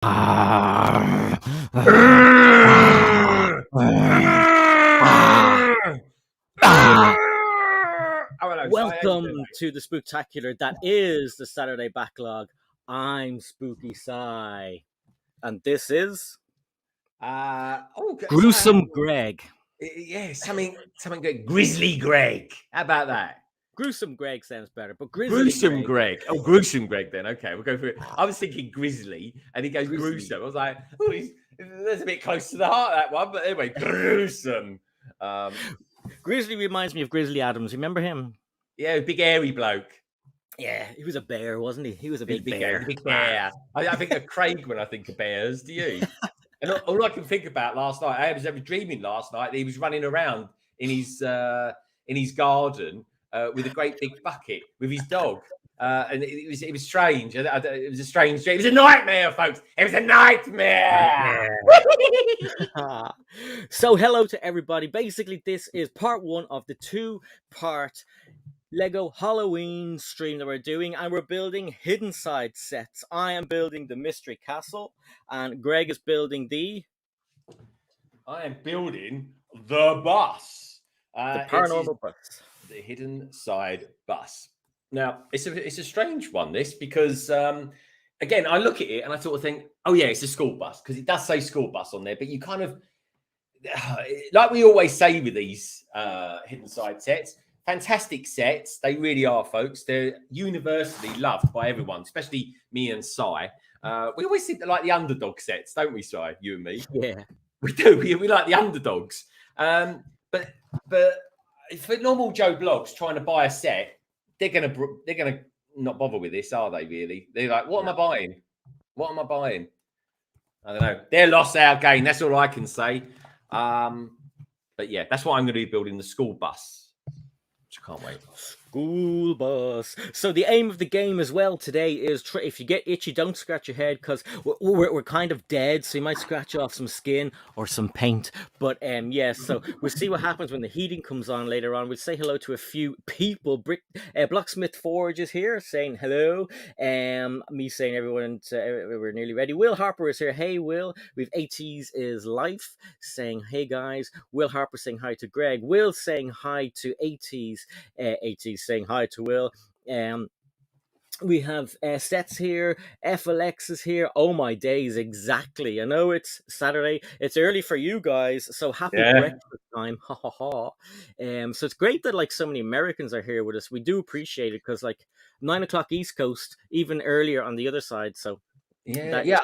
Ah, Oh, hello, Si. How you doing, Welcome mate? to the Spooktacular that is the Saturday Backlog. I'm Spooky Si, and this is Si, Gruesome Greg. yeah, something good. Grizzly Greg. How about that? Gruesome Greg sounds better, but Grizzly Gruesome Greg. Greg. Oh, Gruesome Greg then. Okay, we'll go for it. I was thinking Grizzly, and he goes Grizzly. gruesome. I was like, oh, that's a bit close to the heart, that one. But anyway, gruesome. Grizzly reminds me of Grizzly Adams. Remember him? Yeah, big hairy bloke. Yeah, he was a bear, wasn't he? He was a big Big bear. big bear. I think of Craig when I think of bears. Do you? And all I can think about last night, I was dreaming last night that he was running around in his garden with a great big bucket with his dog. And it was strange. It was a strange dream. It was a nightmare, folks. It was a nightmare. So, hello to everybody. Basically, this is part one of the two-part Lego Halloween stream that we're doing, and we're building hidden side sets. I am building the Mystery Castle, and Greg is building the I am building the bus. Paranormal bus. The hidden side bus. Now, it's a strange one, this, because again, I look at it and I sort of think, oh yeah, it's a school bus, because it does say school bus on there, but you kind of, like we always say with these hidden side sets, fantastic sets. They really are, folks. They're universally loved by everyone, especially me and Si. We always think like the underdog sets, don't we, Si? You and me. Yeah, We do. We like the underdogs. But for normal Joe Blogs trying to buy a set, they're gonna not bother with this, are they? Really? They're like, what am I buying? What am I buying? I don't know. They're lost our game. That's all I can say. But yeah, that's why I'm going to be building the school bus, which I can't wait. school bus. So the aim of the game as well today is if you get itchy, don't scratch your head, because we're kind of dead, so you might scratch off some skin or some paint. But yeah, so we'll see what happens when the heating comes on later on. We'll say hello to a few people. Blacksmith Forge is here saying hello. Me saying everyone we're nearly ready. Will Harper is here. Hey Will. We've 80s is life saying hey guys. Will Harper saying hi to Greg. Will saying hi to 80s. 80s saying hi to Will. We have sets here. FLX is here. Oh my days, exactly. I know it's Saturday. It's early for you guys, so happy breakfast time. Ha ha ha. So it's great that like so many Americans are here with us. We do appreciate it, because like 9 o'clock East Coast, even earlier on the other side. So yeah.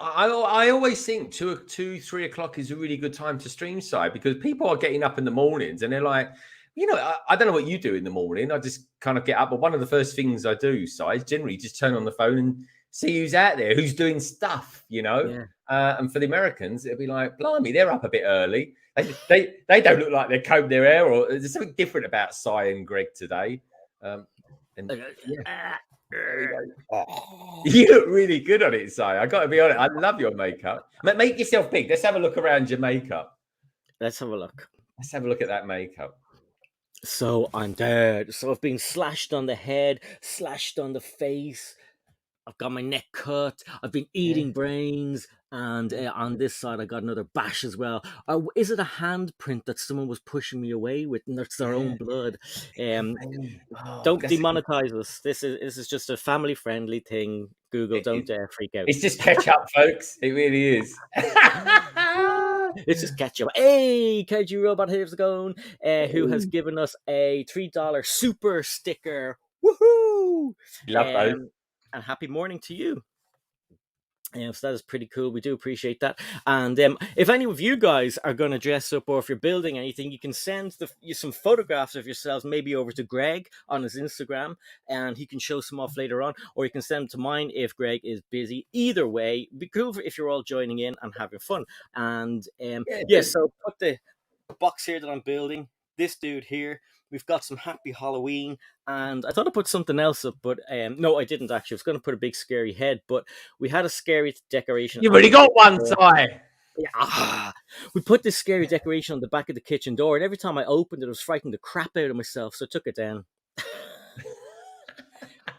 I always think 3 o'clock is a really good time to stream side, because people are getting up in the mornings and they're like, I don't know what you do in the morning. I just kind of get up, but one of the first things I do, is generally just turn on the phone and see who's out there, who's doing stuff, Yeah. And for the Americans, it'll be like, blimey, they're up a bit early. They don't look like they're combed their hair, or there's something different about Si and Greg today. You look really good on it, Si. I got to be honest. I love your makeup. Make yourself big. Let's have a look around your makeup. Let's have a look. Let's have a look at that makeup. So I'm dead. So I've been slashed on the head, slashed on the face. I've got my neck cut. I've been eating brains. And on this side, I got another bash as well. Is it a handprint that someone was pushing me away with? And it's their own blood. Don't demonetize us. This is just a family-friendly thing. Google, don't freak out. It's just ketchup, folks. It really is. It's just ketchup. Hey, KG Robot Here's Gone, who has given us a $3 super sticker. Woohoo! Love those. And happy morning to you. So that is pretty cool. We do appreciate that. And if any of you guys are going to dress up, or if you're building anything, you can send some photographs of yourselves maybe over to Greg on his Instagram, and he can show some off later on, or you can send them to mine if Greg is busy. Either way, it'd be cool if you're all joining in and having fun. And so put the box here that I'm building. This dude here. We've got some Happy Halloween, and I thought I put something else up, but no, I didn't actually. I was going to put a big scary head, but we had a scary decoration. You've already got one, Si. Yeah, we put this scary decoration on the back of the kitchen door, and every time I opened it, I was frightening the crap out of myself, so I took it down.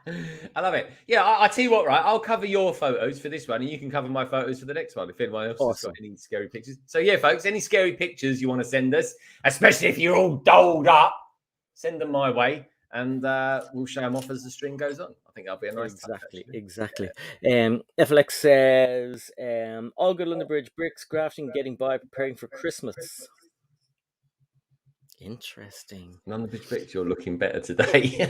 I love it. Yeah, I tell you what, right? I'll cover your photos for this one, and you can cover my photos for the next one if anyone else has got any scary pictures. So, yeah, folks, any scary pictures you want to send us, especially if you're all dolled up, send them my way, and we'll show them off as the string goes on. I think that'll be a nice touch, Exactly. FLX says, all good on the bridge, bricks, grafting, getting by, preparing for Christmas. Interesting. None of the bricks, you're looking better today.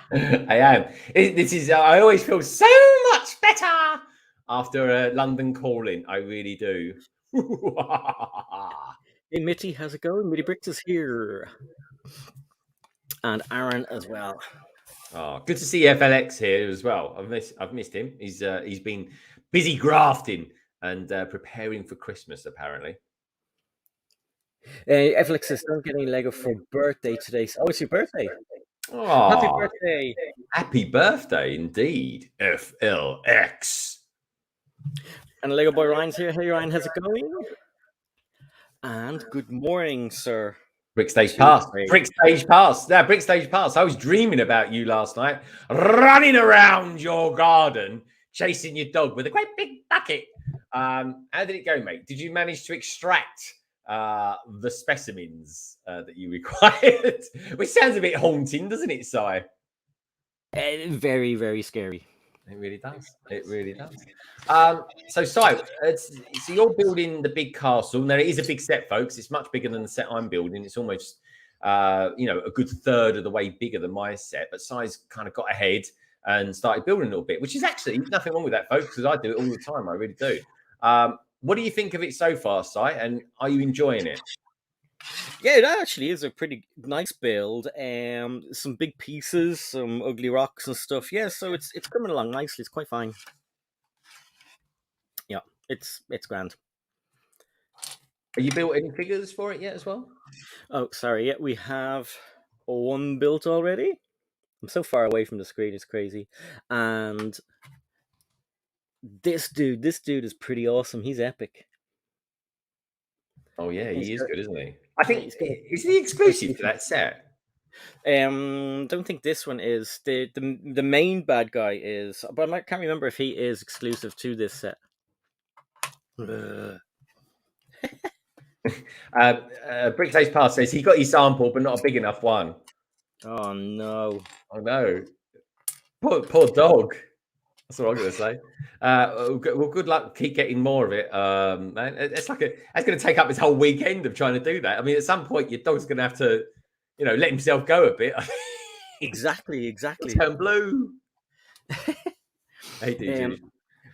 I am. This is. I always feel so much better after London calling. I really do. Hey, Mitty, how's it going? Mitty Bricks is here. And Aaron as well. Oh, good to see FLX here as well. I've missed him. He's been busy grafting and preparing for Christmas, apparently. FLX says, don't get any Lego for birthday today. Oh, it's your birthday. Oh, Happy birthday. Happy birthday, indeed, FLX. And Lego Boy Ryan's here. Hey, Ryan, how's it going? And good morning, sir. Brick stage pass. Brick stage pass. Yeah, brick stage pass. I was dreaming about you last night, running around your garden, chasing your dog with a great big bucket. How did it go, mate? Did you manage to extract the specimens that you required? Which sounds a bit haunting, doesn't it, Si? Very, very scary. It really does. It really does. So, Si, so you're building the big castle. Now, it is a big set, folks. It's much bigger than the set I'm building. It's almost, a good third of the way bigger than my set. But Si's kind of got ahead and started building a little bit, which is actually nothing wrong with that, folks, because I do it all the time. I really do. What do you think of it so far, Si? And are you enjoying it? Yeah, it actually is a pretty nice build. Some big pieces, some ugly rocks and stuff. Yeah, so it's coming along nicely. It's quite fine. Yeah, it's grand. Have you built any figures for it yet as well? Oh, sorry. Yeah, we have one built already. I'm so far away from the screen. It's crazy. And this dude is pretty awesome. He's epic. Oh yeah, he is good, isn't he? I think is he exclusive to that set? Don't think this one is. The main bad guy is, but I can't remember if he is exclusive to this set. Brick Stage Pass says he got his sample, but not a big enough one. Oh no! Oh no! Poor dog. That's what I'm going to say. Well, good luck. Keep getting more of it, man. That's going to take up this whole weekend of trying to do that. I mean, at some point, your dog's going to have to, let himself go a bit. Exactly. Turn blue. Hey, DJ.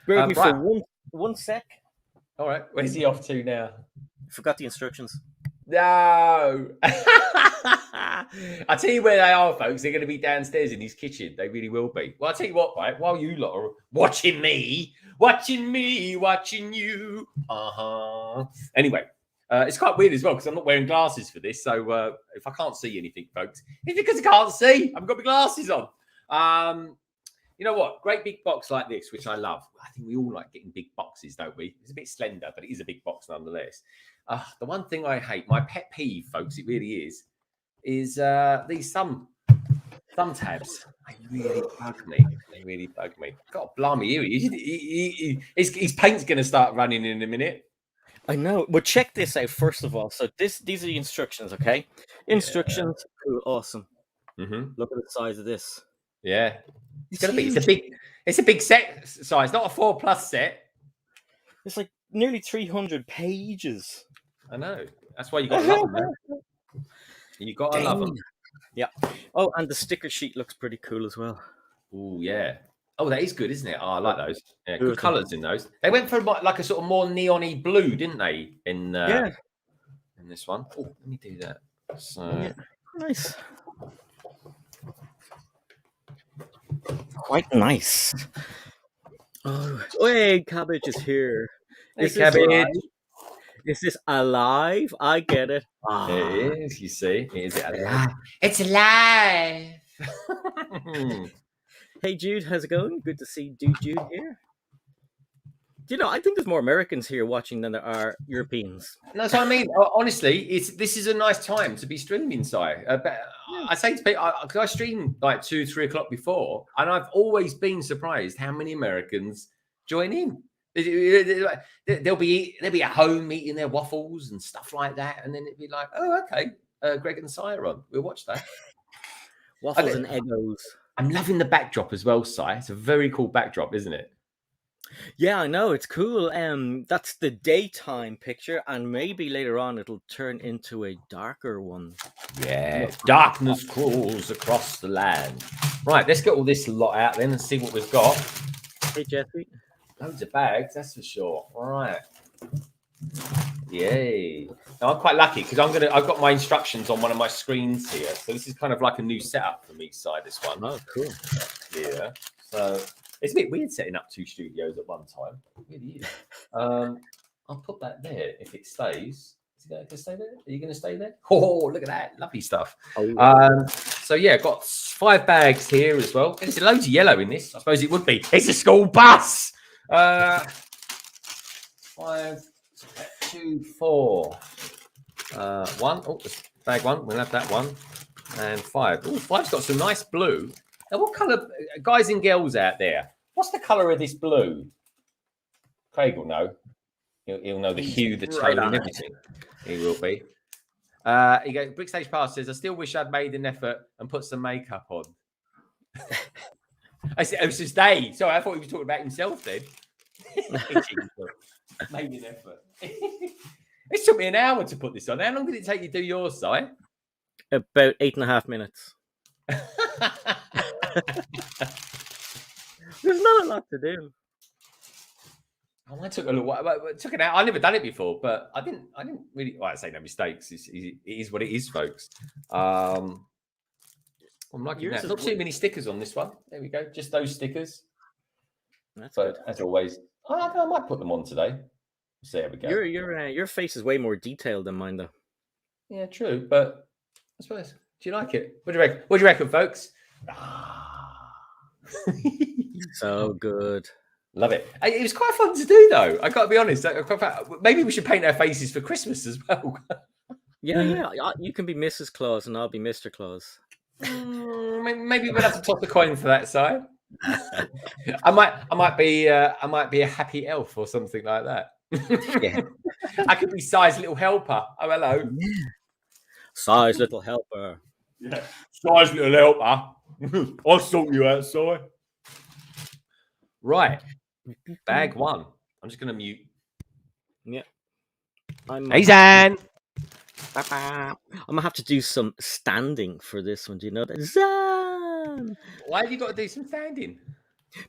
Bear with me for one sec. All right, where's he off to now? Forgot the instructions. No. I'll tell you where they are, folks. They're going to be downstairs in his kitchen. They really will be. Well, I'll tell you what, right? While you lot are watching me, watching you. Anyway, it's quite weird as well because I'm not wearing glasses for this. So if I can't see anything, folks, it's because I can't see. I've got my glasses on. You know what? Great big box like this, which I love. I think we all like getting big boxes, don't we? It's a bit slender, but it is a big box nonetheless. The one thing I hate, my pet peeve, folks, it really is these thumb tabs. They really bug me. God, blimey, his paint's going to start running in a minute. I know. Well, check this out first of all. So these are the instructions, okay? Instructions, cool, awesome. Mm-hmm. Look at the size of this. Yeah, it's a big set size, not a 4+ set. It's like nearly 300 pages. I know. That's why you got to love them, man. You got to love them. Yeah. Oh, and the sticker sheet looks pretty cool as well. Oh yeah. Oh, that is good, isn't it? Oh, I like those. Yeah, good colours in those. They went for like a sort of more neon-y blue, didn't they? In this one. Oh, let me do that. So nice. Quite nice. Oh, hey, Cabbage is here. Hey, Cabbage. Is this alive? I get it. It is, you see. Is it alive? It's alive. Hey, Jude, how's it going? Good to see Jude here. I think there's more Americans here watching than there are Europeans. No, so I mean, honestly, this is a nice time to be streaming. But Yeah. I say to people, because I streamed like 2, 3 o'clock before, and I've always been surprised how many Americans join in. They'll be at home eating their waffles and stuff like that, and then it'd be like, oh, okay, Greg and Si are on. We'll watch that. Waffles and Eggos. I'm loving the backdrop as well, Si. It's a very cool backdrop, isn't it? Yeah, I know, it's cool. That's the daytime picture, and maybe later on it'll turn into a darker one. Yeah, darkness crawls across the land. Right, let's get all this lot out then and see what we've got. Hey, Jesse. Loads of bags, that's for sure. All right. Yay. Now I'm quite lucky because I've got my instructions on one of my screens here. So this is kind of like a new setup for me, side this one. Oh, cool. Yeah. So it's a bit weird setting up 2 studios at one time. It really is. I'll put that there if it stays. Is it going to stay there? Are you going to stay there? Oh, look at that. Lovely stuff. Oh, yeah. So yeah, got 5 bags here as well. There's loads of yellow in this. I suppose it would be. It's a school bus. 5, 2, 4. 1. Oh, bag 1. We'll have that one. And 5. Oh, 5's got some nice blue. Now, what colour, guys and girls out there? What's the colour of this blue? Craig will know. He'll know the hue, the tone, and everything. He will be. He goes. Brickstage Pass says, "I still wish I'd made an effort and put some makeup on." I said, "It was just day." Sorry, I thought he was talking about himself then. Made an effort. It took me an hour to put this on. How long did it take you to do your side? About 8.5 minutes. There's not a lot to do. Oh, I took a little while. It took an hour. I've never done it before, but I didn't really. Well, I say no mistakes. It is what it is, folks. I'm liking that. Not too many stickers on this one. There we go. Just those stickers. That's good. As always, I might put them on today. So there we go. Your face is way more detailed than mine, though. Yeah, true. But I suppose. Do you like it? What do you reckon? What do you reckon, folks? So good. Love it. It was quite fun to do, though. I got to be honest. Maybe we should paint our faces for Christmas as well. Yeah. You can be Mrs. Claus and I'll be Mr. Claus. Maybe we'll have to toss a coin for that side. I might be a happy elf or something like that. Yeah. I could be Si's little helper. Oh, hello. Yeah. Si's little helper. Yeah. Si's little helper. I'll sort you out, Si. Right. Bag 1. I'm just going to mute. Yeah. Hey, Zan. I'm going to have to do some standing for this one. Do you know that? Zan! Why have you got to do some standing?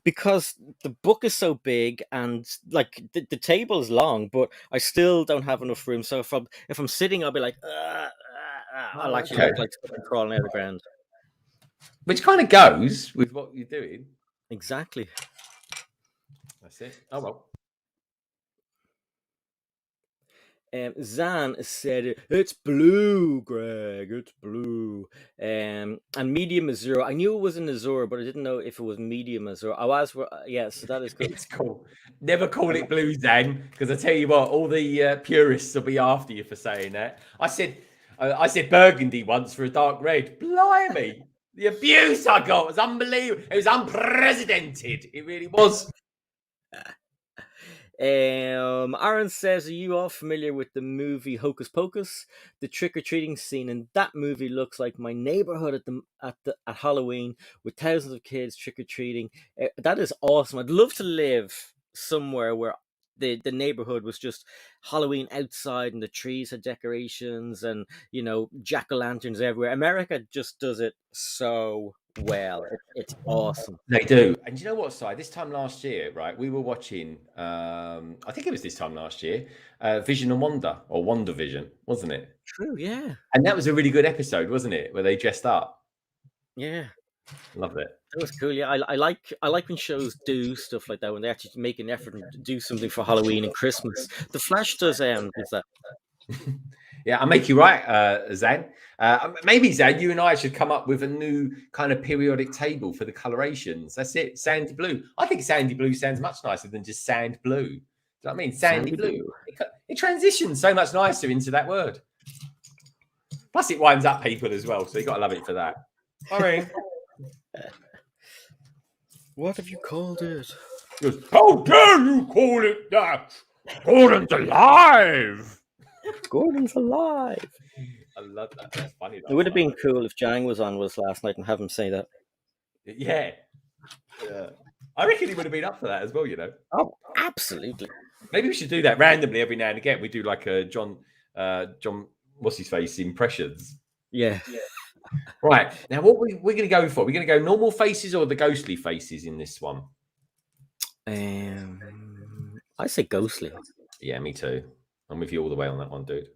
Because the book is so big and like the table is long, but I still don't have enough room. So if I'm sitting, I'll be like, I'll actually look like crawling out of the ground. Which kind of goes with what you're doing. Exactly. That's it. Oh, well. Zan said, "It's blue, Greg. It's blue." And medium Azure. I knew it was an Azure, but I didn't know if it was medium Azure. Yes, so that is good. It's cool. Never call it blue, Zan, because I tell you what, all the purists will be after you for saying that. I said burgundy once for a dark red. Blimey. The abuse I got was unbelievable. It was unprecedented. It really was. Aaron says, "Are you all familiar with the movie Hocus Pocus? The trick-or-treating scene in that movie looks like my neighborhood at Halloween with thousands of kids trick-or-treating. That is awesome. I'd love to live somewhere where the neighborhood was just Halloween outside and the trees had decorations and jack-o'-lanterns everywhere. America just does it so well. It's awesome. They do. And you know what, Si? This time last year, right, we were watching, I think it was this time last year, Vision and Wonder, or Wonder Vision, wasn't it? True, yeah. And that was a really good episode, wasn't it? Where they dressed up. Yeah. Loved it. That was cool. Yeah, I like when shows do stuff like that, when they actually make an effort and do something for Halloween and Christmas. The Flash does that. Yeah, I'll make you right, Zan. Maybe, Zan, you and I should come up with a new kind of periodic table for the colorations. That's it, sandy blue. I think sandy blue sounds much nicer than just sand blue. Do you know what I mean? Sandy blue. It transitions so much nicer into that word. Plus, it winds up people as well, so you got to love it for that. Sorry. What have you called it? Goes, how dare you call it that? Gordon's alive. Gordon's alive. I love that. That's funny. It would have been cool if Jang was on with us last night and have him say that. Yeah. I reckon he would have been up for that as well, you know. Oh, absolutely. Maybe we should do that randomly every now and again. We do like a John, what's his face, impressions. Yeah. Right. Now, what we're going to go for? We're going to go normal faces or the ghostly faces in this one? I say ghostly. Yeah, me too. I'm with you all the way on that one, dude.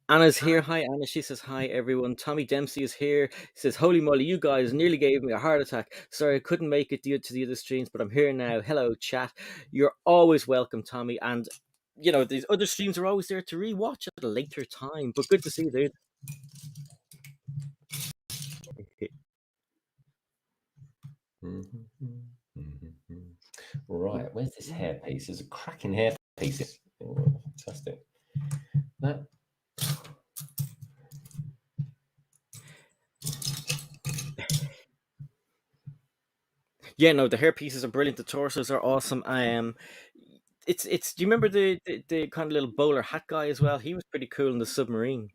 Anna's here. Hi, Anna. She says, hi, everyone. Tommy Dempsey is here. He says, holy moly, you guys nearly gave me a heart attack. Sorry, I couldn't make it to the other streams, but I'm here now. Hello, chat. You're always welcome, Tommy. And, you know, these other streams are always there to rewatch at a later time. But good to see you, dude. Right, where's this hairpiece? There's a cracking hairpiece. Oh, fantastic. That. Yeah, no, the hair pieces are brilliant. The torsos are awesome. It's. Do you remember the kind of little bowler hat guy as well? He was pretty cool in the submarine.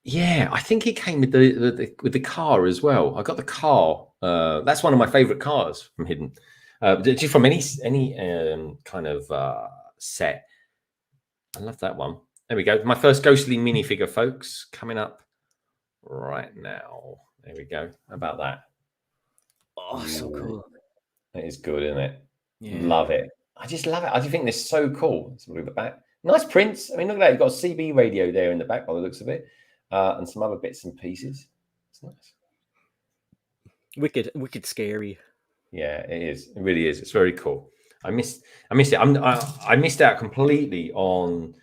Yeah, I think it came with the car as well. I got the car. That's one of my favorite cars from Hidden. Just from any kind of set. I love that one. There we go. My first ghostly minifigure, folks, coming up right now. There we go. How about that? Oh, so cool. It is good, isn't it? Yeah. Love it. I just love it. I just think this is so cool. Let's look at the back. Nice prints. I mean, look at that. You've got a CB radio there in the back by the looks of it. And some other bits and pieces. It's nice. Wicked scary. Yeah, it is. It really is. It's very cool. I missed it. I missed out completely on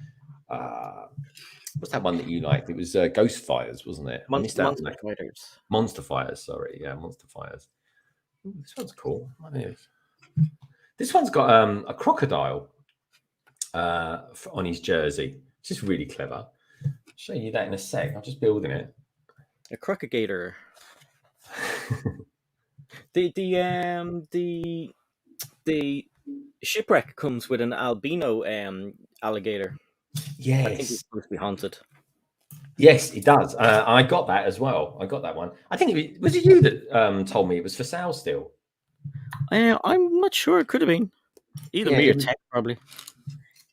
what's that one that you liked? It was Ghost Fires, wasn't it? Monster Fighters. Monster Fires. Sorry, yeah, Monster Fires. Ooh, this one's cool. This one's got a crocodile on his jersey. It's just really clever. I'll show you that in a sec. I'm just building it. A crocagator. The shipwreck comes with an albino alligator. Yes. I think it's supposed to be haunted. Yes, it does. I got that as well. I got that one. I think was it you that told me it was for sale still? I'm not sure. It could have been either me or Tech, probably.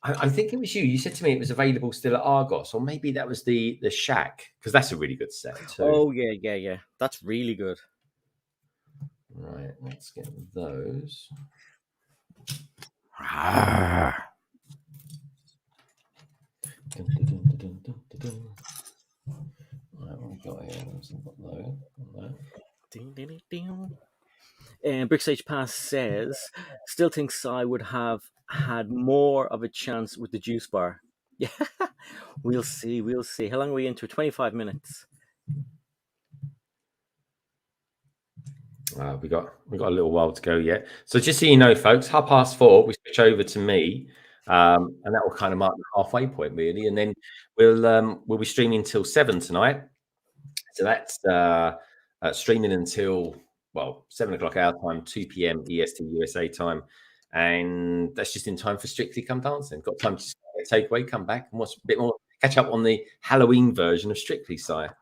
I think it was you. You said to me it was available still at Argos, or maybe that was the Shack, because that's a really good set too. Oh yeah. That's really good. Right, let's get those. Right, what we got here? Brickstage Pass says, still thinks I would have had more of a chance with the juice bar. Yeah, we'll see. How long are we into? 25 minutes. We got a little while to go yet. So just so you know, folks, 4:30, we switch over to me, and that will kind of mark the halfway point, really. And then we'll be streaming till 7 tonight. So that's streaming until 7 o'clock our time, 2 p.m. EST USA time, and that's just in time for Strictly Come Dancing. Got time to take away, come back, and watch a bit more, catch up on the Halloween version of Strictly, sire.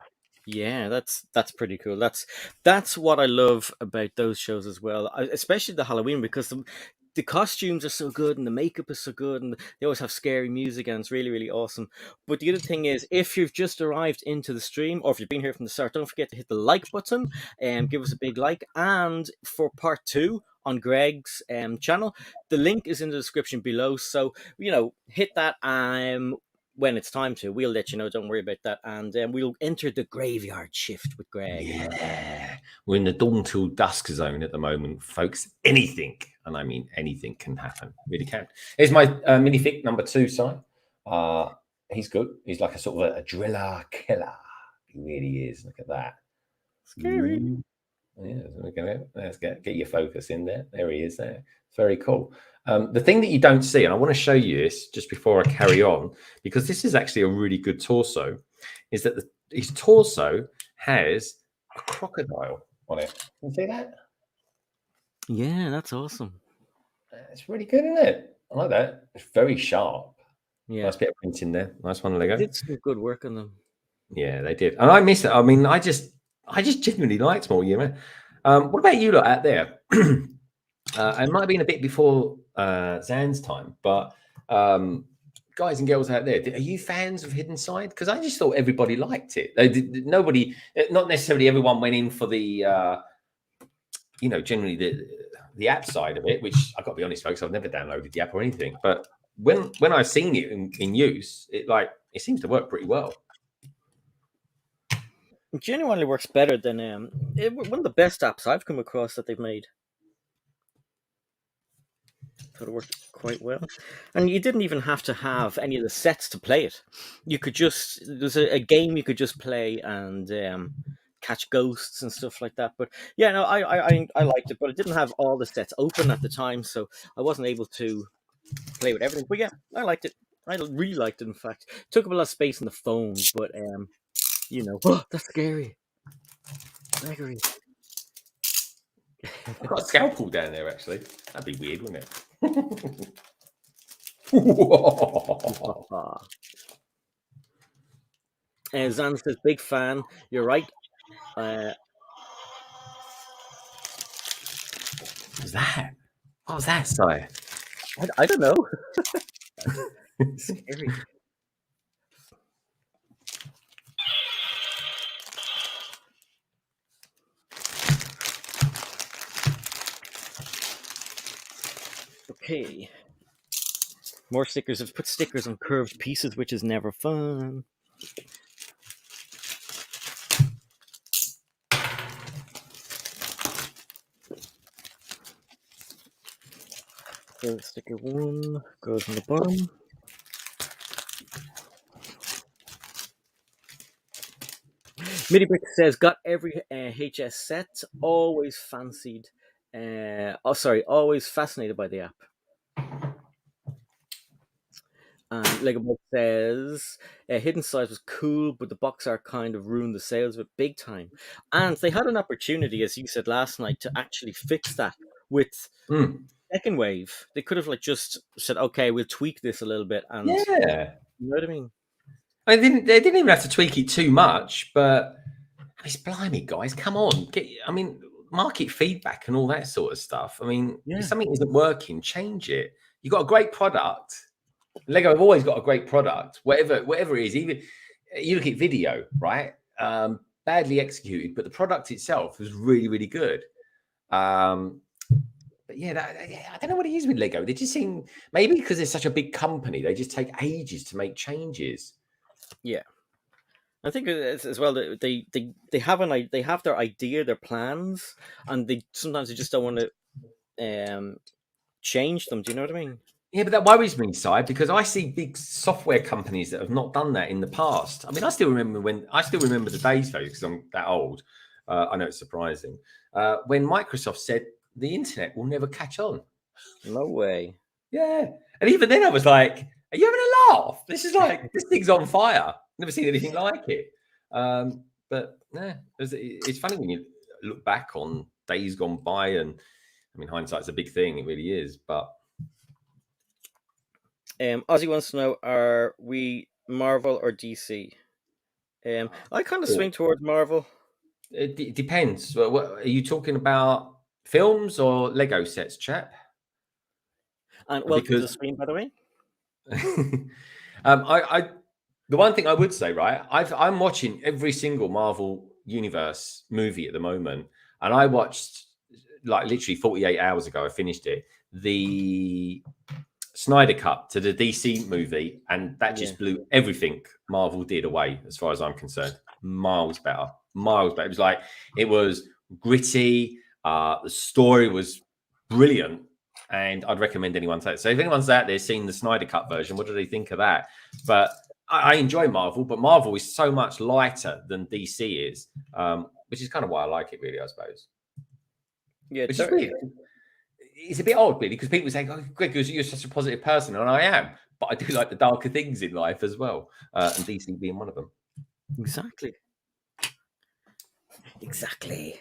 Yeah, that's pretty cool. That's what I love about those shows as well, especially the Halloween, because the costumes are so good and the makeup is so good and they always have scary music and it's really, really awesome. But the other thing is, if you've just arrived into the stream or if you've been here from the start, don't forget to hit the like button and give us a big like. And for part 2 on Greg's channel, the link is in the description below. So, hit that when it's time to. We'll let you know. Don't worry about that. And we'll enter the graveyard shift with Greg. Yeah. We're in the dawn till dusk zone at the moment, folks. Anything, and I mean anything, can happen. Really can. Here's my minifig number 2, Si. he's good. He's like a sort of a driller killer. He really is. Look at that. Scary. Yeah, let's get your focus in there. There he is. There, it's very cool. The thing that you don't see, and I want to show you this just before I carry on, because this is actually a really good torso, is that his torso has a crocodile on it. Can you see that? Yeah, that's awesome. It's really good, isn't it? I like that. It's very sharp. Yeah, Nice bit of print in there. Nice one, they Lego. did some good work on them. Yeah, they did, and I miss it. I mean, I just genuinely like Small Human. What about you lot out there? It might have been a bit before Zan's time, but guys and girls out there, are you fans of Hidden Side? Because I just thought everybody liked it. Nobody, not necessarily everyone went in for the, generally the app side of it. Which I got to be honest, folks, I've never downloaded the app or anything. But when I've seen it in use, it seems to work pretty well. It genuinely works better than one of the best apps I've come across that they've made. Thought it worked quite well, and you didn't even have to have any of the sets to play it. You could just there's a game you could just play and catch ghosts and stuff like that. But yeah, no, I liked it, but it didn't have all the sets open at the time, so I wasn't able to play with everything. But yeah, I liked it. I really liked it. In fact, it took up a lot of space on the phone, but that's scary. Gregory. I've got a scalpel down there, actually. That'd be weird, wouldn't it? Zan says, big fan. You're right. What was that? What was that, Si? I don't know. Scary. Okay. More stickers. I've put stickers on curved pieces, which is never fun. So sticker 1 goes on the bottom. Midibrick says, got every HS set. Always fancied. Always fascinated by the app. And Legobot says, Hidden Side was cool, but the box art kind of ruined the sales of it big time. And they had an opportunity, as you said last night, to actually fix that with second wave. They could have just said, okay, we'll tweak this a little bit. And yeah. You know what I mean? They didn't even have to tweak it too much, but it's blimey, guys, come on. Market feedback and all that sort of stuff. I mean, if something isn't working, change it. You've got a great product. Lego have always got a great product, whatever it is. Even you look at video, right? Badly executed, but the product itself was really, really good. But yeah, I don't know what it is with Lego. They just seem, maybe because they're such a big company, they just take ages to make changes. Yeah, I think it's as well that they have their idea, their plans, and sometimes they just don't want to change them. Do you know what I mean? Yeah, but that worries me, Si, because I see big software companies that have not done that in the past. I mean, I still remember the days, though, because I'm that old. I know it's surprising. When Microsoft said the internet will never catch on. No way. Yeah. And even then I was like, are you having a laugh? This thing's on fire. Never seen anything like it. But no, it's funny when you look back on days gone by, and I mean, hindsight's a big thing. It really is. But Ozzy wants to know, are we Marvel or DC? I kind of swing towards Marvel. It depends. What are you talking about? Films or Lego sets, chap? And welcome to the stream, by the way. The one thing I would say, right? I'm watching every single Marvel Universe movie at the moment, and I watched literally 48 hours ago. I finished it. The Snyder Cut to the DC movie, and that just blew everything Marvel did away, as far as I'm concerned. Miles better. It was gritty. The story was brilliant, and I'd recommend anyone to. So if anyone's out there seen the Snyder Cut version, what do they think of that? But I enjoy Marvel, but Marvel is so much lighter than DC is, which is kind of why I like it, really, I suppose. Yeah, Which is weird. It's a bit odd, really, because people say, "Oh, Greg, you're such a positive person," and I am. But I do like the darker things in life as well, and DC being one of them. exactly. Exactly.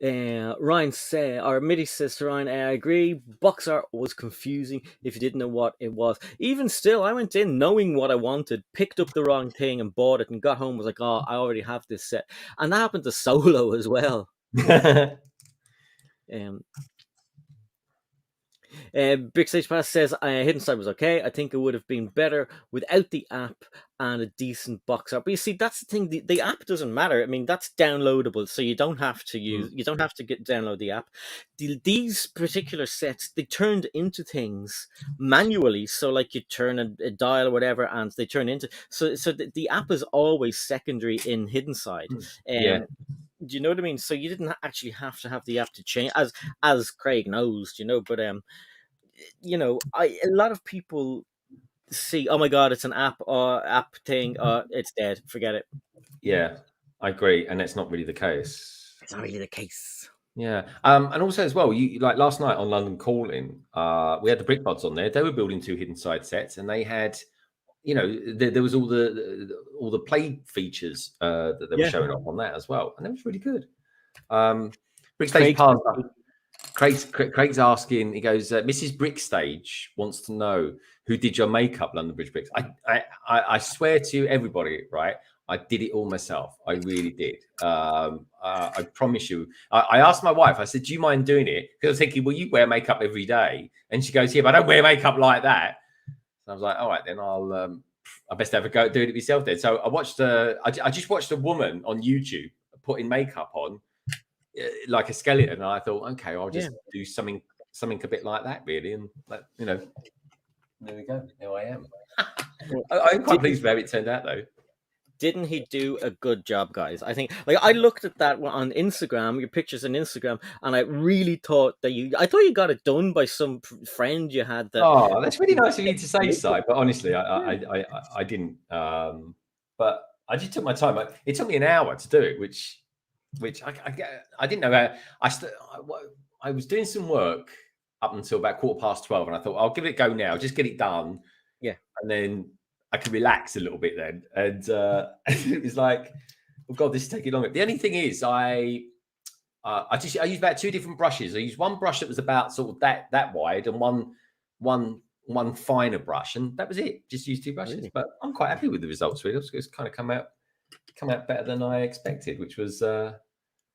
Ryan said, or Mitty says to Ryan, I agree. Box art was confusing if you didn't know what it was. Even still, I went in knowing what I wanted, picked up the wrong thing and bought it, and got home was like, oh, I already have this set. And that happened to Solo as well. Um, Big Stage Pass says Hidden Side was okay. I think it would have been better without the app and a decent box art. But you see, that's the thing. The app doesn't matter. I mean, that's downloadable, so you don't have to download the app. These particular sets, they turned into things manually. So like you turn a dial or whatever, and they turn into so the app is always secondary in Hidden Side. Yeah. Do you know what I mean? So you didn't actually have to have the app to change, as Craig knows, but a lot of people see, oh my god, it's an app thing, it's dead, forget it. Yeah, I agree, and that's not really the case. It's not really the case. Yeah, and also as well, you like last night on London Calling, we had the Brick Buds on there. They were building 2 Hidden Side sets, and they had, there was all the play features that they were showing off on that as well, and it was really good. Brickstage Park. Craig's asking. He goes, Mrs. Brickstage wants to know who did your makeup, London Bridge Bricks. I swear to everybody, right? I did it all myself. I really did. I promise you. I asked my wife. I said, "Do you mind doing it?" Because I was thinking, "Well, you wear makeup every day," and she goes, "Yeah, but I don't wear makeup like that." So I was like, "All right, then I best have a go at doing it myself." Then, so I watched. I just watched a woman on YouTube putting makeup on like a skeleton, and I thought, okay, I'll just do something a bit like that, really, and there we go. There I am. I'm quite pleased with how it turned out, though. Didn't he do a good job, guys? I think, like, I looked at that on Instagram, your pictures on Instagram, and I really thought that I thought you got it done by some friend you had. Oh, that's really nice of you to say, Si. But honestly, I didn't. But I just took my time. It took me an hour to do it, which I didn't know how. I was doing some work up until about 12:15, and I thought I'll give it a go now, just get it done. Yeah, and then I can relax a little bit then. And it was like, oh God, this is taking longer. The only thing is, I used about 2 different brushes. I used one brush that was about sort of that wide, and one finer brush, and that was it. Just used 2 brushes. Really? But I'm quite happy with the results. Really, it's kind of come out better than I expected, which was a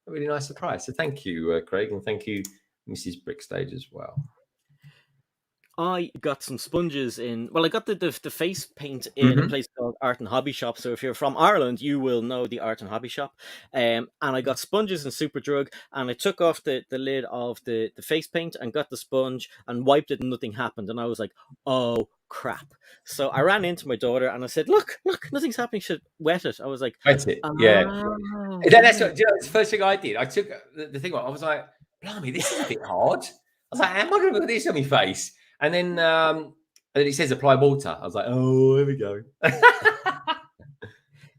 really nice surprise. So thank you, Craig, and thank you, Mrs. Brickstage, as well. I got some sponges in. Well, I got the face paint in a place called Art and Hobby Shop. So if you're from Ireland, you will know the Art and Hobby Shop. And I got sponges in Superdrug, and I took off the lid of the face paint and got the sponge and wiped it, and nothing happened. And I was like, oh crap. So I ran into my daughter and I said, look, nothing's happening. Should wet it. I was like, wet it. Yeah. That's what, it's the first thing I did. I took the thing off. I was like, blimey, this is a bit hard. I was like, how am I going to put this on my face? And then it says apply water. I was like, oh, here we go.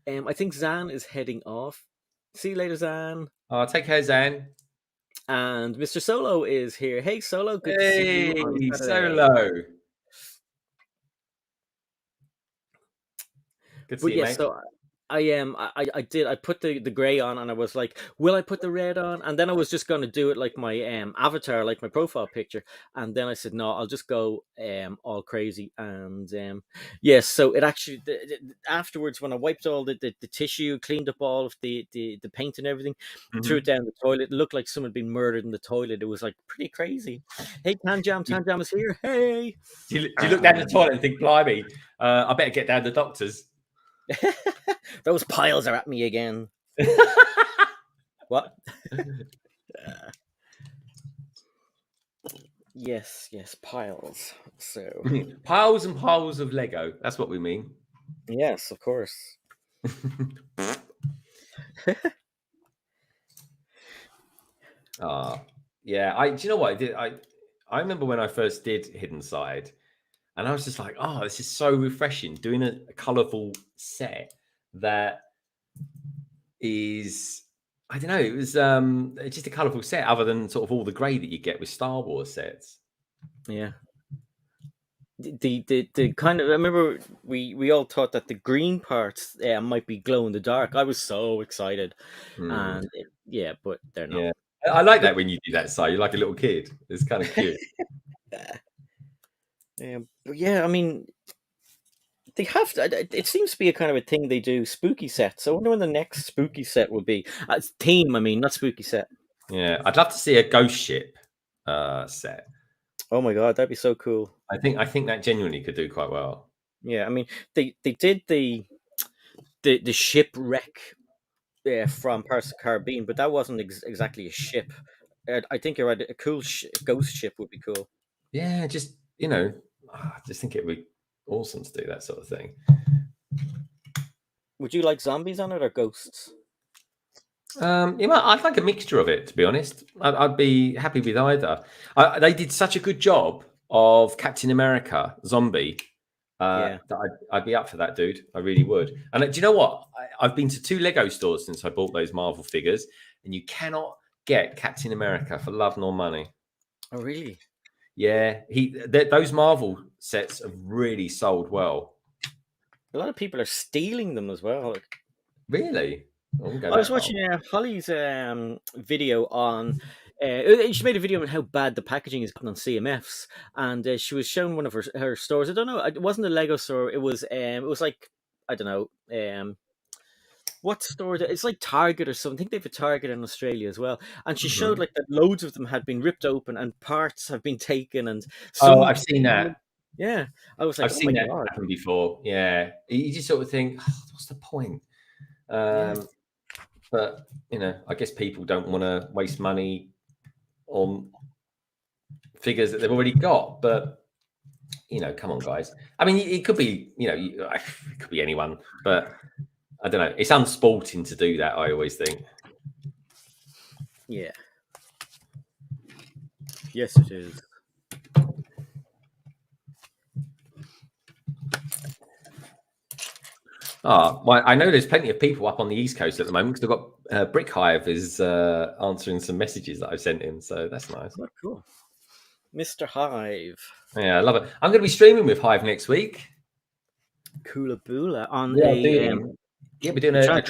I think Zan is heading off. See you later, Zan. Take care, Zan. And Mr. Solo is here. Hey, Solo. Good to see you. Hey, Solo. Good to see you, mate. So I did. I put the gray on, and I was like, "Will I put the red on?" And then I was just going to do it like my avatar, like my profile picture. And then I said, "No, I'll just go all crazy." And yes, so it actually afterwards, when I wiped all the tissue, cleaned up all of the paint and everything, threw it down the toilet. It looked like someone had been murdered in the toilet. It was like pretty crazy. Hey, Tanjam is here. Hey. Do you look down the toilet and think, "Blimey, I better get down the doctor's." Those piles are at me again. What? Yes, piles. So piles and piles of Lego. That's what we mean. Yes, of course. Yeah. Do you know what I did? I remember when I first did Hidden Side. And I was just like, oh, this is so refreshing. Doing a colourful set that is, I don't know, it was just a colourful set other than sort of all the grey that you get with Star Wars sets. Yeah. The kind of, I remember we all thought that the green parts might be glow in the dark. I was so excited, and yeah, but they're not. Yeah, I like that when you do that. So you're like a little kid. It's kind of cute. But yeah, I mean, they have to. It seems to be a kind of a thing they do. Spooky sets. I wonder when the next spooky set will be. Theme, I mean, not spooky set. Yeah, I'd love to see a ghost ship set. Oh my god, that'd be so cool. I think that genuinely could do quite well. Yeah, I mean, they did the shipwreck from Pirates of the Caribbean, but that wasn't exactly a ship. I think you're right. A cool ghost ship would be cool. Yeah, just I just think it would be awesome to do that sort of thing. Would you like zombies on it or ghosts? I'd like a mixture of it, to be honest. I'd be happy with either. They did such a good job of Captain America zombie. Yeah. That I'd be up for that, dude. I really would. And do you know what? I've been to 2 Lego stores since I bought those Marvel figures, and you cannot get Captain America for love nor money. Oh, really? Yeah, those Marvel sets have really sold well. A lot of people are stealing them as well. Really? I was watching Holly's video on. She made a video on how bad the packaging is gotten on CMFs, and she was showing one of her stores. I don't know. It wasn't a Lego store. It was like, I don't know. What store? It's like Target or something. I think they have a Target in Australia as well. And she showed like that loads of them had been ripped open and parts have been taken. And I've seen that. Yeah, I was like, I've seen that happen before. Yeah, you just sort of think, what's the point? But I guess people don't want to waste money on figures that they've already got. But come on, guys. I mean, it could be, it could be anyone, but I don't know. It's unsporting to do that, I always think. Yeah. Yes, it is. Well, I know there's plenty of people up on the East Coast at the moment because I've got Brick Hive is answering some messages that I've sent him. So that's nice. Oh, cool. Mr. Hive. Yeah, I love it. I'm going to be streaming with Hive next week. Coolaboola on we're doing a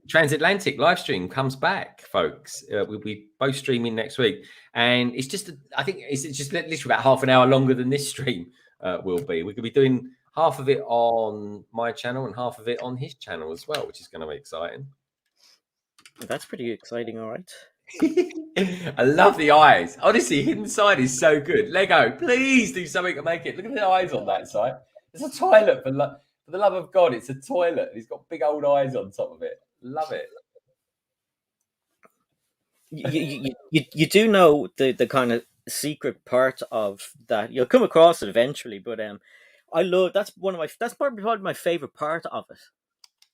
transatlantic live stream. Comes back, folks. We'll be both streaming next week, and it's just I think it's just literally about half an hour longer than this stream will be. We're going to be doing half of it on my channel and half of it on his channel as well, which is going to be exciting. That's pretty exciting, all right. I love the eyes. Honestly, hidden side is so good. Lego, please do something to make it. Look at the eyes on that side. It's a toilet for the love of God. It's a toilet. He's got big old eyes on top of it. Love it. You do know the kind of secret part of that. You'll come across it eventually, but I love that's probably my favorite part of it.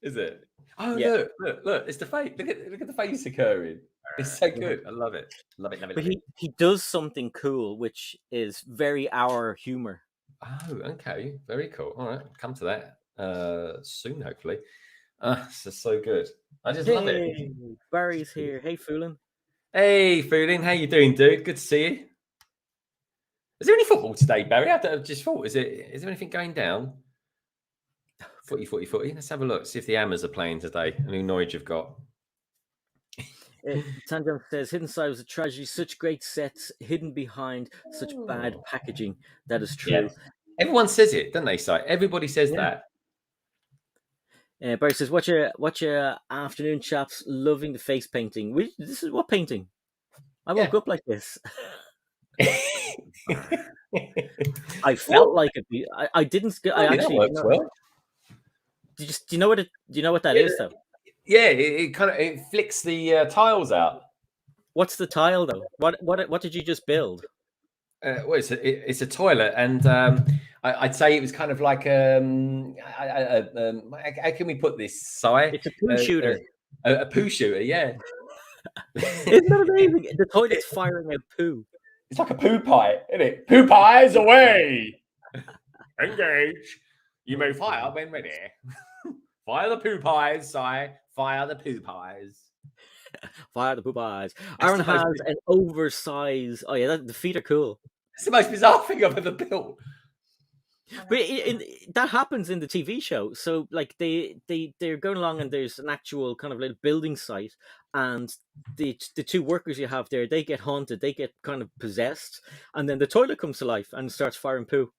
Is it? Oh yeah. Look! It's the face. Look at the face occurring. It's so good. I love it. Love it. But he does something cool, which is very our humor. Oh, okay. Very cool. All right, come to that soon, hopefully. This is so good. I just love it. Barry's here. Hey, Foolin. Hey, Foolin. How you doing, dude? Good to see you. Is there any football today, Barry? I just thought, is there anything going down? Footy. Let's have a look. See if the Hammers are playing today and who Norwich have got. Tanjong says, Hidden Side was a tragedy. Such great sets hidden behind such bad packaging. That is true. Yeah. Everyone says it, don't they, Si? Everybody says that. Barry says, watch your afternoon, chaps. Loving the face painting. This is what painting? I woke up like this. I felt like it. I didn't. I actually. That works well. Do you know what that is though? Yeah, it flicks the tiles out. What's the tile though? What did you just build? Well, it's a toilet, and I'd say it was kind of like how can we put this? Si? It's a poo shooter. A poo shooter, yeah. Isn't that amazing? The toilet's firing out poo. It's like a poo pie, isn't it? Poo pies away. Engage. You may fire when ready. Fire the poop eyes, Si. Fire the poop eyes. Fire the poop eyes. That's Aaron the most, has an oversized. Oh yeah, the feet are cool. that's the most bizarre thing I've ever built. But that happens in the TV show. So like they're going along and there's an actual kind of little building site, and the two workers you have there, they get haunted, they get kind of possessed, and then the toilet comes to life and starts firing poo.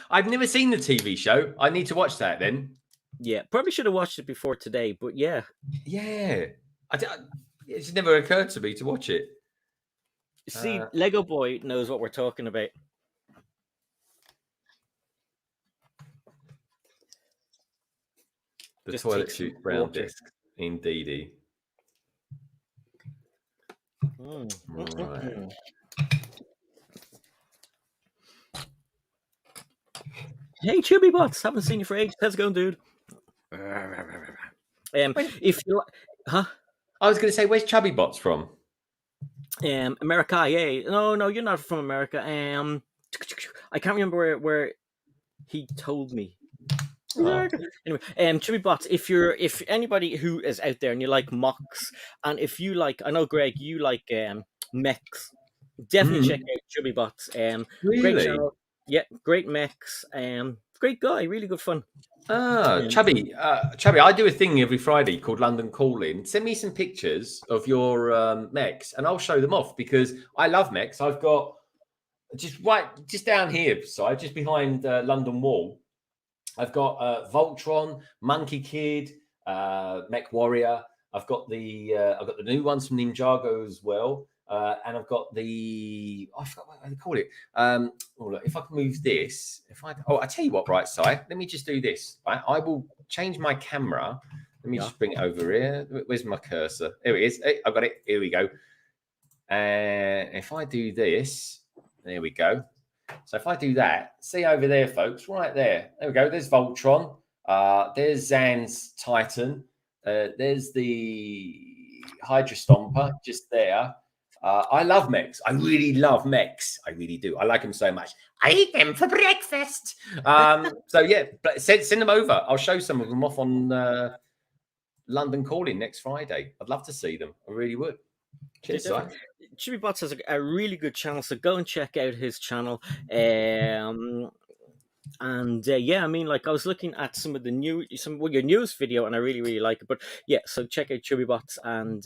I've never seen the TV show. I need to watch that then. Yeah, probably should have watched it before today, but yeah. Yeah. It's never occurred to me to watch it. See, Lego Boy knows what we're talking about. The Just toilet take some chute brown water. disc. Indeedy. Right. Hey, Chubby Bots, haven't seen you for ages. How's it going, dude? If you huh? I was going to say, where's Chubby Bots from? America, yeah. No, you're not from America. I can't remember where he told me. Anyway, Chubby Bots, if anybody who is out there and you like mocks, and if you like, I know Greg, you like mechs, definitely check out Chubby Bots. Great Really? channel, yeah, great mechs. Great guy, really good fun. Chubby, I do a thing every Friday called London Calling. Send me some pictures of your mechs, and I'll show them off because I love mechs. I've got just down here, so just behind London Wall. I've got Voltron, Monkey Kid, Mech Warrior. I've got the new ones from Ninjago as well, and I've got I forgot what they call it. Look, if I can move this, I tell you what, right, Si, let me just do this. Right? I will change my camera. Let me just bring it over here. Where's my cursor? There it is. Hey, I've got it. Here we go. And if I do this, there we go. So if I do that, see over there, folks, right there. There we go. There's Voltron. There's Zan's Titan. There's the Hydra Stomper just there. I love mechs. I really love mechs. I really do. I like them so much. I eat them for breakfast. So yeah, send them over. I'll show some of them off on London Calling next Friday. I'd love to see them. I really would. Cheers, Si. Chubby Bots has a really good channel, so go and check out his channel. Yeah, I mean, like I was looking at some of your news video, and I really, really like it. But yeah, so check out Chubby Bots, and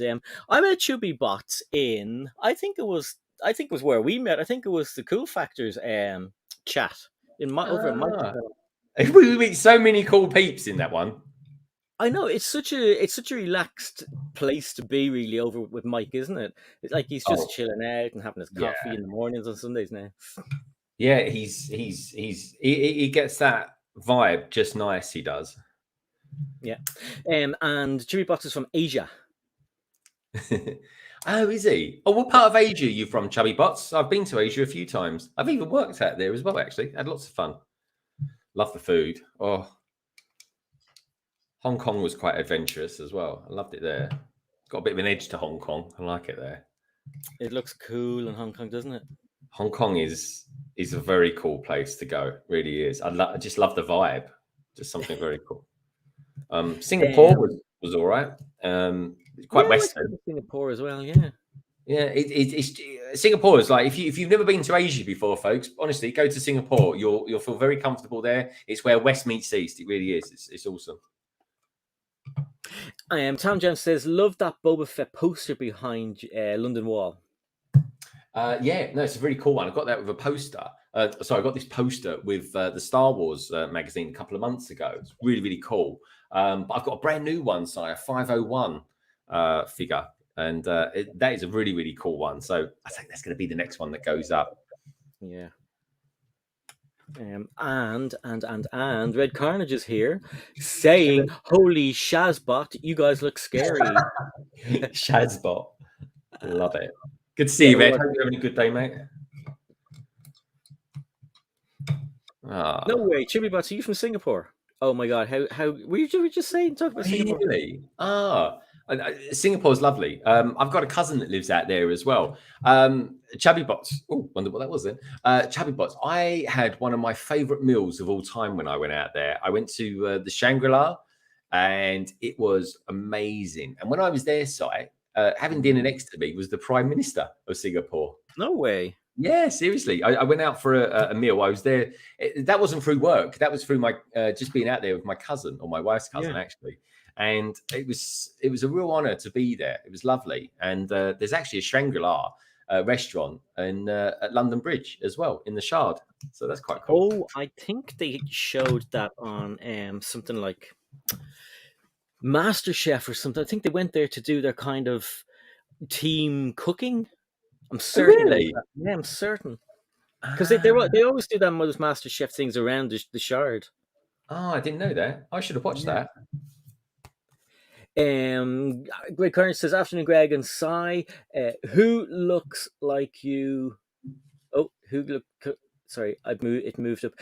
I met Chubby Bots in I think it was where we met. I think it was the Cool Factors chat over in my. We meet so many cool peeps in that one. I know it's such a relaxed place to be, really, over with Mike, isn't it? It's like he's just chilling out and having his coffee in the mornings on Sundays now. Yeah, he gets that vibe just nice. He does. Yeah, and Chubby Bots is from Asia. Oh, is he? Oh, what part of Asia are you from, Chubby Bots? I've been to Asia a few times. I've even worked out there as well. Actually, had lots of fun. Love the food. Oh. Hong Kong was quite adventurous as well. I loved it there. Got a bit of an edge to Hong Kong. I like it there. It looks cool in Hong Kong, doesn't it? Hong Kong is a very cool place to go. It really is. I just love the vibe. Just something very cool. Singapore was all right. Quite Western. Singapore as well, yeah. Yeah, it's Singapore is like if you've never been to Asia before, folks. Honestly, go to Singapore. You'll feel very comfortable there. It's where West meets East. It really is. It's awesome. Tom Jones says, love that Boba Fett poster behind London Wall. Yeah, no, it's a really cool one. I got that with a poster. I got this poster with the Star Wars magazine a couple of months ago. It's really, really cool. But I've got a brand new one, so a 501 figure. And that is a really, really cool one. So I think that's going to be the next one that goes up. Yeah. And Red Carnage is here saying, holy Shazbot, you guys look scary. Shazbot. Love it. Good to see you, Ed. Hope you're having a good day, mate. No way. Chubby Bots, are you from Singapore? Oh my God. How were you just saying, talk about Singapore? Really? Singapore's lovely. I've got a cousin that lives out there as well. Chubby Bots. Oh, wonder what that was then. Chubby Bots. I had one of my favorite meals of all time when I went out there. I went to the Shangri-La, and it was amazing. And when I was there, having dinner next to me was the Prime Minister of Singapore. No way. Yeah, seriously. I went out for a meal. I was there. That wasn't through work. That was through my just being out there with my cousin, or my wife's cousin, actually. And it was a real honor to be there. It was lovely. And there's actually a Shangri-La restaurant at London Bridge as well, in the Shard. So that's quite cool. Oh, I think they showed that on something like MasterChef or something. I think they went there to do their kind of team cooking. I'm certain. Really? Yeah, I'm certain. Because they always do them those MasterChef things around the Shard. Oh, I didn't know that. I should have watched that. Greg Curran says, "Afternoon, Greg and Cy. Who looks like you? Oh, sorry, it moved up.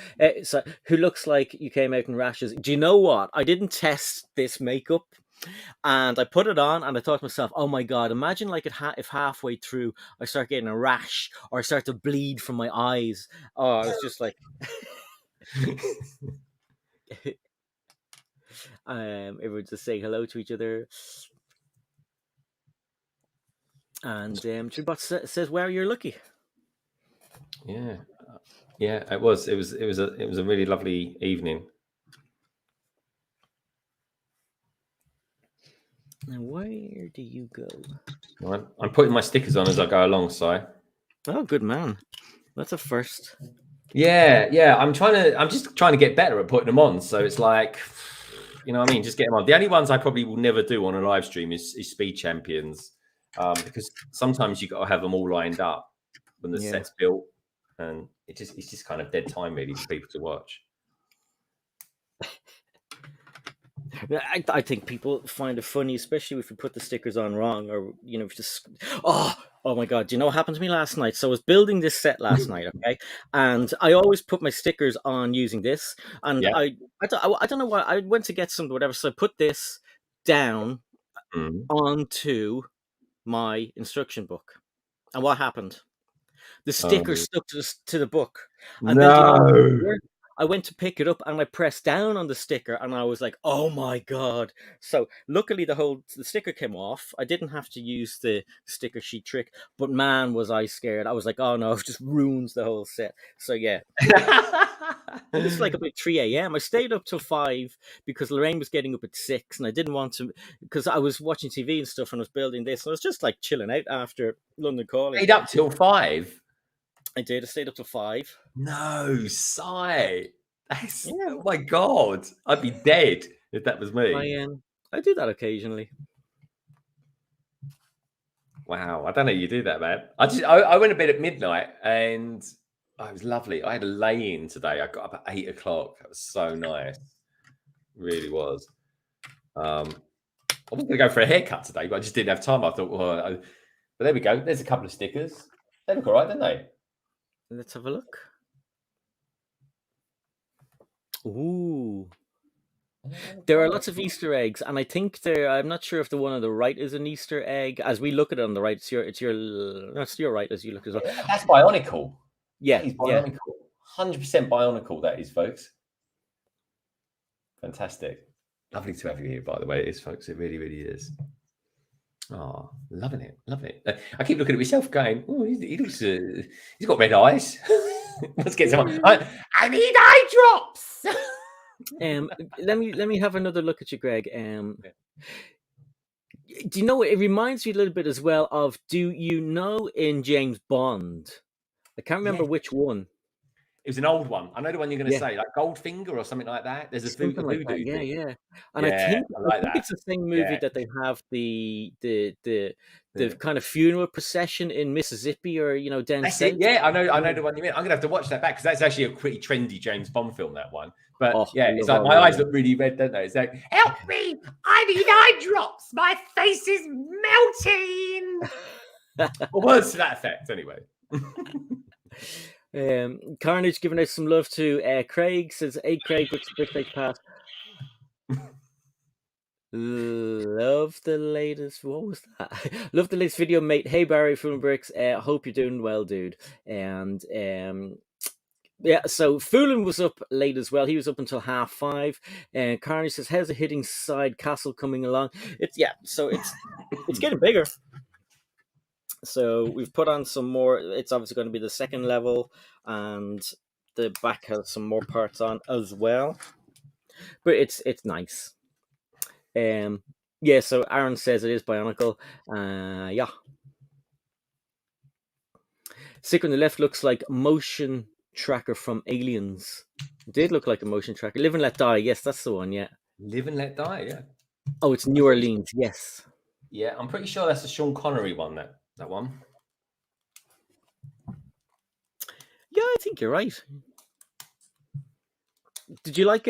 So who looks like you came out in rashes? Do you know what? I didn't test this makeup, and I put it on, and I thought to myself, oh my god, imagine like if halfway through I start getting a rash or I start to bleed from my eyes. Oh, I was just like." Everyone just saying hello to each other, and Jibot says, "Well, you're lucky." Yeah, it was a really lovely evening. Now, where do you go? I'm putting my stickers on as I go along, Si. Oh, good man. That's a first. Yeah. I'm just trying to get better at putting them on. So it's like, you know what I mean? Just get them on. The only ones I probably will never do on a live stream is Speed Champions, because sometimes you got to have them all lined up when the set's built, and it's just kind of dead time really for people to watch. I think people find it funny, especially if you put the stickers on wrong, or just oh my god, do you know what happened to me last night? So I was building this set last night, okay, and I always put my stickers on using this, and I don't know why I went to get some whatever, so I put this down onto my instruction book, and what happened? The sticker stuck to the book, and then I went to pick it up and I pressed down on the sticker and I was like, oh my god. So luckily the sticker came off. I didn't have to use the sticker sheet trick, but man was I scared. I was like, oh no, it just ruins the whole set. So yeah. It was like about 3 a.m. I stayed up till 5 because Lorraine was getting up at 6 and I didn't want to, because I was watching TV and stuff and I was building this. And I was just like chilling out after London Calling. Stayed up till 5? I did. I stayed up till 5. No, Si. Oh my god. I'd be dead if that was me. I do that occasionally. Wow. I don't know you do that, man. I went to bed at midnight and it was lovely. I had a lay-in today. I got up at 8 o'clock. That was so nice. It really was. I was going to go for a haircut today, but I just didn't have time. I thought, but there we go. There's a couple of stickers. They look all right, don't they? Let's have a look. Ooh. There are lots of Easter eggs, and I think I'm not sure if the one on the right is an Easter egg. As we look at it on the right, it's your right as you look as well. That's Bionicle. Yeah, Bionicle. 100% Bionicle, that is, folks. Fantastic. Lovely to have you here, by the way, it is, folks. It really, really is. Oh, loving it. I keep looking at myself going, oh, he looks, he's got red eyes. Let's get someone. I need eye drops. Let me have another look at you, Greg. Do you know, it reminds me a little bit as well of, do you know in James Bond? I can't remember which one. It was an old one. I know the one you're going to say, like Goldfinger or something like that. There's a voodoo like thing. Yeah. And I think it's the same movie that they have the kind of funeral procession in Mississippi or down south. Yeah, I know the one you mean. I'm going to have to watch that back because that's actually a pretty trendy James Bond film, that one. But it's like my eyes look really red, don't they? It's like, help me! I need eye drops. My face is melting. Or words to that effect, anyway. Carnage giving out some love to Craig, says, hey Craig, which birthday pass? Love the latest. What was that? Love the latest video, mate. Hey Barry from Bricks. Hope you're doing well, dude. And yeah, so Foolin was up late as well. He was up until 5:30. And Carney says, "How's the hitting side castle coming along?" So it's getting bigger. So we've put on some more. It's obviously going to be the second level, and the back has some more parts on as well. But it's nice. Yeah, so Aaron says it is Bionicle. Yeah. Sick on the left looks like motion tracker from Aliens. It did look like a motion tracker. Live and Let Die. Yes, that's the one. Yeah. Live and Let Die. Yeah. Oh, it's New Orleans. Yes. Yeah, I'm pretty sure that's the Sean Connery one. That one. Yeah, I think you're right. Did you like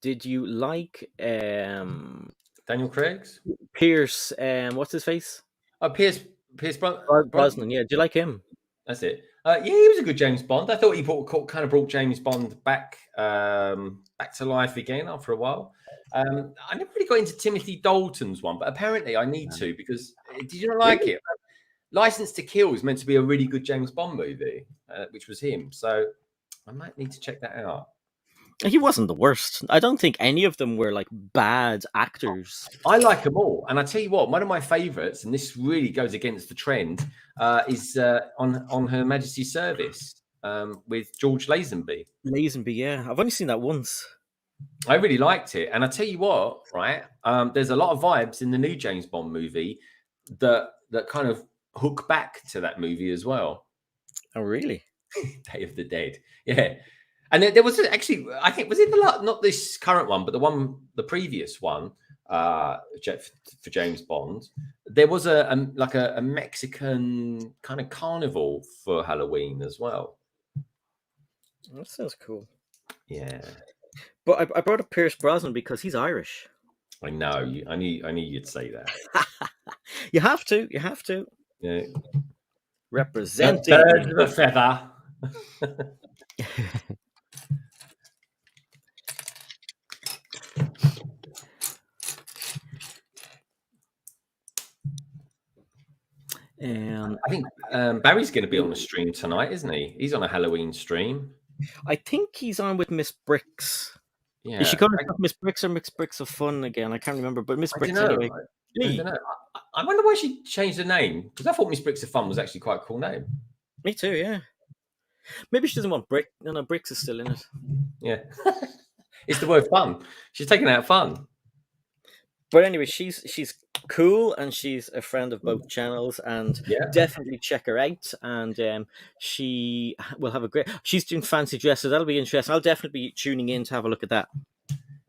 Did you like Daniel Craig's? Pierce? What's his face? Oh, Pierce Brosnan. Yeah. Do you like him? That's it. Yeah, he was a good James Bond. I thought he kind of brought James Bond back to life again after a while. I never really got into Timothy Dalton's one, but apparently I need to because did you not like it? License to Kill is meant to be a really good James Bond movie, which was him. So I might need to check that out. He wasn't the worst. I don't think any of them were like bad actors. I like them all, and I tell you what, one of my favourites, and this really goes against the trend, is on Her Majesty's Service with George Lazenby. Lazenby, yeah, I've only seen that once. I really liked it, and I tell you what, right? There's a lot of vibes in the new James Bond movie that kind of hook back to that movie as well. Oh, really? Day of the Dead, yeah. And there was actually, I think, was it not this current one, but the previous one for James Bond? There was a Mexican kind of carnival for Halloween as well. That sounds cool. Yeah, but I brought up Pierce Brosnan because he's Irish. I know. I knew you'd say that. You have to. You have to. Yeah. Representing Birds of a feather. I think Barry's going to be on the stream tonight, isn't he? He's on a Halloween stream. I think he's on with Miss Bricks. Yeah. Is she calling herself Miss Bricks or Miss Bricks of Fun again? I can't remember, but Miss Bricks anyway. I don't know. I wonder why she changed the name because I thought Miss Bricks of Fun was actually quite a cool name. Me too, yeah. Maybe she doesn't want Brick. No, Bricks is still in it. Yeah. It's the word fun. She's taking out fun. But anyway, she's cool and she's a friend of both channels, and definitely check her out. And she will have a great. She's doing fancy dress, so that'll be interesting. I'll definitely be tuning in to have a look at that.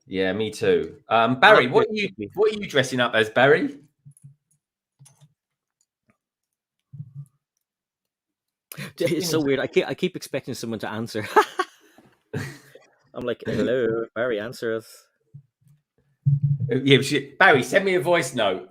Yeah, me too. Barry, what are you dressing up as, Barry? It's so weird. I keep expecting someone to answer. I'm like, hello, Barry, answer us. Yeah, Barry, send me a voice note.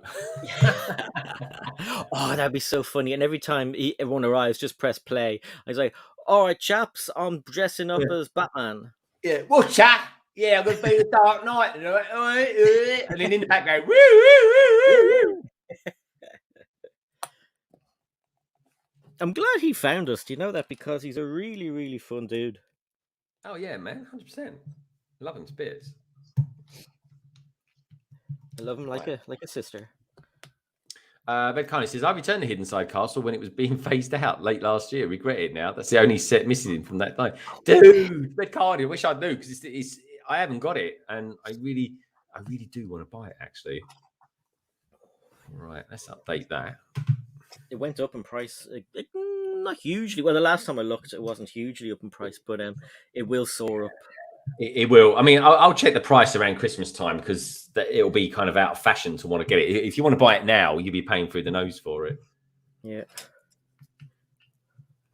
Oh, that'd be so funny. And every time everyone arrives, just press play. I was like, all right, chaps, I'm dressing up as Batman. Yeah, well, chat. Yeah, I'm going to be the Dark Knight. And then in the background, woo, woo, woo, woo. I'm glad he found us. Do you know that? Because he's a really, really fun dude. Oh, yeah, man. 100%. Love him to bits. I love him like a sister. Ben Carney says, I returned the Hidden Side Castle when it was being phased out late last year. Regret it now. That's the only set missing from that night. Dude, Ben Carney, I wish I knew because I haven't got it. And I really do want to buy it, actually. Right, let's update that. It went up in price. Not hugely. Well, the last time I looked, it wasn't hugely up in price, but it will soar up. It will. I mean, I'll check the price around Christmas time because it'll be kind of out of fashion to want to get it. If you want to buy it now, you'll be paying through the nose for it. Yeah.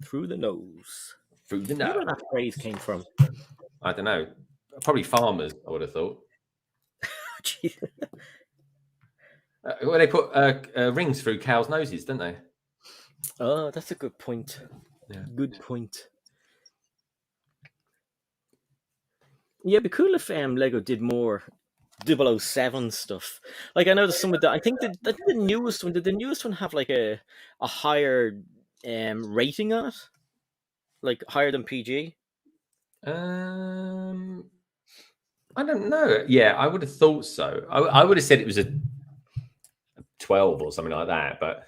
Through the nose. Through the nose. Where that phrase came from? I don't know. Probably farmers, I would have thought. Well, they put rings through cows' noses, don't they? Oh, that's a good point. Yeah. Good point. Yeah, it'd be cool if Lego did more 007 stuff. Like I noticed some of the. I think the newest one. Did the newest one have like a higher rating on it? Like higher than PG? I don't know. Yeah, I would have thought so. I would have said it was a 12 or something like that, but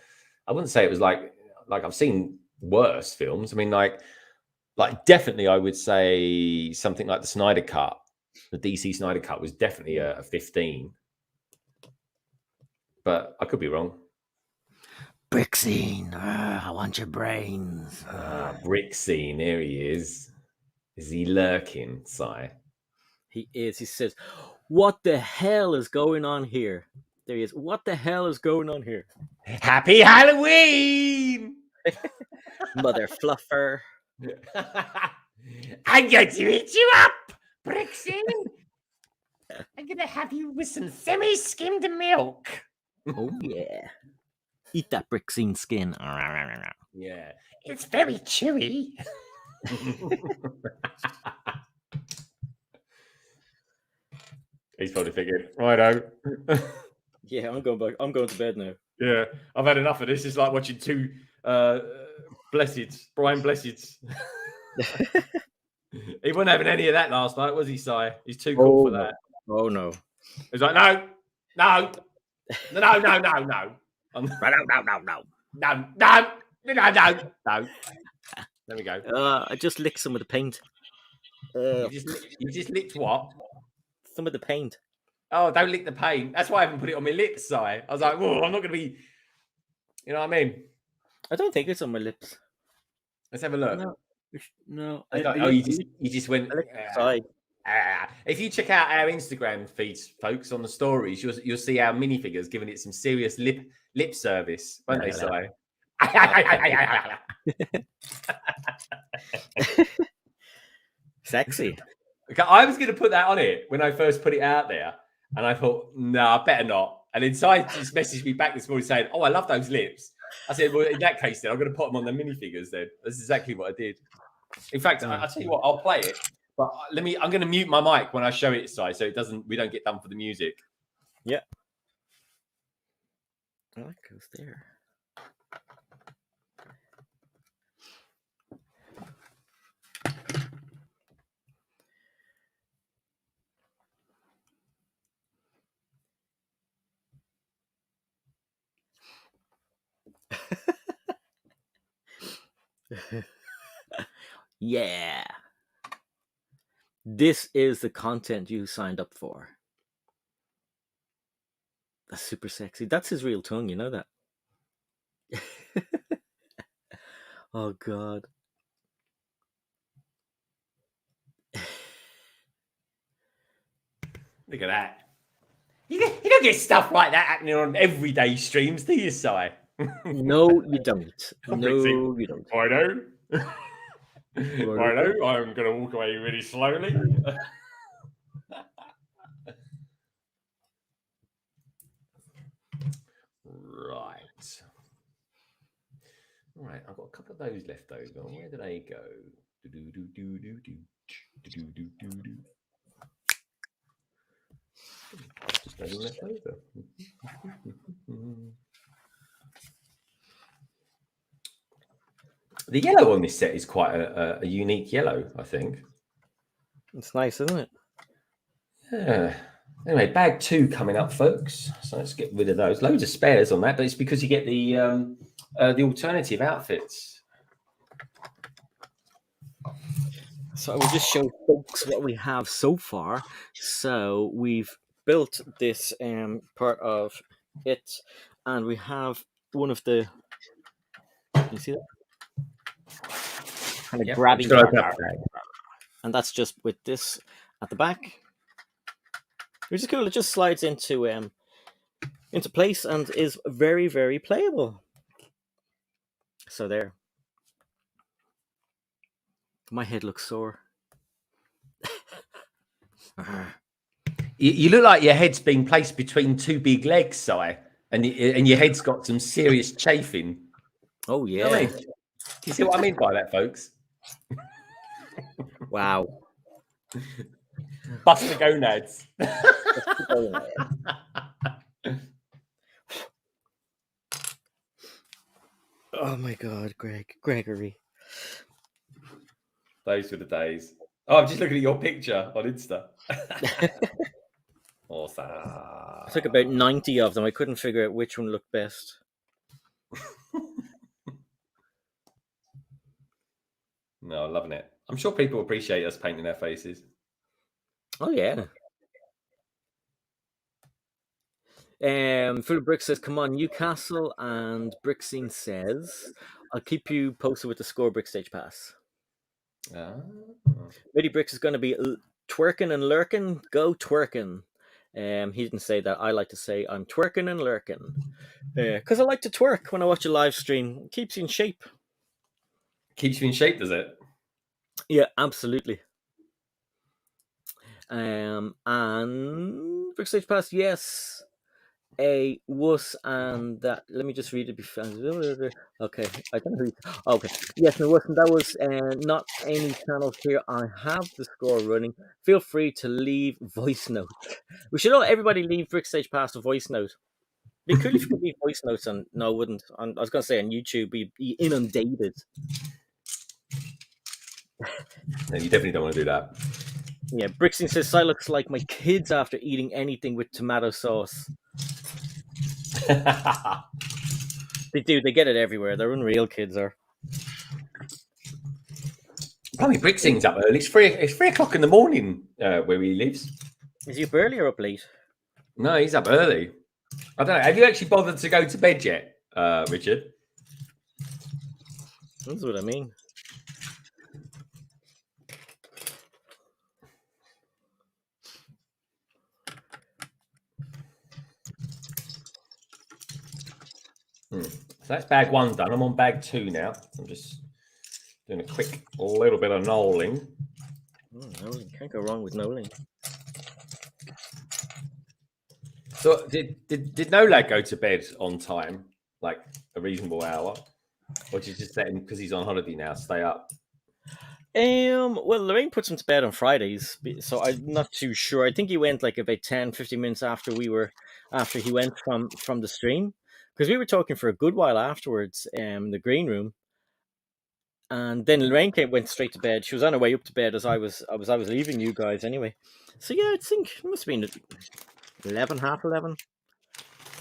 I wouldn't say it was like I've seen worse films. I mean, like definitely, I would say something like the Snyder Cut, the DC Snyder Cut was definitely a 15, but I could be wrong. Brick scene. I want your brains. Brick scene. Here he is. Is he lurking, Si? He is. He says, "What the hell is going on here?" There he is. What the hell is going on here? Happy Halloween! Mother fluffer. I'm going to eat you up, Brixie. I'm going to have you with some semi-skimmed milk. Oh, yeah. Eat that brick scene skin. Yeah. It's very chewy. He's probably thinking, righto. Yeah, I'm going back. I'm going to bed now. Yeah, I've had enough of this. It's like watching two Brian Blesseds. He wasn't having any of that last night, was he, Si? He's too cool for that. Oh, no. He's like, no. No. No. There we go. I just licked some of the paint. You just licked what? Some of the paint. Oh, don't lick the paint. That's why I haven't put it on my lips, Si. I was like, whoa, I'm not going to be... You know what I mean? I don't think it's on my lips. Let's have a look. No. You just went... Side. If you check out our Instagram feeds, folks, on the stories, you'll see our minifigures giving it some serious lip service, won't they, Si? Sexy. Okay, I was going to put that on it when I first put it out there, and I thought, no, I better not. And then Si just messaged me back this morning saying, "Oh, I love those lips." I said, "Well, in that case, then I'm going to put them on the minifigures." Then that's exactly what I did. In fact, I'll tell you what, I'll play it, but I'm going to mute my mic when I show it, Si, so we don't get done for the music. Yeah. Oh, that goes there. Yeah. This is the content you signed up for. That's super sexy. That's his real tongue, you know that? Oh, God. Look at that. You don't get stuff like that happening on everyday streams, do you, Si? No, you don't. No, you don't. I know. I know. I'm going to walk away really slowly. Right. All right. I've got a couple of those left over. Where did they go? Just those left over. The yellow on this set is quite a unique yellow, I think. It's nice, isn't it? Yeah. Anyway, bag 2 coming up, folks. So let's get rid of those. Loads of spares on that, but it's because you get the alternative outfits. So I will just show folks what we have so far. So we've built this part of it, and we have one of the. Can you see that? Kind of grabbing that, and that's just with this at the back. Which is cool. It just slides into place and is very, very playable. So there. My head looks sore. You look like your head's been placed between two big legs, Si, and your head's got some serious chafing. Oh, yeah. You know what I mean? You see what I mean by that, folks? Wow. Bust the gonads. Oh my God, Gregory. Those were the days. Oh, I'm just looking at your picture on Insta. Awesome. I took about 90 of them. I couldn't figure out which one looked best. No, I'm loving it. I'm sure people appreciate us painting their faces. Oh yeah. Full of Brick says, "Come on, Newcastle," and Brickscene says, "I'll keep you posted with the score Brick Stage Pass." Lady Bricks is going to be twerking and lurking. Go twerking. He didn't say that. I like to say I'm twerking and lurking because I like to twerk when I watch a live stream. It keeps you in shape. Keeps you in shape, does it? Yeah, absolutely. And Brick Stage Pass, yes. A wuss and that. Let me just read it before. Okay, I don't know who. Okay, yes, no wuss, and that was not any channels here. I have the score running. Feel free to leave voice notes. We should all everybody leave Brick Stage Pass a voice note. It'd be cool if you could leave voice notes on. No, I wouldn't. I was going to say on YouTube, be inundated. No, you definitely don't want to do that. Yeah, Brixton says, "I looks like my kids after eating anything with tomato sauce." They do. They get it everywhere. They're unreal. Kids are. Probably Bricksing's up early. It's 3:00 in the morning where he lives. Is he up early or up late? No, he's up early. I don't know. Have you actually bothered to go to bed yet, Richard? That's what I mean. So that's bag 1 done. I'm on bag 2 now. I'm just doing a little bit of knolling. You can't go wrong with knolling. So did No Lad go to bed on time, like a reasonable hour, or did you just let him because he's on holiday now stay up? Well, Lorraine puts him to bed on Fridays, so I'm not too sure. I think he went like about 10-15 minutes after he went from the stream, because we were talking for a good while afterwards in the green room, and then Lorraine went straight to bed. She was on her way up to bed as I was leaving you guys anyway. So yeah, I think it must have been 11, half 11,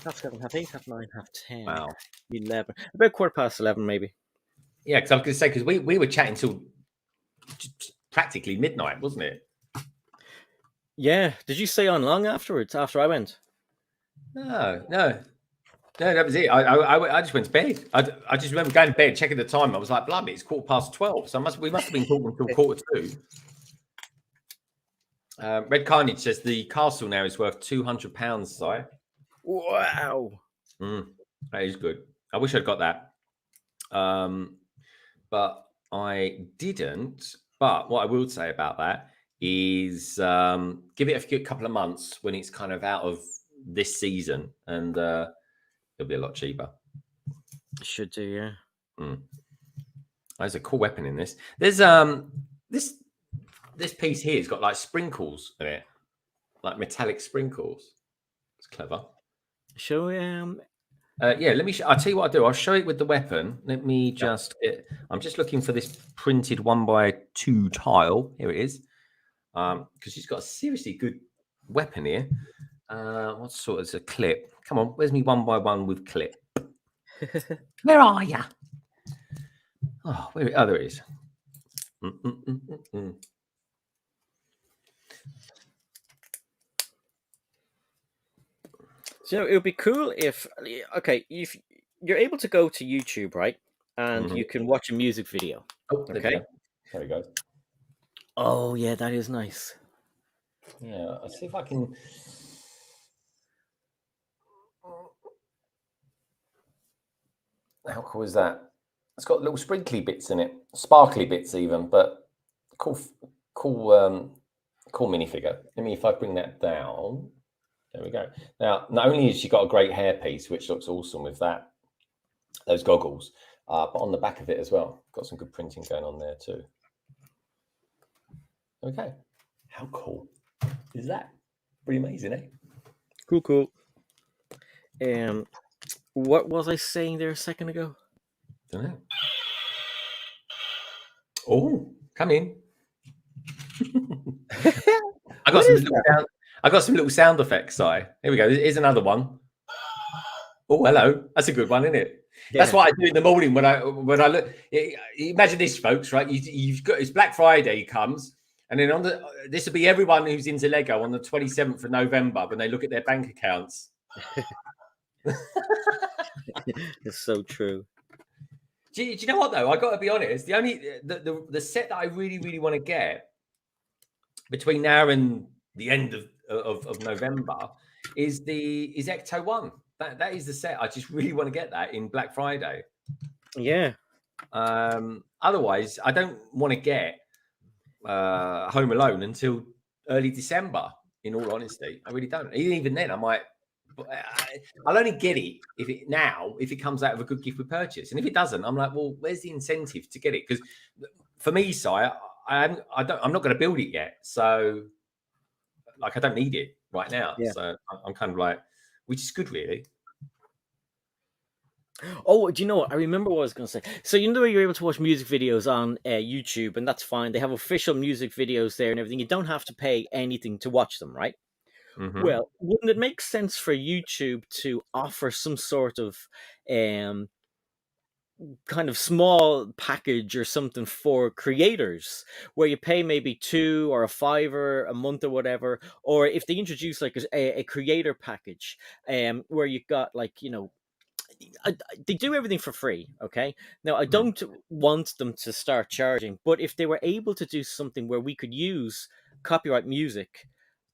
half 7, half 8, half 9, half 10, Wow. 11, about 11:15 maybe. Yeah, because I was going to say, because we were chatting till practically midnight, wasn't it? Yeah. Did you stay on long afterwards after I went? No, that was it. I just went to bed. I just remember going to bed, checking the time. I was like, "Blimey, it's 12:15." So we must have been talking until 1:45. Red Carnage says the castle now is worth £200. Si. Wow, that is good. I wish I'd got that, but I didn't. But what I will say about that is, give it a couple of months when it's kind of out of this season, and it'll be a lot cheaper. Should do, yeah. There's a cool weapon in this. There's this piece here has got like sprinkles in it, like metallic sprinkles. It's clever. Show yeah, let me. I'll tell you what I'll do. I'll show it with the weapon. Let me just. I'm just looking for this printed 1x2 tile. Here it is. Because she's got a seriously good weapon here. What sort of a clip? Come on, where's me 1x1 with clip? Where are ya? Oh, there it is. So it would be cool if you're able to go to YouTube, right, and you can watch a music video. Oh, okay. There we go. Oh yeah, that is nice. Yeah, I'll see if I can. How cool is that? It's got little sprinkly bits in it, sparkly bits even, but cool minifigure. Let me, if I bring that down, there we go. Now, not only has she got a great hairpiece, which looks awesome with those goggles, but on the back of it as well, got some good printing going on there too. Okay, how cool. is that. Pretty amazing, eh? Cool. What was I saying there a second ago? Don't know. Oh, come in. I got What some is little that? sound. I got some little sound effects. Si. Here we go. Here's another one. Oh, hello. That's a good one, isn't it? That's Yeah. what I do in the morning when I look. Imagine this, folks. Right? You've got it's Black Friday comes, and then on this will be everyone who's into Lego on the 27th of November when they look at their bank accounts. It's so true. Do you know what though? I got to be honest. The set that I really want to get between now and the end of November is Ecto One. That is the set. I just really want to get that in Black Friday. Yeah. Otherwise, I don't want to get Home Alone until early December. In all honesty, I really don't. Even then, I might. I'll only get it if it comes out of a good gift with purchase, and if it doesn't, I'm like, well, where's the incentive to get it? Because for me, Si, I'm not going to build it yet, so like I don't need it right now. Yeah. So I'm kind of like, which is good, really. Oh, do you know what? I remember what I was going to say. So you know you're able to watch music videos on YouTube, and that's fine. They have official music videos there and everything. You don't have to pay anything to watch them, right? Mm-hmm. Well, wouldn't it make sense for YouTube to offer some sort of kind of small package or something for creators where you pay maybe $2 or $5 a month or whatever, or if they introduce like a creator package where you've got like, you know, they do everything for free. Okay, now I don't want them to start charging, but if they were able to do something where we could use copyright music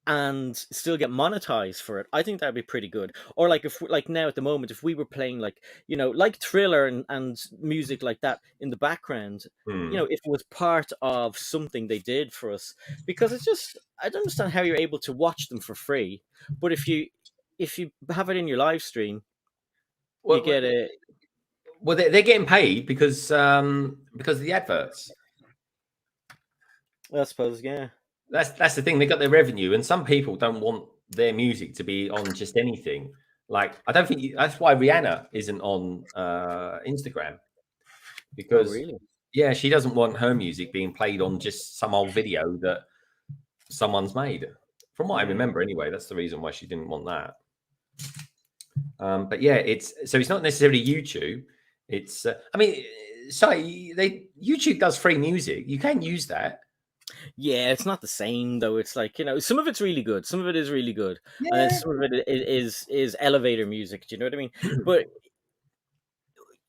and still get monetized for it, I think that'd be pretty good. Or like if like now at the moment, if we were playing like, you know, like Thriller and music like that in the background, you know, if it was part of something they did for us, because it's just, I don't understand how you're able to watch them for free, but if you have it in your live stream, you Well, get a. well, they're getting paid because of the adverts. I suppose, yeah. That's the thing. They got their revenue, and some people don't want their music to be on just anything. Like I don't think that's why Rihanna isn't on Instagram, Oh, because really? yeah, she doesn't want her music being played on just some old video that someone's made. From what I remember, anyway, that's the reason why she didn't want that. But yeah, it's not necessarily YouTube. It's I mean, sorry, YouTube does free music. You can use that. Yeah, it's not the same though. It's like, you know, some of it's really good, some of it is really good, and then Yeah. some of it is elevator music. Do you know what I mean? But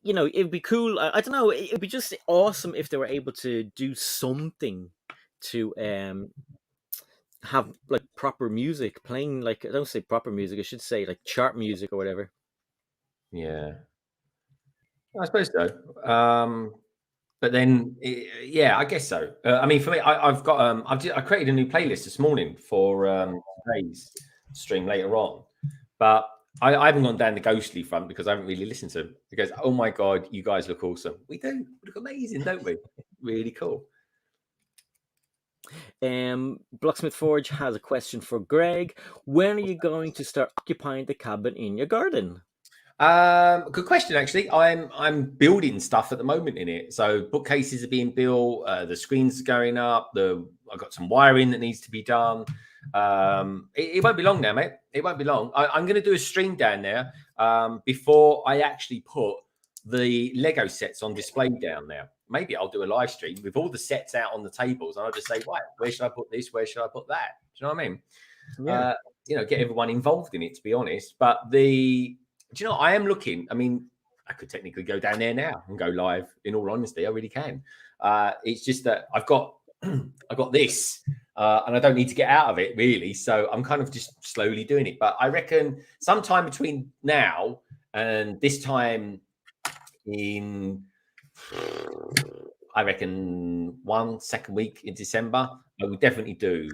you know, it'd be cool. I don't know. It'd be just awesome if they were able to do something to have like proper music playing. Like, I don't say proper music. I should say like chart music or whatever. Yeah, I suppose so. But then, yeah, I guess so. I mean, for me, I've got I created a new playlist this morning for today's stream later on, but I haven't gone down the ghostly front because I haven't really listened to them. Because oh my god, you guys look awesome. We do. We look amazing, don't we? Really cool. Blocksmith Forge has a question for Greg. When are you going to start occupying the cabin in your garden? Good question. Actually, I'm building stuff at the moment in it. So bookcases are being built. The screens are going up. I've got some wiring that needs to be done. It won't be long now, mate. It won't be long. I'm going to do a stream down there before I actually put the Lego sets on display down there. Maybe I'll do a live stream with all the sets out on the tables, and I'll just say, right, where should I put this? Where should I put that? Do you know what I mean? Yeah. You know, get everyone involved in it, to be honest. But do you know, I am looking. I mean, I could technically go down there now and go live. In all honesty, I really can. It's just that I've got this, and I don't need to get out of it really. So I'm kind of just slowly doing it. But I reckon sometime between now and this time in, I reckon 2nd week in December, I will definitely do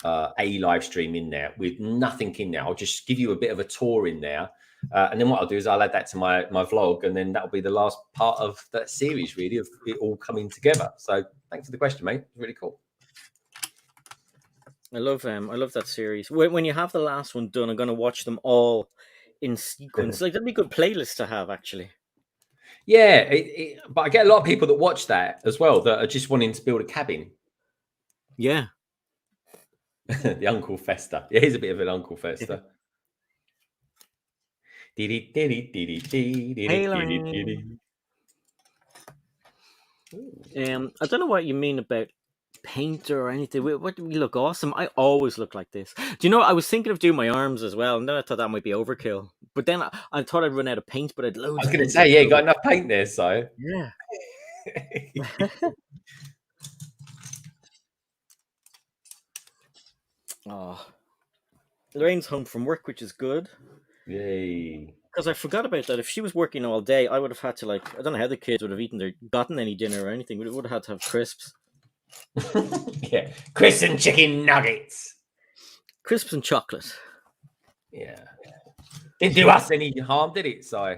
a live stream in there with nothing in there. I'll just give you a bit of a tour in there. And then what I'll do is I'll add that to my vlog, and then that'll be the last part of that series, really, of it all coming together. So thanks for the question, mate. It's really cool. I love that series. When you have the last one done, I'm gonna watch them all in sequence. Like that'd be a good playlist to have, actually. Yeah, but I get a lot of people that watch that as well that are just wanting to build a cabin. Yeah. The Uncle Fester. Yeah, he's a bit of an Uncle Fester. Hey, Lorraine. I don't know what you mean about painter or anything. What do we look awesome? I always look like this. Do you know? I was thinking of doing my arms as well, and then I thought that might be overkill. But then I thought I'd run out of paint, but I'd I loads was of going to paint say, left yeah, you got over. enough paint there, so. Yeah. Oh, Lorraine's home from work, which is good. Yay. Because I forgot about that. If she was working all day, I would have had to I don't know how the kids would have gotten any dinner or anything. We would have had to have crisps. Yeah, crisps and chicken nuggets. Crisps and chocolate. Yeah. Didn't do us any harm, did it, Si?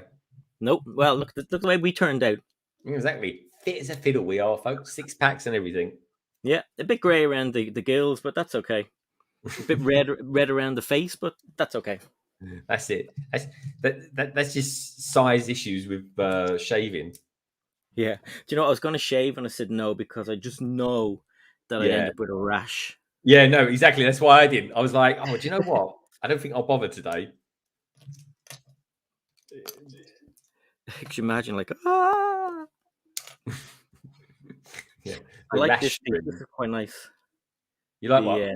Nope. Well, look the way we turned out. Exactly. Fit as a fiddle we are, folks. 6-packs and everything. Yeah, a bit grey around the gills, but that's okay. A bit red around the face, but that's okay. That's it. That's just size issues with shaving. Yeah. Do you know what? I was going to shave and I said no because I just know that I'd end up with a rash. Yeah, no, exactly. That's why I didn't. I was like, oh, do you know what? I don't think I'll bother today. Could you imagine, ah? Yeah, I like this thing. This is quite nice. You like what?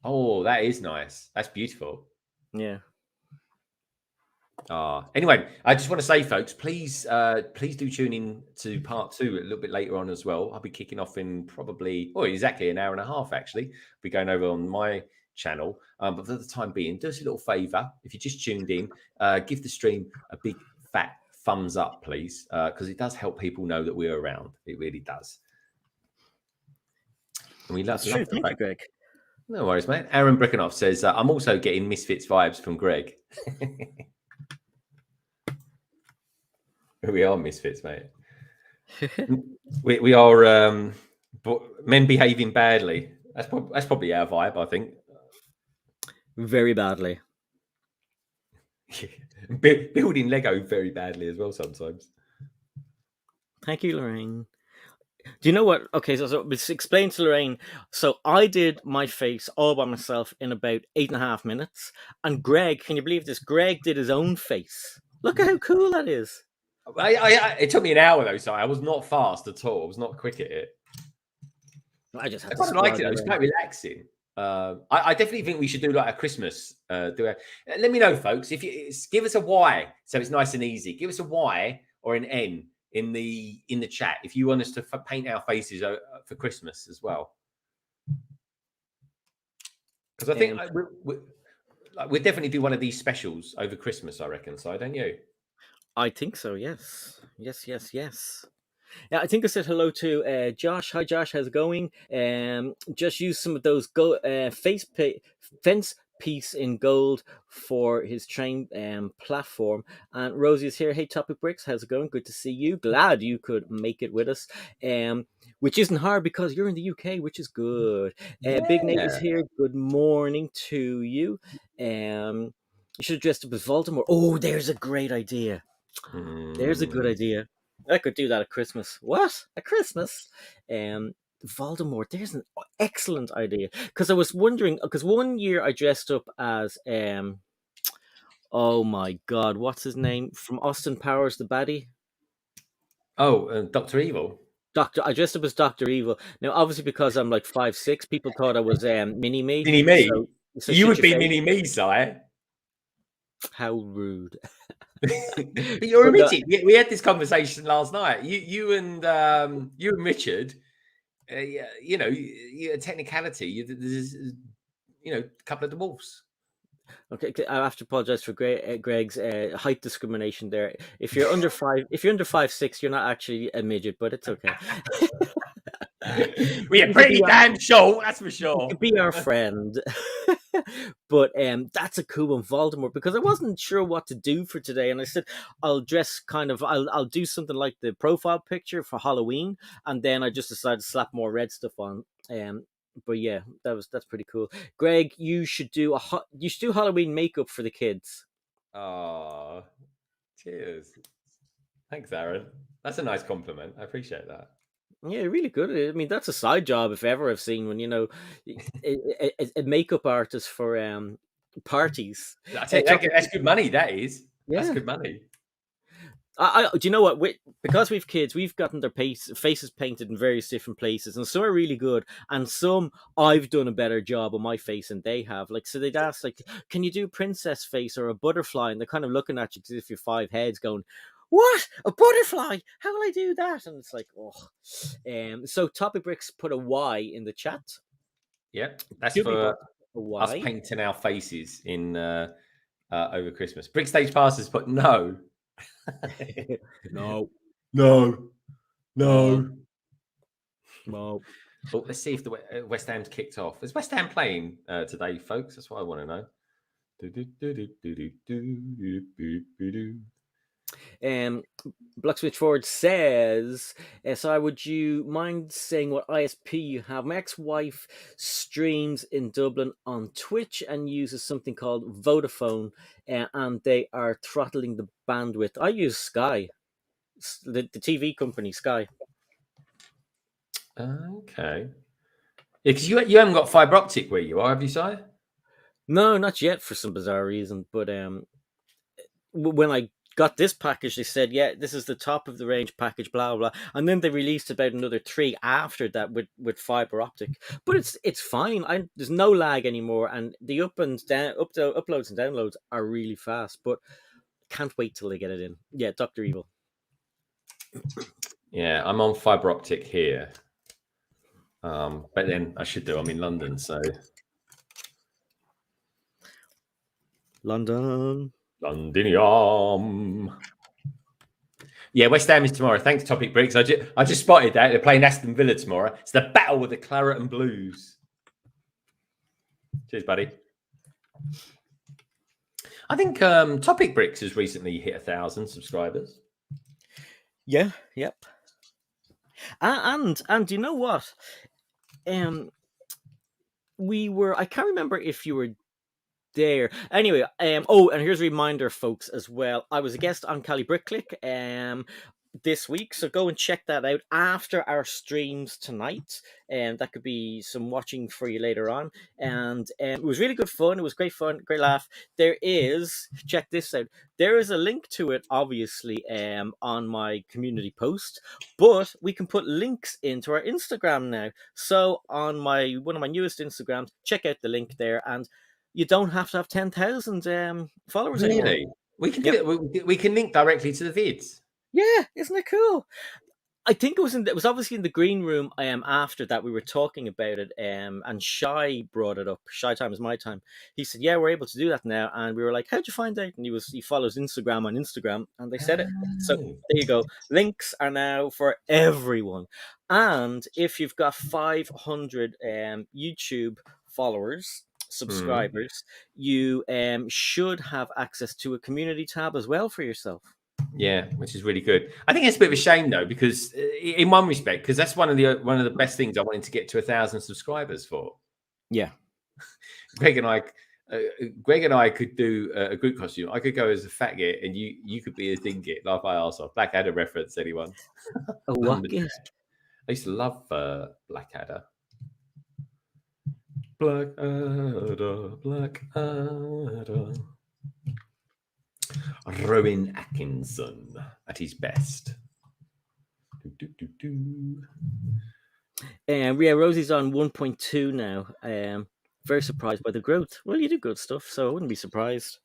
Oh, that is nice. That's beautiful. Yeah. Anyway, I just want to say, folks, please do tune in to part 2 a little bit later on as well. I'll be kicking off in probably, exactly an hour and a half, actually. I'll be going over on my channel. But for the time being, do us a little favor. If you just tuned in, give the stream a big fat thumbs up, please, because it does help people know that we're around. It really does. And we love Thank you, Greg. No worries, mate. Aaron Brickenoff says, I'm also getting Misfits vibes from Greg. We are misfits, mate. we are men behaving badly. That's probably our vibe, I think. Very badly. Building Lego very badly as well sometimes. Thank you, Lorraine. Do you know what? Okay, so explain to Lorraine. So I did my face all by myself in about 8.5 minutes. And Greg, can you believe this? Greg did his own face. Look at how cool that is. It took me an hour though, so I was not fast at all. I was not quick at it. I just had I quite liked it. It was quite relaxing. I definitely think we should do like a Christmas. Let me know, folks. If you give us a Y, so it's nice and easy. Give us a Y or an N in the chat if you want us to paint our faces for Christmas as well. Because I think we'll definitely do one of these specials over Christmas. I reckon. So don't you? I think so. Yes. Yeah, I think I said hello to Josh. Hi, Josh. How's it going? Just use some of those fence piece in gold for his train platform. And Rosie is here. Hey, Topic Bricks. How's it going? Good to see you. Glad you could make it with us. Which isn't hard because you're in the UK, which is good. Big Nate is here. Good morning to you. You should have dressed up as Voldemort. Oh, there's a great idea. There's a good idea. I could do that at Christmas. What? At Christmas? Voldemort. There's an excellent idea. Because I was wondering, because one year I dressed up as oh my god, what's his name? From Austin Powers, the baddie? Oh, Dr. Evil. I dressed up as Dr. Evil. Now, obviously, because I'm like 5'6", people thought I was Mini-Me. Mini-Me? So you would be Mini-Me, Si. How rude. But you're admitting, we had this conversation last night. You and Richard, technicality, there's a couple of dwarfs. Okay, I have to apologize for Greg's height discrimination there. If you're under 5'6", you're not actually a midget, but it's okay. We're pretty damn short, that's for sure. You can be our friend. But that's a cool one, Voldemort, because I wasn't sure what to do for today, and I said I'll do something like the profile picture for Halloween, and then I just decided to slap more red stuff on. But yeah, that's pretty cool. Greg, you should do Halloween makeup for the kids. Oh, cheers. Thanks, Aaron. That's a nice compliment. I appreciate that. Yeah, really good. I mean, that's a side job if ever I've seen one. A makeup artist for parties. I tell Hey, you, that's good money. That is. That's yeah. good money. Do you know what? Because we've kids, we've gotten their faces painted in various different places, and some are really good, and some I've done a better job on my face than they have. Like, so they'd ask, like, "Can you do princess face or a butterfly?" And they're kind of looking at you as if you're five heads, going, "What? A butterfly? How will I do that?" And it's like, oh. So Topic Bricks put a Y in the chat. Yep, that's Give me for both a us Y. painting our faces in over Christmas. Brick Stage Passes, but no. No, No. no, No. no. Well, let's see if the West Ham's kicked off. Is West Ham playing today, folks? That's what I want to know. Blackswitch Forward says, "Si, would you mind saying what ISP you have? My ex-wife streams in Dublin on Twitch and uses something called Vodafone, and they are throttling the bandwidth. I use Sky, the TV company Sky. Okay. Yeah, because you haven't got fibre optic where you are, have you, Si? No, not yet for some bizarre reason, but when I got this package, they said, yeah, this is the top of the range package, blah blah, and then they released about another three after that with fiber optic. But it's fine. There's no lag anymore, and the uploads and downloads are really fast. But can't wait till they get it in. Yeah, Doctor Evil. Yeah, I'm on fibre optic here. But then I should do. I'm in London, so London. Londinium. Yeah, West Ham is tomorrow. Thanks, Topic Bricks. I just spotted that they're playing Aston Villa tomorrow. It's the battle with the Claret and Blues. Cheers, buddy. I think Topic Bricks has recently hit 1,000 subscribers. Yeah. Yep. And you know what? I can't remember if you were there. Anyway, and here's a reminder, folks, as well. I was a guest on Cali Brick Click this week, so go and check that out after our streams tonight, and that could be some watching for you later on. And it was really good fun. It was great fun, great laugh. Check this out. There is a link to it, obviously, on my community post, but we can put links into our Instagram now. So on one of my newest Instagrams, check out the link there, and you don't have to have 10,000 followers anymore. Really? We can do it. We can link directly to the vids. Yeah, isn't it cool? I think it was obviously in the green room. After that we were talking about it, and Shy brought it up. Shy time is my time. He said, "Yeah, we're able to do that now," and we were like, "How'd you find out?" And he follows Instagram on Instagram, and they said it. So there you go. Links are now for everyone, and if you've got 500 YouTube followers, subscribers, you should have access to a community tab as well for yourself. Yeah, which is really good. I think it's a bit of a shame though, because in one respect, because that's one of the best things I wanted to get to 1,000 subscribers for. Yeah, Greg and I could do a group costume. I could go as a fat git, and you could be a thing git. Laugh my ass off. Blackadder reference, anyone? a what git? I used to love Blackadder. Blackadder. Rowan Atkinson at his best. Yeah, Rosie's on 1.2 now. Very surprised by the growth. Well, you do good stuff, so I wouldn't be surprised.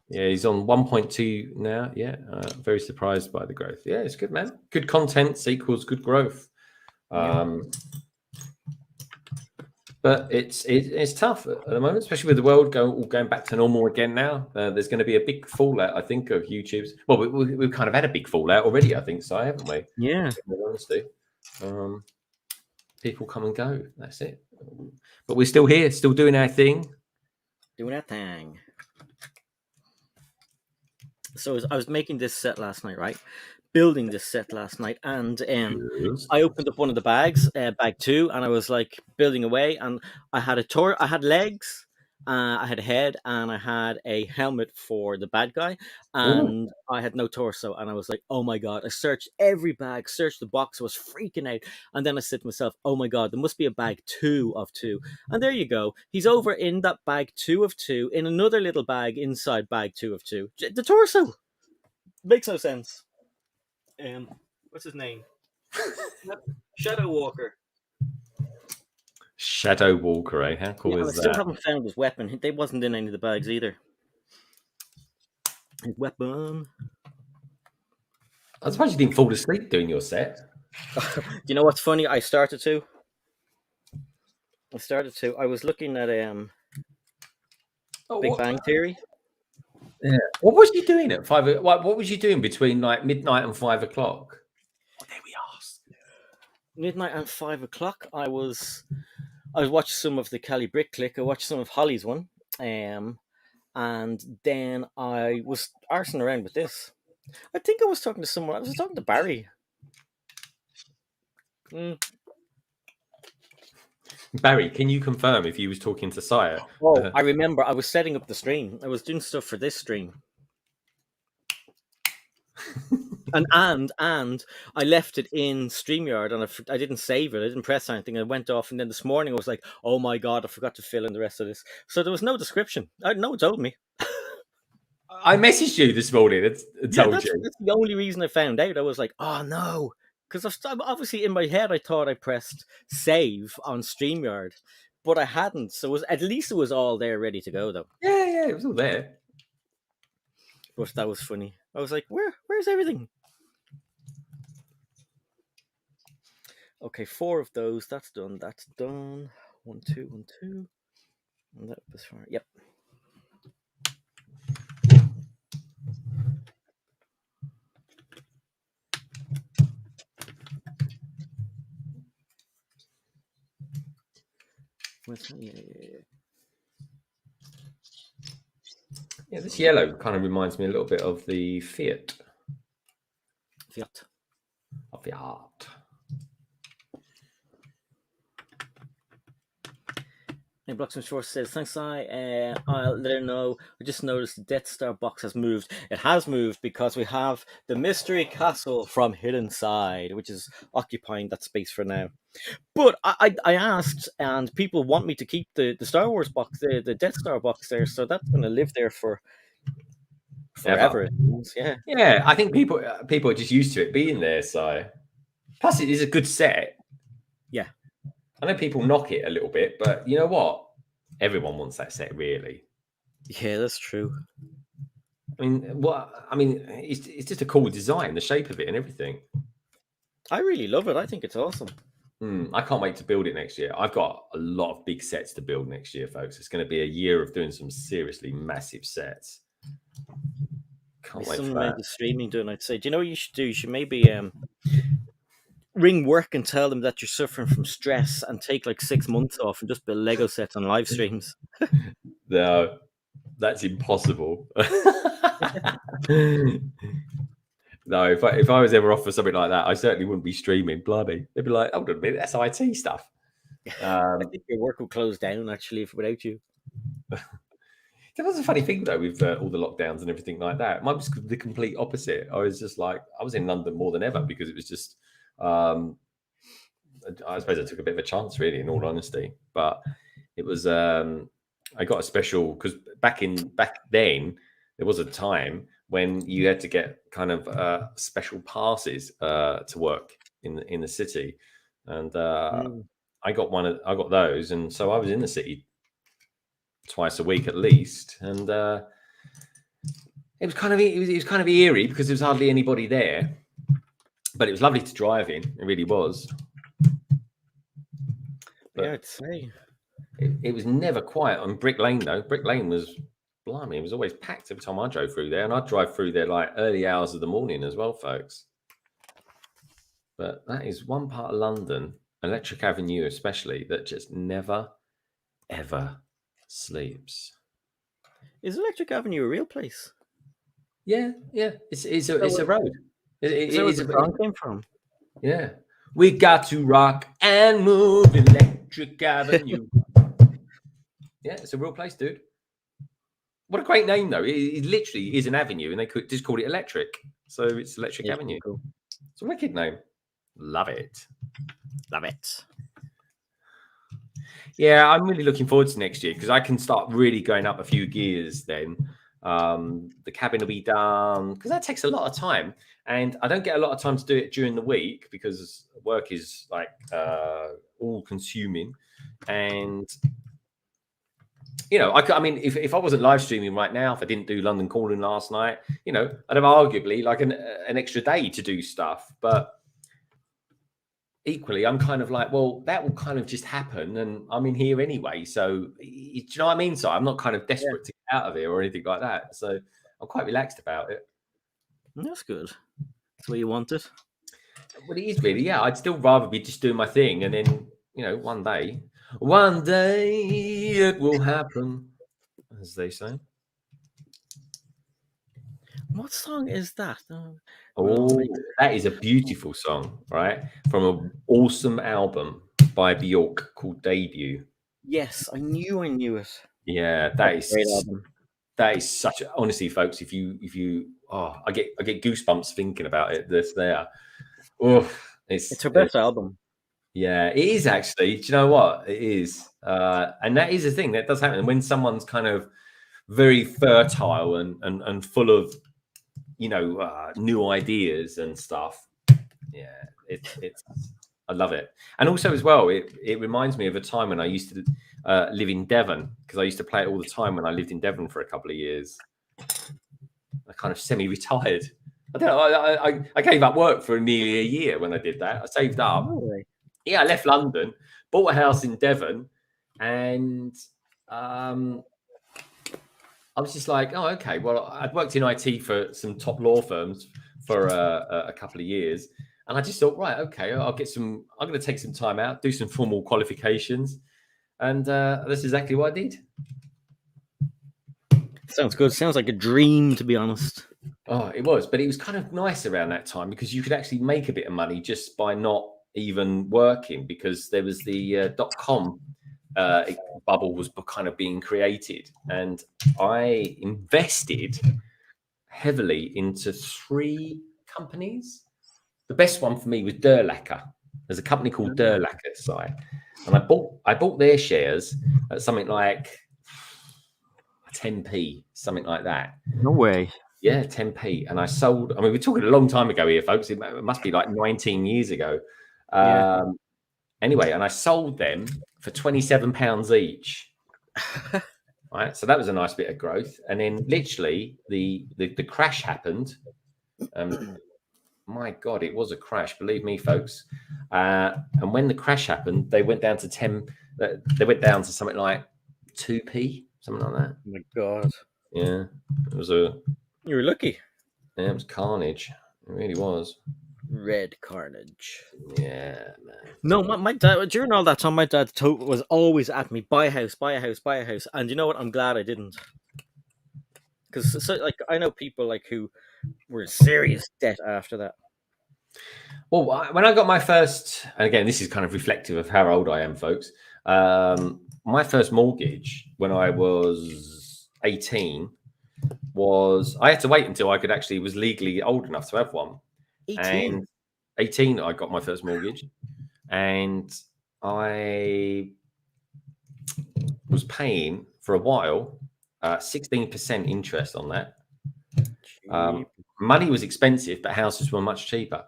Yeah, he's on 1.2 now. Yeah, very surprised by the growth. Yeah, it's good, man. Good content equals good growth. But it's tough at the moment, especially with the world going back to normal again now. There's going to be a big fallout, I think, of YouTube's. Well, we've kind of had a big fallout already, I think, so haven't we? Yeah. In all honesty. People come and go. That's it. But we're still here, still doing our thing. Doing our thing. So I was making this set last night, right? building this set last night, and Yes. I opened up one of the bags, bag 2, and I was like building away, and I had I had legs, I had a head, and I had a helmet for the bad guy, Ooh. and I had no torso, and I was like, oh my god! I searched every bag, searched the box, I was freaking out, and then I said to myself, oh my god, there must be a bag 2 of 2, and there you go. He's over in that bag 2 of 2, in another little bag inside bag 2 of 2. The torso makes no sense. What's his name? Shadow Walker. Shadow Walker, eh? How cool Yeah, and I is still that? haven't found his weapon. They wasn't in any of the bags either. His weapon. I suppose you didn't fall asleep doing your set. Do you know what's funny? I started to. I was looking at Oh, Big what? Bang Theory. Yeah. What was you doing at 5? What was you doing between like midnight and 5 o'clock? Oh, there we are. Midnight and 5 o'clock. I was watching some of the Cali Brick Click. I watched some of Holly's one. And then I was arsing around with this. I think I was talking to someone. I was talking to Barry. Barry, can you confirm if you was talking to Sire? Oh, I remember. I was setting up the stream. I was doing stuff for this stream. and I left it in StreamYard, and I didn't save it. I didn't press anything. I went off, and then this morning I was like, "Oh my god, I forgot to fill in the rest of this." So there was no description. No one told me. I messaged you this morning and told That's you. the only reason I found out. I was like, "Oh no," because obviously in my head I thought I pressed save on StreamYard, but I hadn't. So at least it was all there, ready to go, though. Yeah, it was all there. But that was funny. I was like, "Where's everything?" Okay, 4 of those. That's done. That's done. 1, 2, 1, 2. And that was far. Yep. Yeah, this yellow kind of reminds me a little bit of the Fiat. Fiat. Of the art. And Blocksmith Short says, thanks, I'll let her know. I just noticed the Death Star box has moved. It has moved because we have the Mystery Castle from Hidden Side, which is occupying that space for now. But I asked, and people want me to keep the Star Wars box, the Death Star box there, so that's going to live there for forever. Yeah. Yeah, I think people are just used to it being there. So, plus it is a good set. Yeah. I know people knock it a little bit, but you know what? Everyone wants that set, really. Yeah, that's true. I mean, it's just a cool design, the shape of it, and everything. I really love it. I think it's awesome. I can't wait to build it next year. I've got a lot of big sets to build next year, folks. It's going to be a year of doing some seriously massive sets. Can't wait for that. The streaming doing, I'd say. Do you know what you should do? You should maybe ring work and tell them that you're suffering from stress and take like 6 months off and just build Lego sets on live streams. No, that's impossible. No, if I was ever off for something like that, I certainly wouldn't be streaming. Blimey, they'd be like, "Hold on a minute, that's IT stuff." I think your work will close down actually without you. That was a funny thing though, with all the lockdowns and everything like that. Mine was the complete opposite. I was just like, I was in London more than ever because it was just. I suppose I took a bit of a chance, really, in all honesty. But it was. I got a special because back then there was a time when you had to get kind of special passes to work in the city, and I got those, and so I was in the city twice a week at least, and it was kind of eerie because there was hardly anybody there, but it was lovely to drive in. It really was. But yeah, I'd say it was never quiet on Brick Lane though. Brick Lane was. Blimey, it was always packed every time I drove through there, and I'd drive through there like early hours of the morning as well, folks. But that is one part of London, Electric Avenue especially, that just never, ever sleeps. Is Electric Avenue a real place? Yeah, it's a road. Is that where the song came from? Yeah. We got to rock and move Electric Avenue. Yeah, it's a real place, dude. What a great name, though. It literally is an avenue, and they could just call it Electric. So it's Electric Avenue. Cool. It's a wicked name. Love it. Love it. Yeah, I'm really looking forward to next year because I can start really going up a few gears then. The cabin will be done because that takes a lot of time. And I don't get a lot of time to do it during the week because work is like all consuming. And, you know, I mean, if I wasn't live streaming right now, if I didn't do London Calling last night, you know, I'd have arguably like an extra day to do stuff. But equally, I'm kind of like, well, that will kind of just happen, and I'm in here anyway. So, do you know what I mean? So I'm not kind of desperate to get out of here or anything like that. So I'm quite relaxed about it. That's good. That's what you wanted. Well, it is really, yeah. I'd still rather be just doing my thing, and then, you know, one day it will happen, as they say. What song is that? Oh, that is a beautiful song, right? From an awesome album by Bjork called Debut. Yes, I knew it. Yeah, That's a great album. that is such a, honestly, folks, if you I get goosebumps thinking about it. This there. Oh, It's her best album. Yeah, it is actually. Do you know what? It is. And that is a thing that does happen when someone's kind of very fertile and full of, you know, new ideas and stuff. Yeah, it's I love it. And also as well, it reminds me of a time when I used to live in Devon, because I used to play it all the time when I lived in Devon for a couple of years. I kind of semi-retired. I don't know. I gave up work for nearly a year when I did that. I saved up. No way. Yeah, I left London, bought a house in Devon, and I was just like, oh, okay. Well, I'd worked in IT for some top law firms for a couple of years. And I just thought, right, okay, I'm going to take some time out, do some formal qualifications. And that's exactly what I did. Sounds good. Sounds like a dream, to be honest. Oh, it was. But it was kind of nice around that time because you could actually make a bit of money just by not even working, because there was the .com bubble was kind of being created. And I invested heavily into 3 companies. The best one for me was Durlacher. There's a company called Durlacher site, and I bought their shares at something like 10p, something like that. No way. Yeah, 10p. And I sold. I mean, we're talking a long time ago here, folks. It must be like 19 years ago. Anyway, and I sold them for £27 each. Right, so that was a nice bit of growth. And then literally the crash happened. My God, it was a crash, believe me, folks. And when the crash happened, they went down to 10. They went down to something like 2p, something like that. Oh my God. Yeah, it was You were lucky. Yeah, it was carnage. It really was. Red carnage. Yeah, man. No, my dad, during all that time, my dad was always at me, buy a house, buy a house, buy a house. And you know what? I'm glad I didn't. Because, like, I know people like who were in serious debt after that. Well, when I got my first, and again, this is kind of reflective of how old I am, folks. My first mortgage when I was 18 was, I had to wait until I was legally old enough to have one. 18? And 18, I got my first mortgage. And I was paying for a while 16% interest on that. Money was expensive, but houses were much cheaper.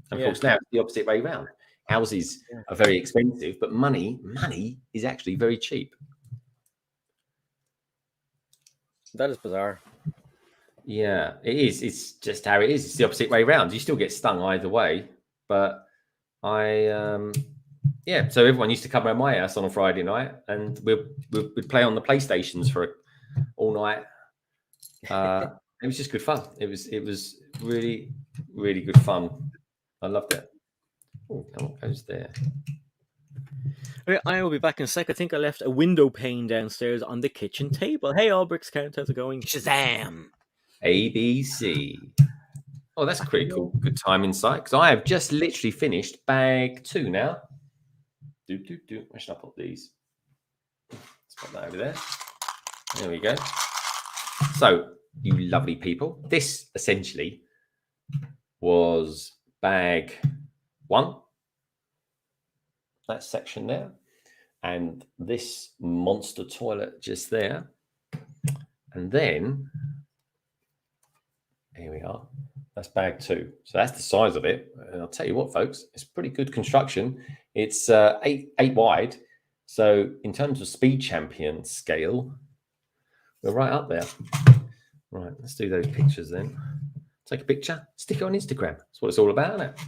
And of course, now it's the opposite way around. Houses are very expensive, but money is actually very cheap. That is bizarre. Yeah, it is. It's just how it is. It's the opposite way around. You still get stung either way. But so everyone used to come around my house on a Friday night, and we'd play on the PlayStations for all night. It was just good fun. It was really, really good fun. I loved it. Oh, what goes there? I will be back in a sec. I think I left a window pane downstairs on the kitchen table. Hey, Albricks Count, how's it going? Shazam! ABC. Oh, that's pretty cool. Good time insight, because I have just literally finished bag 2 now. Where should I put these? Let's put that over there. There we go. So, you lovely people, this essentially was bag 1. That section there. And this monster toilet just there. And then, here we are. That's bag 2. So that's the size of it. And I'll tell you what, folks, it's pretty good construction. It's 8 wide. So in terms of Speed Champion scale, we're right up there. Right, let's do those pictures then. Take a picture, stick it on Instagram. That's what it's all about, isn't it?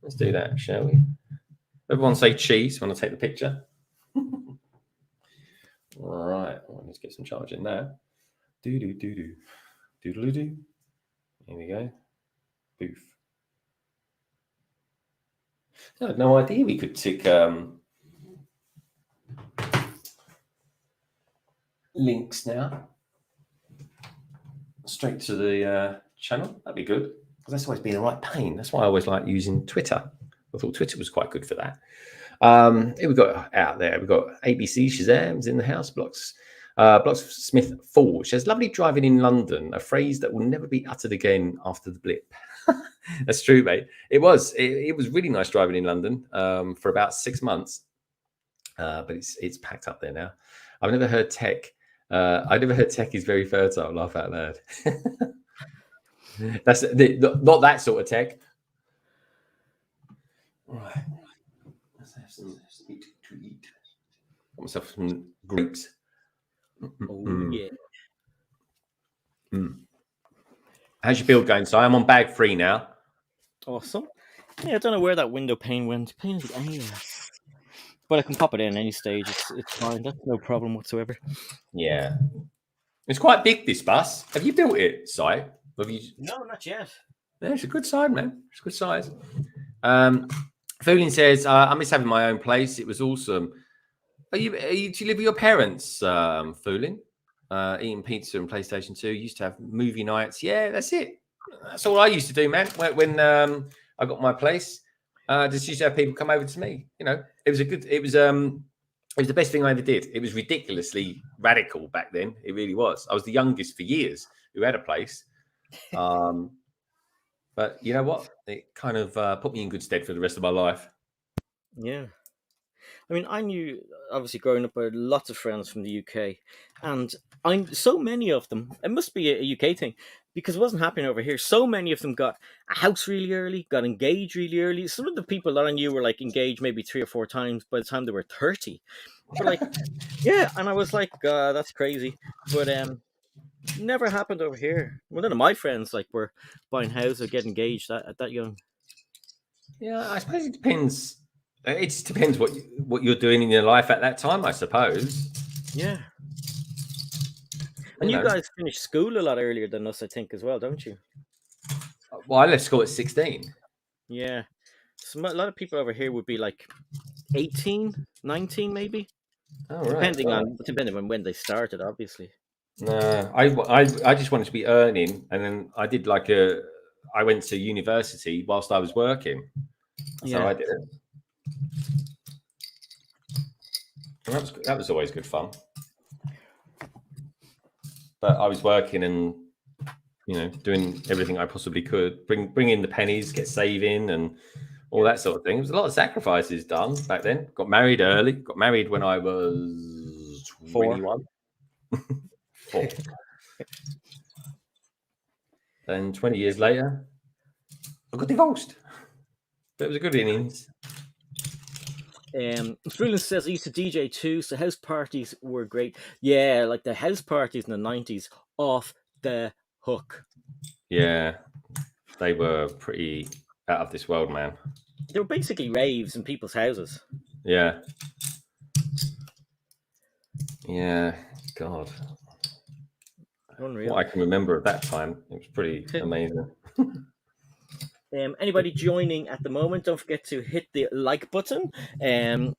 Let's do that, shall we? Everyone say cheese when I take the picture. Right, let's get some charge in there. Doodle-doo. Here we go. Boof. I had no idea we could tick links now straight to the channel. That'd be good, because that's always been a right pain. That's why I always like using Twitter. I thought Twitter was quite good for that. Here we got out there. We've got ABC Shazam's in the house. Blocks Smith Fall, which says, lovely driving in London, a phrase that will never be uttered again after the blip. That's true, mate. It was really nice driving in London for about 6 months, but it's packed up there now. I've never heard tech. I never heard tech is very fertile. Laugh out loud. That's not that sort of tech. Right. Let's have some meat to eat. Got myself some grapes. Oh, yeah. How's your build going? So I'm on bag 3 now. Awesome. Yeah, I don't know where that window pane went. Pane is anywhere. But I can pop it in any stage. It's fine. That's no problem whatsoever. Yeah. It's quite big, this bus. Have you built it, Si? Have you? No, not yet. Yeah, it's a good size, man. It's a good size. Fooling says, I miss having my own place. It was awesome. Do you live with your parents, Fooling? Eating pizza and PlayStation 2. Used to have movie nights. Yeah, that's it. That's all I used to do, man. When I got my place, just used to have people come over to me. You know, it was the best thing I ever did. It was ridiculously radical back then. It really was. I was the youngest for years who had a place. But you know what? It kind of put me in good stead for the rest of my life. Yeah. I mean, I knew, obviously, growing up, I had lots of friends from the UK, and so many of them, it must be a UK thing, because it wasn't happening over here. So many of them got a house really early, got engaged really early. Some of the people that I knew were like engaged maybe 3 or 4 times by the time they were 30. But like, yeah, and I was like, that's crazy. But never happened over here. Well, none of my friends like were buying houses or getting engaged at that young. Yeah, I suppose it depends. It just depends what you're doing in your life at that time, I suppose. Yeah. And you guys finished school a lot earlier than us, I think, as well, don't you? Well, I left school at 16. Yeah. So a lot of people over here would be like 18, 19 maybe. Oh, right. Depending on when they started, obviously. No, I just wanted to be earning, and then I did I went to university whilst I was working. That's how I did it. And that was always good fun. But I was working and, you know, doing everything I possibly could, bring in the pennies, get saving and all that sort of thing. There was a lot of sacrifices done back then. Got married early. Got married when I was 21. 4. Then 20 years later, I got divorced. But it was a good innings. Freeland says I used to DJ too, so house parties were great. Yeah, like the house parties in the 90s, off the hook. Yeah, they were pretty out of this world, man. They were basically raves in people's houses. Yeah. Yeah, God. Unreal. What I can remember at that time, it was pretty amazing. Anybody joining at the moment, don't forget to hit the like button and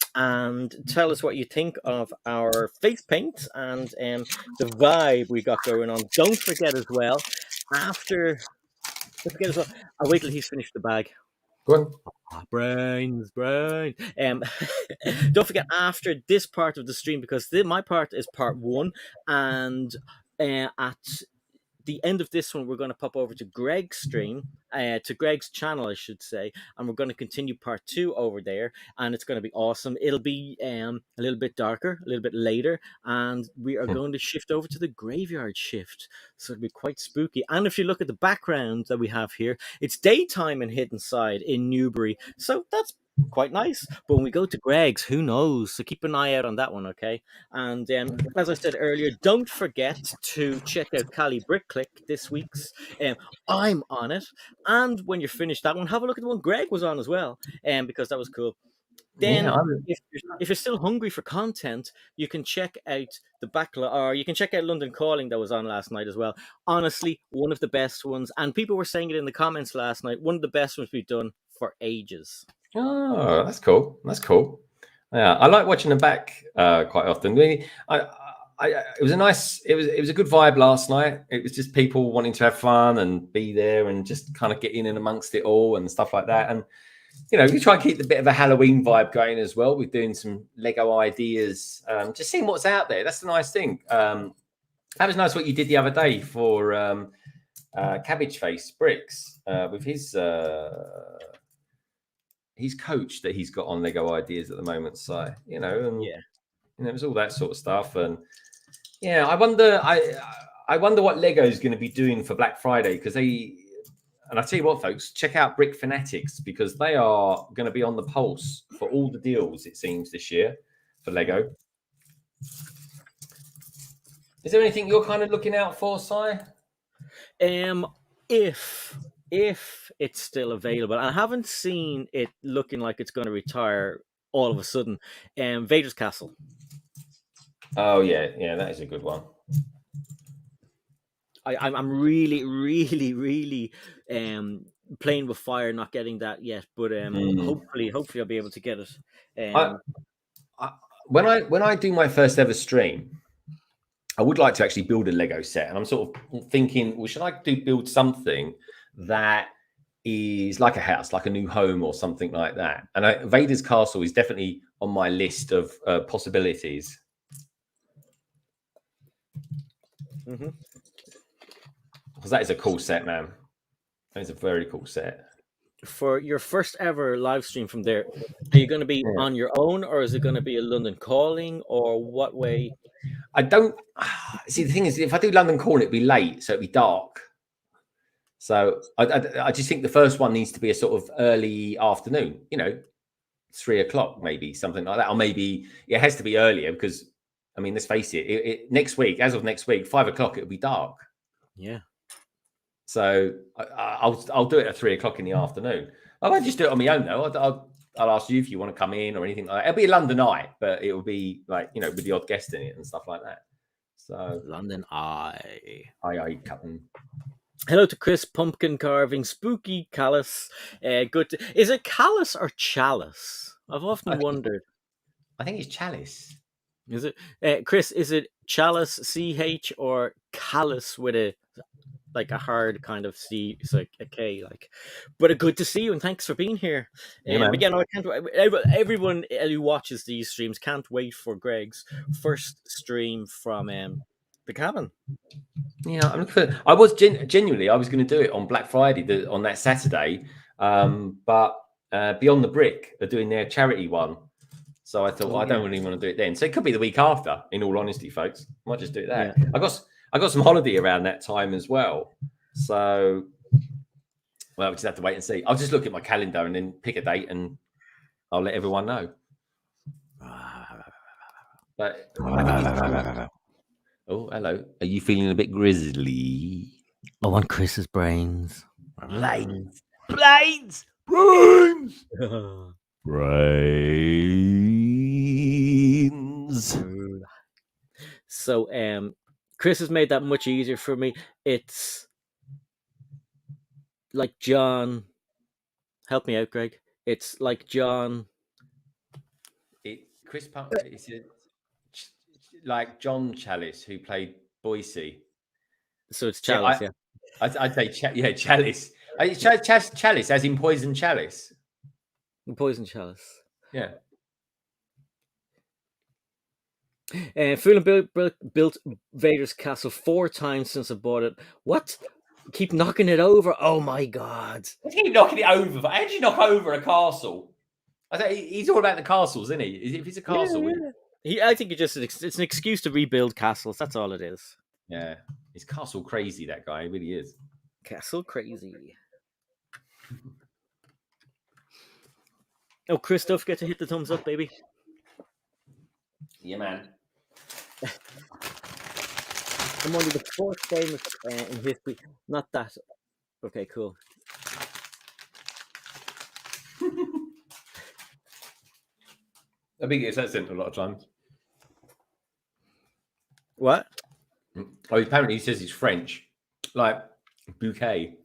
tell us what you think of our face paint and the vibe we got going on. Don't forget as well, after forget as well. I'll wait till he's finished the bag. Go on. Brains. Don't forget after this part of the stream, because my part is part one, and at the end of this one, we're going to pop over to Greg's stream, to Greg's channel, I should say, and we're going to continue part two over there, and it's going to be awesome. It'll be a little bit darker, a little bit later, and we are going to shift over to the graveyard shift, so it'll be quite spooky. And if you look at the background that we have here, it's daytime in Hidden Side in Newbury, so that's quite nice. But when we go to Greg's, who knows? So keep an eye out on that one, okay? And as I said earlier, don't forget to check out Cali Brick Click this week's. I'm on it, and when you're finished that one, have a look at the one Greg was on as well, because that was cool. Then, Yeah, if you're still hungry for content, you can check out the Backlog, or you can check out London Calling that was on last night as well. Honestly, one of the best ones, and people were saying it in the comments last night. One of the best ones we've done for ages. Oh, that's cool. That's cool. Yeah, I like watching them back quite often. It was a nice, it was a good vibe last night. It was just people wanting to have fun and be there and just kind of get in and amongst it all and stuff like that. And you know, you try and keep the bit of a Halloween vibe going as well. We're doing some Lego ideas, just seeing what's out there. That's the nice thing. That was nice what you did the other day for Cabbage Face Bricks with his coach that he's got on Lego Ideas at the moment. So you know, and Yeah. you know, it was all that sort of stuff. And yeah, I wonder what Lego's going to be doing for Black Friday, because they. And I tell you what, folks, check out Brick Fanatics, because they are going to be on the pulse for all the deals, it seems, this year for Lego. Is there anything you're kind of looking out for, Si? If it's still available, I haven't seen it looking like it's going to retire all of a sudden. Vader's Castle. Oh yeah, that is a good one. I'm really playing with fire, not getting that yet, but hopefully I'll be able to get it. When I do my first ever stream, I would like to actually build a Lego set, and I'm sort of thinking, well, should I build something that is like a house, like a new home or something like that? And Vader's Castle is definitely on my list of possibilities. Mm-hmm. Because that is a cool set, man. That is a very cool set. For your first ever live stream from there, are you going to be on your own, or is it going to be a London Calling, or what way? I don't see. The thing is, if I do London Calling, it'd be late, so it'd be dark. So I just think the first one needs to be a sort of early afternoon, you know, 3 o'clock, maybe something like that. Or maybe it has to be earlier, because, I mean, let's face it, next week, as of next week, 5 o'clock, it'll be dark. Yeah. So I'll do it at 3 o'clock in the afternoon. I won't just do it on my own, though. I'll ask you if you want to come in or anything like that. It'll be a London Eye, but it will be like, you know, with the odd guest in it and stuff like that. So London Eye. Aye, Captain. Hello to Chris, Pumpkin Carving, Spooky Callus. Is it Callus or Chalice? I've often wondered. I think it's Chalice. Is it, Chris? Is it Chalice CH or Callus with a hard kind of C? It's like a K. But good to see you, and thanks for being here. Again, I can't. Everyone who watches these streams can't wait for Greg's first stream from the cabin. Yeah, I'm looking for. I was genuinely. I was going to do it on Black Friday, on that Saturday, but Beyond the Brick are doing their charity one, so I thought, I don't really want to do it then. So it could be the week after. In all honesty, folks, I might just do that. Yeah. I got some holiday around that time as well, so well, we just have to wait and see. I'll just look at my calendar and then pick a date, and I'll let everyone know. But oh, hello. Are you feeling a bit grizzly? I want Chris's brains. Brains. So, Chris has made that much easier for me. It's like John. Help me out, Greg. It's like John. Chris Pump. Is it like John Chalice, who played Boise? So it's Chalice, I'd say, Chalice. Chalice, as in poison chalice. Poison chalice. Yeah. Fulham built Vader's castle 4 times since I bought it. What? Keep knocking it over. Oh my god. I keep knocking it over. How do you knock over a castle? He's all about the castles, isn't he? If it's a castle, I think it's an excuse to rebuild castles. That's all it is. yeah, he's castle crazy. That guy, he really is. Castle crazy. Oh, Chris, don't forget to hit the thumbs up, baby. Yeah, man. I'm only the 4th famous in history. Not that. Okay, cool. I think it's that simple a lot of times. What? Oh, apparently he says he's French, like bouquet.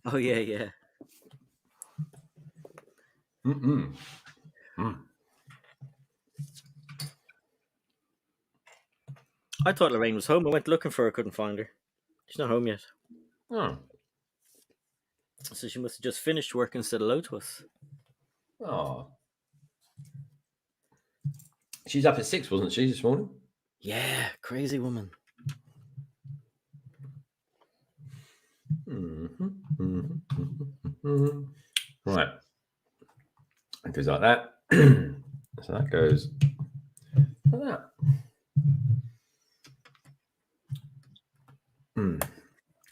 Oh yeah. Mm. I thought Lorraine was home. I went looking for her, couldn't find her. She's not home yet. Oh. So she must have just finished work and said hello to us. Oh. She's up at 6, wasn't she, this morning? Yeah, crazy woman. Right. It goes like that. So that goes like that.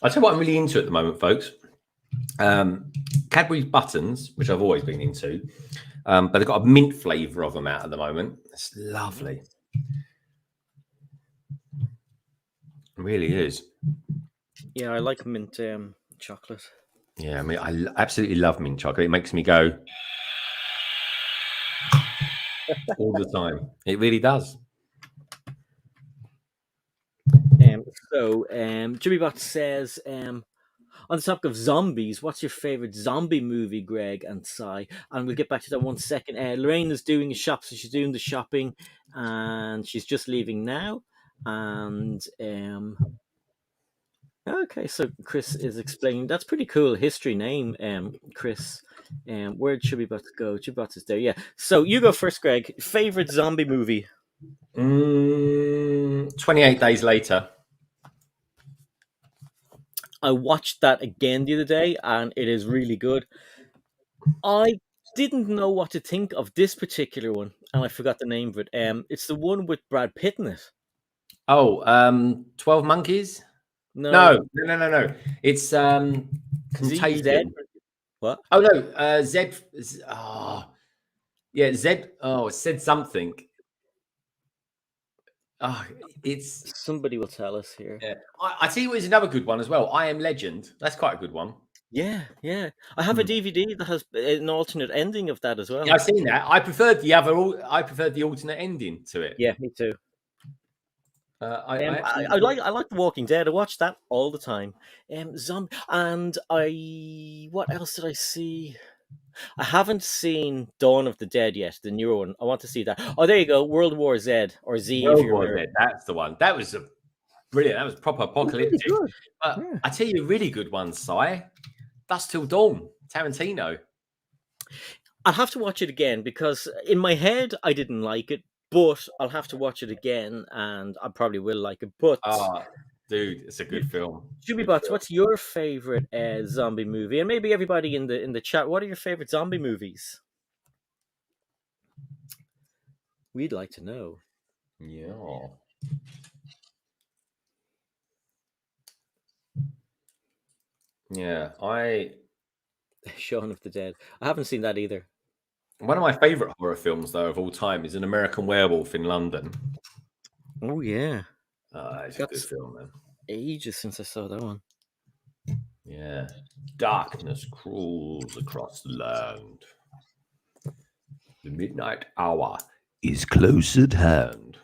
I'll tell you what I'm really into at the moment, folks. Cadbury's buttons, which I've always been into, but they've got a mint flavour of them out at the moment. It's lovely. It really is. Yeah, I like mint chocolate. Yeah, I mean, I absolutely love mint chocolate. It makes me go all the time. It really does. Jimmy Bot says, on the topic of zombies, what's your favorite zombie movie, Greg and Cy? And we'll get back to that 1 second. Lorraine is doing a shop, so she's doing the shopping, and she's just leaving now. And okay, so Chris is explaining. That's pretty cool history name, Chris. Where should we about to go? Chibot is there, yeah. So you go first, Greg. Favorite zombie movie? 28 Days Later. I watched that again the other day, and it is really good. I didn't know what to think of this particular one, and I forgot the name of it. It's the one with Brad Pitt in it. Oh, 12 Monkeys? No. It's Contagion. What? Oh no, Zed. Oh, yeah, Zed. Oh, it said something. Oh, it's somebody will tell us here. Yeah, I tell you what is another good one as well. I Am Legend. That's quite a good one. Yeah. I have a DVD that has an alternate ending of that as well. Yeah, I've seen that. I preferred the alternate ending to it. Yeah, me too. I like The Walking Dead. I watch that all the time. Zombie, and what else did I see? I haven't seen Dawn of the Dead yet, the newer one. I want to see that. Oh, there you go, World War Z or Z. World War Z. That's the one. That was brilliant. That was proper apocalyptic. But Yeah. I tell you, a really good one, Si. Dusk Till Dawn, Tarantino. I'll have to watch it again because in my head I didn't like it. But I'll have to watch it again, and I probably will like it. But dude, it's a good film. Jimmy Butts, what's your favorite zombie movie? And maybe everybody in the chat, what are your favorite zombie movies? We'd like to know. Yeah, Shaun of the Dead. I haven't seen that either. One of my favorite horror films, though, of all time is An American Werewolf in London. Oh, yeah. It's a good film, man. Ages since I saw that one. Yeah. Darkness crawls across the land. The midnight hour is close at hand.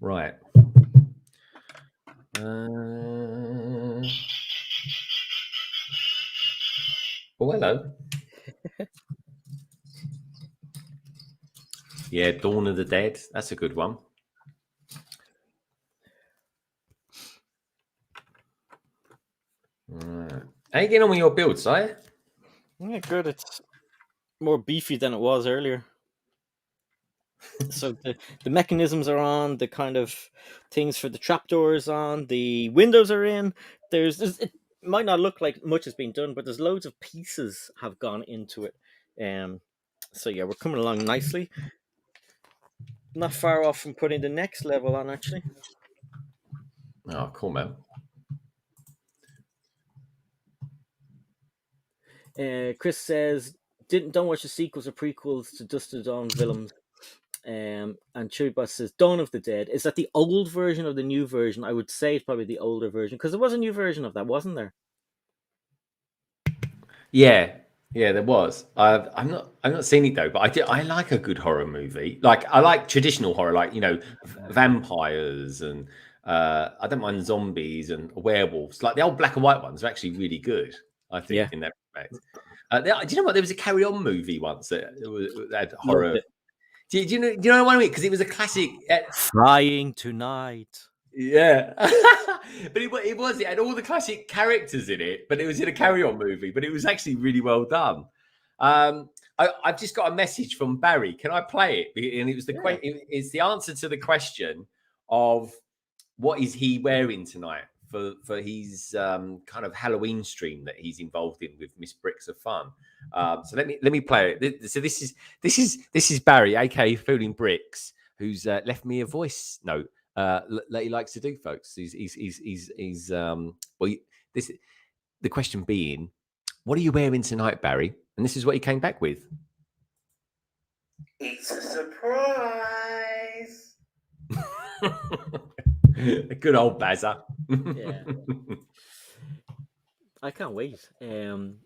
Right. Oh, hello. Yeah, Dawn of the Dead. That's a good one. How you getting on with your build, Si? Yeah, good. It's more beefy than it was earlier. So the mechanisms are on, the kind of things for the trapdoors on, the windows are in. There's it might not look like much has been done, but there's loads of pieces have gone into it. So yeah, we're coming along nicely. Not far off from putting the next level on, actually. Oh, cool, man. Chris says, don't watch the sequels or prequels to Dust to Dawn villains. And Chubas says, Dawn of the Dead. Is that the old version or the new version? I would say it's probably the older version, because there was a new version of that, wasn't there? Yeah, there was. I'm not seeing it though, but I like a good horror movie. Like I like traditional horror, like vampires and I don't mind zombies and werewolves. Like the old black and white ones are actually really good. I think Yeah. in that respect. Do you know what? There was a Carry On movie once that had horror. Loved it. Do you know what I mean? Because it was a classic. Flying Tonight. Yeah, but it had all the classic characters in it, but it was in a Carry On movie, but it was actually really well done. I've just got a message from Barry. Can I play it? And it was it's the answer to the question of what is he wearing tonight for his kind of Halloween stream that he's involved in with Miss Bricks of Fun. So let me play it. So this is Barry, aka Fooling Bricks, who's left me a voice note that he likes to do, folks. The question being, what are you wearing tonight, Barry? And this is what he came back with. It's a surprise. Good old Bazza. Yeah. I can't wait. Can't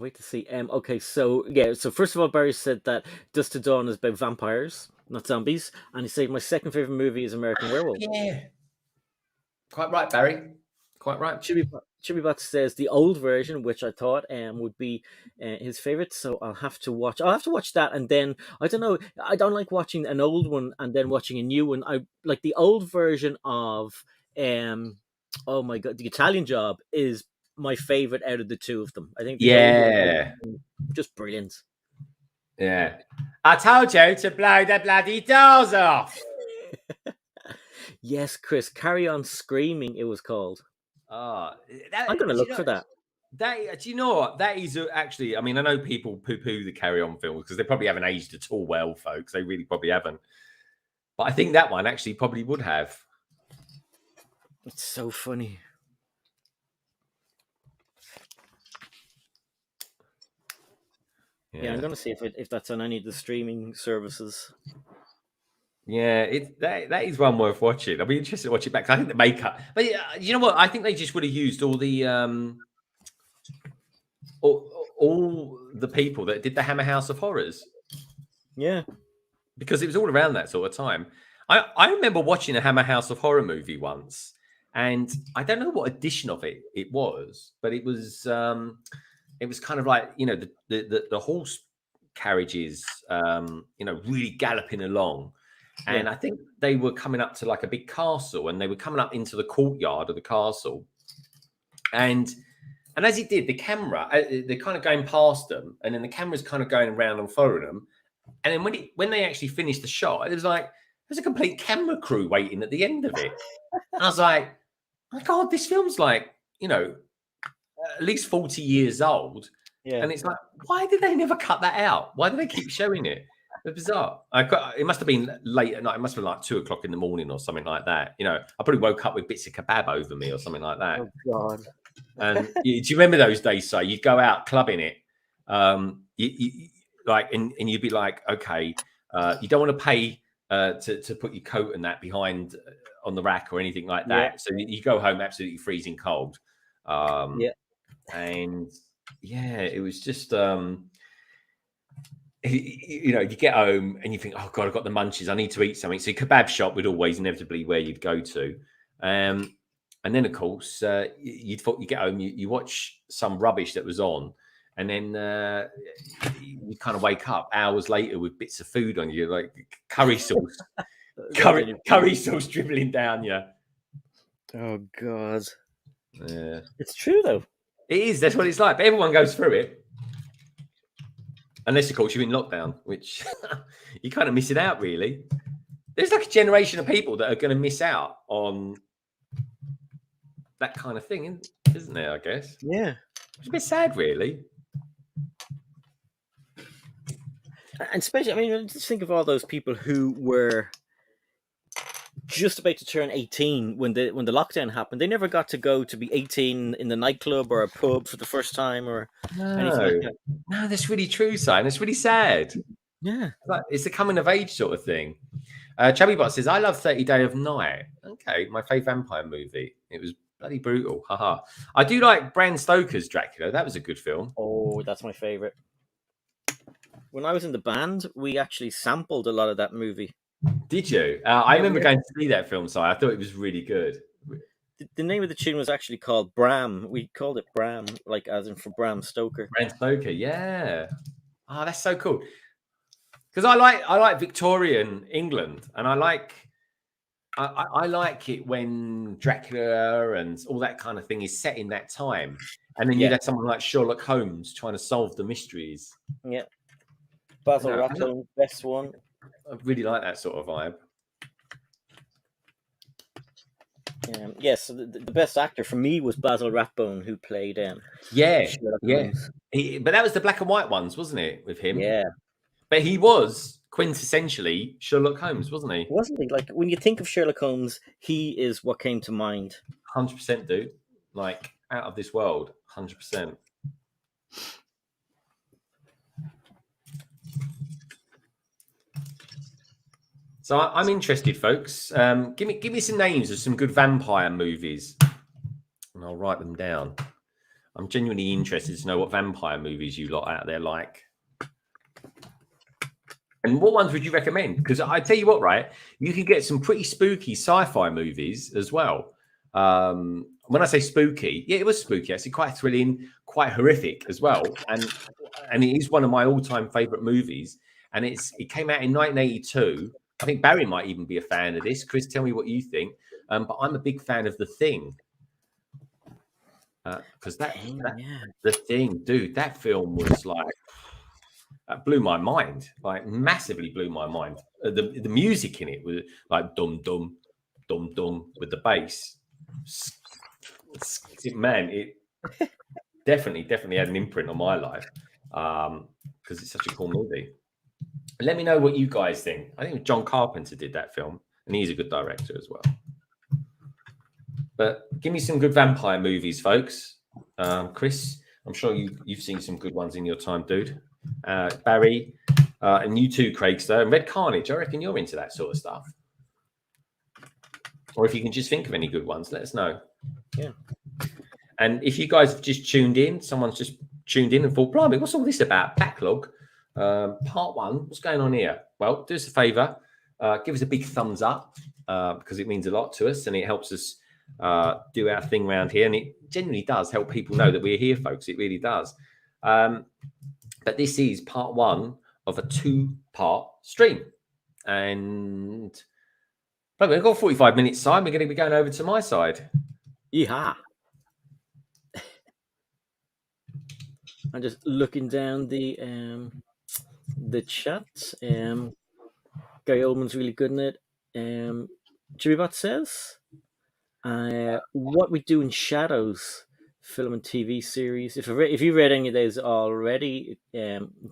wait to see. Okay, so yeah. So first of all, Barry said that Dust to Dawn is about vampires, not zombies, and he said my second favorite movie is American Werewolf. Yeah, quite right, Barry. Quite right. Chibibot says the old version, which I thought would be his favorite. So I'll have to watch that, and then I don't know. I don't like watching an old one and then watching a new one. I like the old version of oh my god, The Italian Job is my favorite out of the two of them. I think the old one is just brilliant. Yeah, I told you to blow the bloody doors off. Yes, Chris, Carry On Screaming. It was called. I'm going to look for that. Do you know what? That is actually, I mean, I know people poo-poo the Carry On films because they probably haven't aged at all well, folks. They really probably haven't. But I think that one actually probably would have. It's so funny. Yeah, I'm going to see if that's on any of the streaming services. Yeah, that is one worth watching. I'll be interested to watch it back. I think the makeup, but you know what? I think they just would have used all the all the people that did the Hammer House of Horrors. Yeah, because it was all around that sort of time. I remember watching a Hammer House of Horror movie once, and I don't know what edition of it was, but it was kind of like the horse carriages, really galloping along. And I think they were coming up to like a big castle, and they were coming up into the courtyard of the castle. And as it did, the camera, they're kind of going past them, and then the camera's kind of going around and following them. And then when they actually finished the shot, it was like there's a complete camera crew waiting at the end of it. And I was like, oh my God, this film's like, at least 40 years old. Yeah. And it's like, why did they never cut that out? Why do they keep showing it? It's bizarre. It must have been late at night. It must have been like 2 o'clock in the morning or something like that. I probably woke up with bits of kebab over me or something like that. Oh God! And do you remember those days? So you'd go out clubbing it, and you'd be like, okay, you don't want to pay to put your coat and that behind on the rack or anything like that. Yeah. So you go home absolutely freezing cold. And it was just. You get home and you think, oh God, I've got the munchies. I need to eat something. So kebab shop would always inevitably where you'd go to. And then, of course, you get home, you watch some rubbish that was on. And then you kind of wake up hours later with bits of food on you, like curry sauce. curry sauce dribbling down you. Oh God. Yeah, It's true though. it is. That's what it's like. But everyone goes through it, unless of course you're in lockdown, which you kind of miss it out. Really, there's like a generation of people that are going to miss out on that kind of thing, isn't there? I guess Yeah. it's a bit sad, really. And especially, I mean, just think of all those people who were just about to turn 18 when the lockdown happened. They never got to go to be 18 in the nightclub or a pub for the first time or anything like No, that. no, that's really true, Simon. It's really sad. Yeah. It's a coming of age sort of thing. Chubby Bot says, I love 30 Day of Night. Okay, my favourite vampire movie. It was bloody brutal. Haha. I do like Bram Stoker's Dracula. That was a good film. Oh, that's my favorite. When I was in the band, we actually sampled a lot of that movie. Did you? I remember going to see that film, so I thought it was really good. The name of the tune was actually called Bram. We called it Bram, like as in for Bram Stoker. Bram Stoker, yeah. Oh, that's so cool. Because I like Victorian England, and I like it when Dracula and all that kind of thing is set in that time, and then you'd have someone like Sherlock Holmes trying to solve the mysteries. Yeah, Basil Rathbone, best one. I really like that sort of vibe. Yes, so the best actor for me was Basil Rathbone, who played Sherlock Holmes. But that was the black and white ones, wasn't it, with him? Yeah. But he was quintessentially Sherlock Holmes, wasn't he? Wasn't he? Like, when you think of Sherlock Holmes, he is what came to mind. 100%, dude. Like, out of this world, 100%. So I'm interested, folks. Give me some names of some good vampire movies, and I'll write them down. I'm genuinely interested to know what vampire movies you lot out there like. And what ones would you recommend? Because I tell you what, right? You can get some pretty spooky sci-fi movies as well. When I say spooky, yeah, it was spooky. Actually, quite thrilling, quite horrific as well. And it is one of my all-time favorite movies. And it came out in 1982. I think Barry might even be a fan of this. Chris, tell me what you think. But I'm a big fan of The Thing. Because The Thing, dude, that film was like, blew my mind, like massively blew my mind. The music in it was like dum dum dum dum with the bass. Man, it definitely had an imprint on my life because it's such a cool movie. Let me know what you guys think. I think John Carpenter did that film, and he's a good director as well. But give me some good vampire movies, folks. Chris, I'm sure you've seen some good ones in your time, dude. Barry, and you too, Craigster, and Red Carnage. I reckon you're into that sort of stuff. Or if you can just think of any good ones, let us know. Yeah. And if you guys have just tuned in, someone's just tuned in and thought, blimey, what's all this about? Backlog, part 1. What's going on here? Well, do us a favor. Give us a big thumbs up because it means a lot to us and it helps us do our thing around here. And it genuinely does help people know that we're here, folks. It really does. But this is part 1 of a 2-part stream. And we've got 45 minutes time. We're going to be going over to my side. Yeehaw. I'm just looking down the chat. Gary Oldman's really good in it. Jimmy says, "What We Do in Shadows." Film and TV series. If you read any of those already,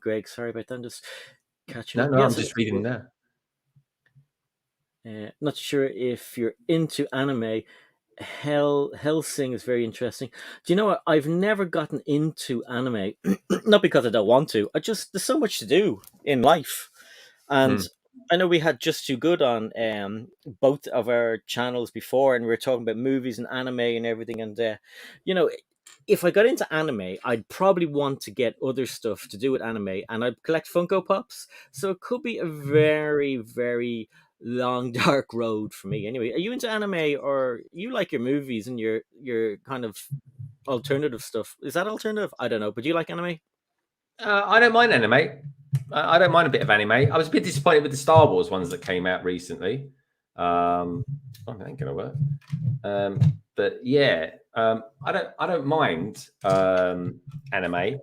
Greg, sorry about that. I'm just catching up. No, I'm just reading there. Not sure if you're into anime. Hellsing is very interesting. Do you know what? I've never gotten into anime, not because I don't want to. There's so much to do in life, and I know we had Just Too Good on both of our channels before, and we were talking about movies and anime and everything. And if I got into anime, I'd probably want to get other stuff to do with anime, and I'd collect Funko Pops. So it could be a very, very long, dark road for me. Anyway, are you into anime, or you like your movies and your kind of alternative stuff? Is that alternative? I don't know, but do you like anime? I don't mind anime. I don't mind a bit of anime. I was a bit disappointed with the Star Wars ones that came out recently. That ain't gonna work. but yeah, I don't mind anime,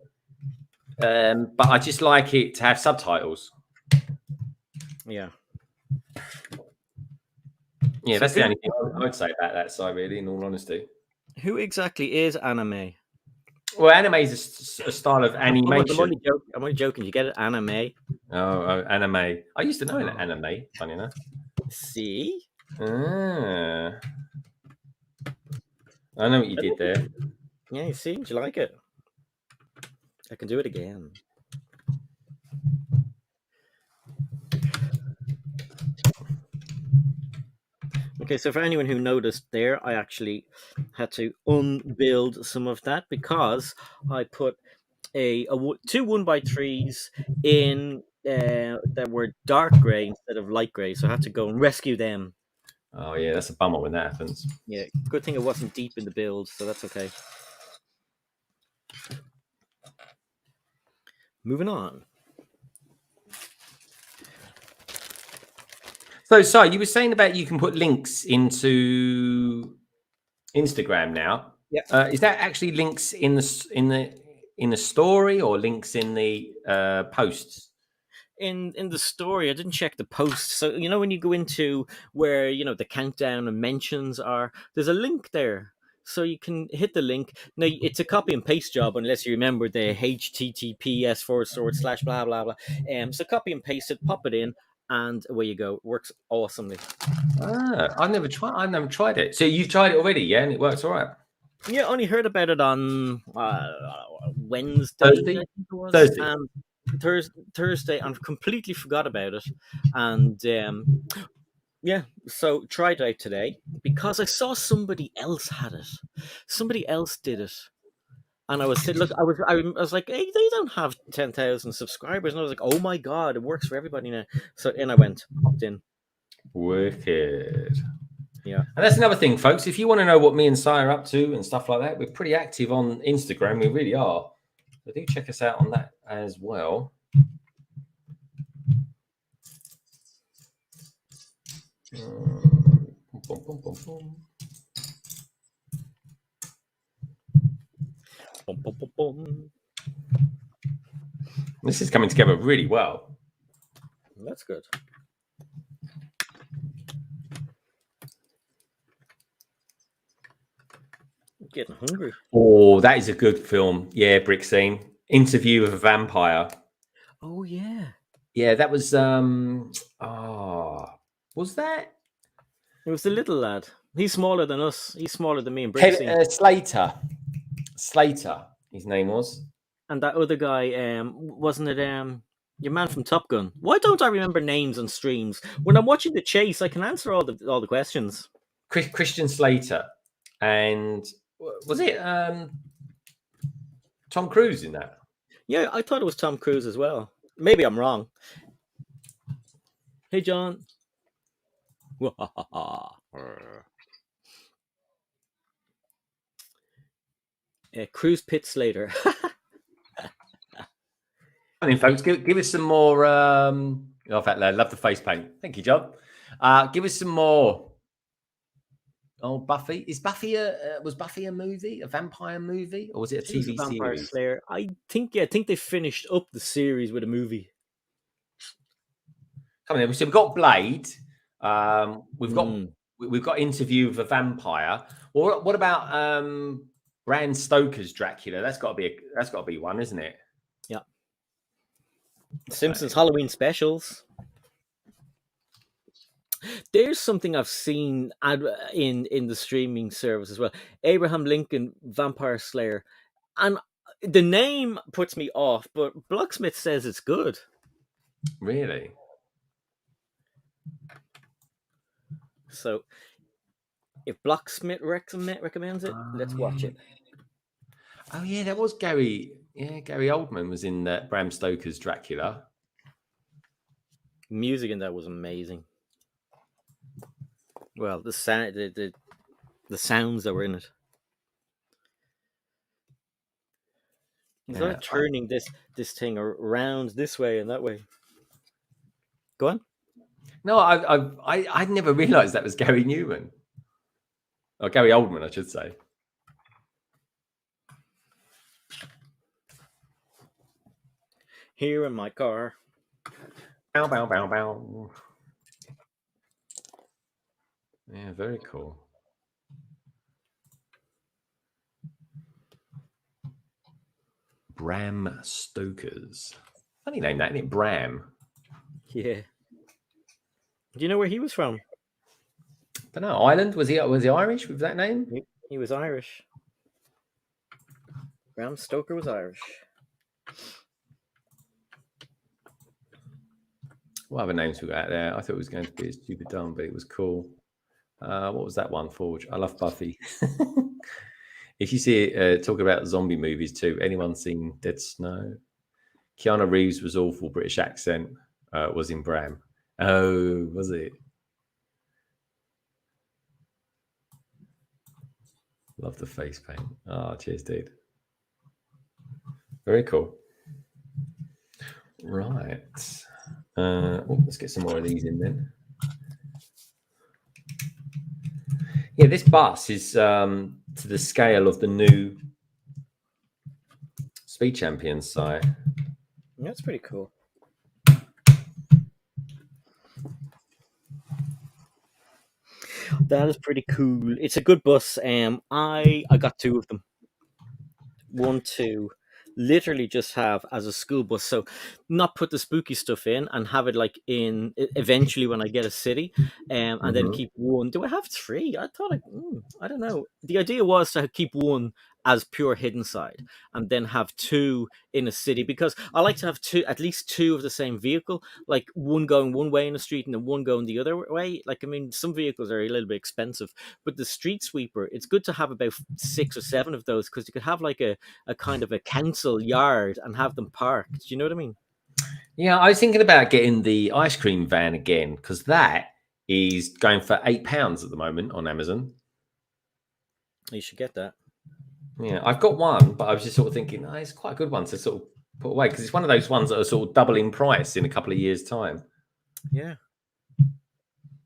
but I just like it to have subtitles. Yeah. Yeah, So that's the only thing I would say about that side, really. In all honesty, who exactly is anime? well, anime is a style of I'm animation. only joking. I'm only joking. You get it, anime. Anime. I used to know an anime. Funny enough. See, Ah, I know what you did there. yeah, you see, do you like it? I can do it again. Okay, so for anyone who noticed there, I actually had to unbuild some of that because I put two 1x3s in that were dark grey instead of light grey, so I had to go and rescue them. Oh yeah, that's a bummer when that happens. Yeah, good thing it wasn't deep in the build, so that's okay. Moving on. So you were saying about you can put links into Instagram now. Yeah. Is that actually links in the story or links in the posts? In the story, I didn't check the post. So you know when you go into where the countdown and mentions are, there's a link there. So you can hit the link. Now it's a copy and paste job unless you remember the HTTPS / blah blah blah. So copy and paste it, pop it in, and away you go. It works awesomely. I've never tried it. So you've tried it already, yeah, and it works all right. Yeah, only heard about it on Wednesday. Thursday? I think it was. Thursday. Thursday, and completely forgot about it. And yeah, so tried it out today because I saw somebody else had it. Somebody else did it. And I was saying, look, I was like, hey, they don't have 10,000 subscribers. And I was like, oh my God, it works for everybody now. So in I went, popped in. Wicked. Yeah. And that's another thing, folks. If you want to know what me and Si are up to and stuff like that, we're pretty active on Instagram. We really are. So do check us out on that as well. This is coming together really well. That's good. I'm getting hungry. Oh, that is a good film. Yeah, Brick Scene. Interview with a Vampire. Oh yeah. Yeah, that was was that? It was the little lad. He's smaller than us. He's smaller than me and Brixie. Slater. Slater, his name was. And that other guy, wasn't it your man from Top Gun? Why don't I remember names on streams? When I'm watching the chase, I can answer all the questions. Christian Slater. And was it Tom Cruise in that? Yeah, I thought it was Tom Cruise as well. Maybe I'm wrong. Hey, John. Cruise Pit Slater. I mean, folks, give us some more. That lad, love the face paint. Thank you, John. Give us some more. Oh, Buffy. Was Buffy a movie, a vampire movie, or was it a TV Vampire series? Slayer. I think they finished up the series with a movie. Come on, so we've got Blade. We've got Interview with a Vampire. Well, what about Bram Stoker's Dracula? That's got to be one, isn't it? Yeah. Simpsons Halloween specials. There's something I've seen in the streaming service as well. Abraham Lincoln Vampire Slayer, and the name puts me off, but Blocksmith says it's good. Really? So, if Blocksmith recommends it, let's watch it. Oh yeah, that was Gary. Yeah, Gary Oldman was in Bram Stoker's Dracula. Music in that was amazing. Well, the sounds that were in it. He's like turning this thing around this way and that way. Go on. No, I'd never realised that was Gary Newman. Oh, Gary Oldman, I should say. Here in my car. Bow, bow, bow, bow. Yeah, very cool. Bram Stoker's. Funny name, that, isn't it? Bram. Yeah. Do you know where he was from? I don't know. Ireland? Was he Irish with that name? He was Irish. Bram Stoker was Irish. What other names we got out there? I thought it was going to be stupid dumb, but it was cool. What was that one? Forge. I love Buffy. If you see it, talk about zombie movies too. Anyone seen Dead Snow? Keanu Reeves was awful British accent. Was in Bram. Oh, was it? Love the face paint. Oh, cheers, dude. Very cool. Right. Let's get some more of these in then. Yeah, this bus is to the scale of the new Speed Champions site. That's pretty cool. That is pretty cool. It's a good bus. I got 2 of them. 1, 2. Literally just have as a school bus. So not put the spooky stuff in and have it like in eventually when I get a city, and then keep 1. Do I have 3? I thought I don't know. The idea was to keep 1 as pure hidden side and then have 2 in a city, because I like to have at least 2 of the same vehicle, like 1 going one way in the street and then 1 going the other way. Like, I mean, some vehicles are a little bit expensive, but the street sweeper, it's good to have about 6 or 7 of those, because you could have like a kind of a council yard and have them parked. Do you know what I mean? Yeah, I was thinking about getting the ice cream van again, because that is going for £8 at the moment on Amazon. You should get that. Yeah, I've got one, but I was just sort of thinking, it's quite a good one to sort of put away, because it's one of those ones that are sort of double in price in a couple of years' time. Yeah.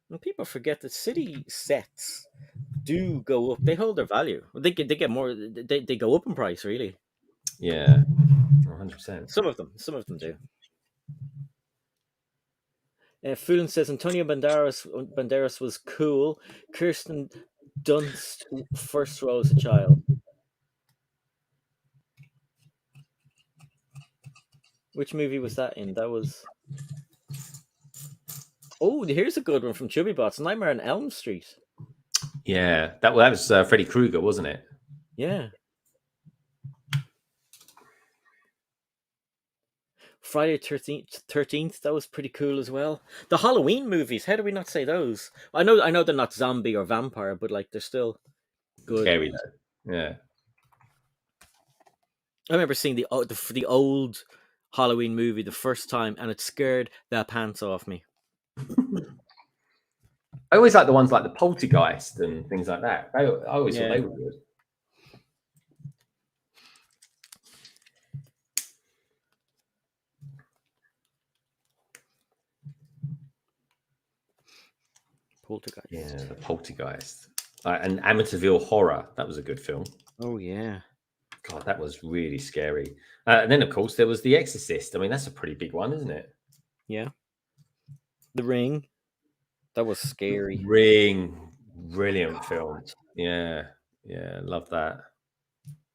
And people forget that city sets do go up. They hold their value. They get more. They go up in price, really. Yeah, 100%. Some of them do. Fulin says Antonio Banderas was cool. Kirsten Dunst first role as a child. Which movie was that in? That was. Oh, here's a good one from Chubby Bots. Nightmare on Elm Street. Yeah, that was Freddy Krueger, wasn't it? Yeah. Friday 13th, that was pretty cool as well. The Halloween movies, how do we not say those? I know they're not zombie or vampire, but like they're still good. Scary though. Yeah. I remember seeing the old Halloween movie the first time, and it scared the pants off me. I always like the ones like the Poltergeist and things like that. I always thought they were good. Poltergeist. Yeah, the Poltergeist. And Amityville Horror. That was a good film. Oh yeah. God, that was really scary. And then, of course, there was The Exorcist. I mean, that's a pretty big one, isn't it? Yeah. The Ring. That was scary. Ring. Brilliant film. Yeah. Yeah, love that.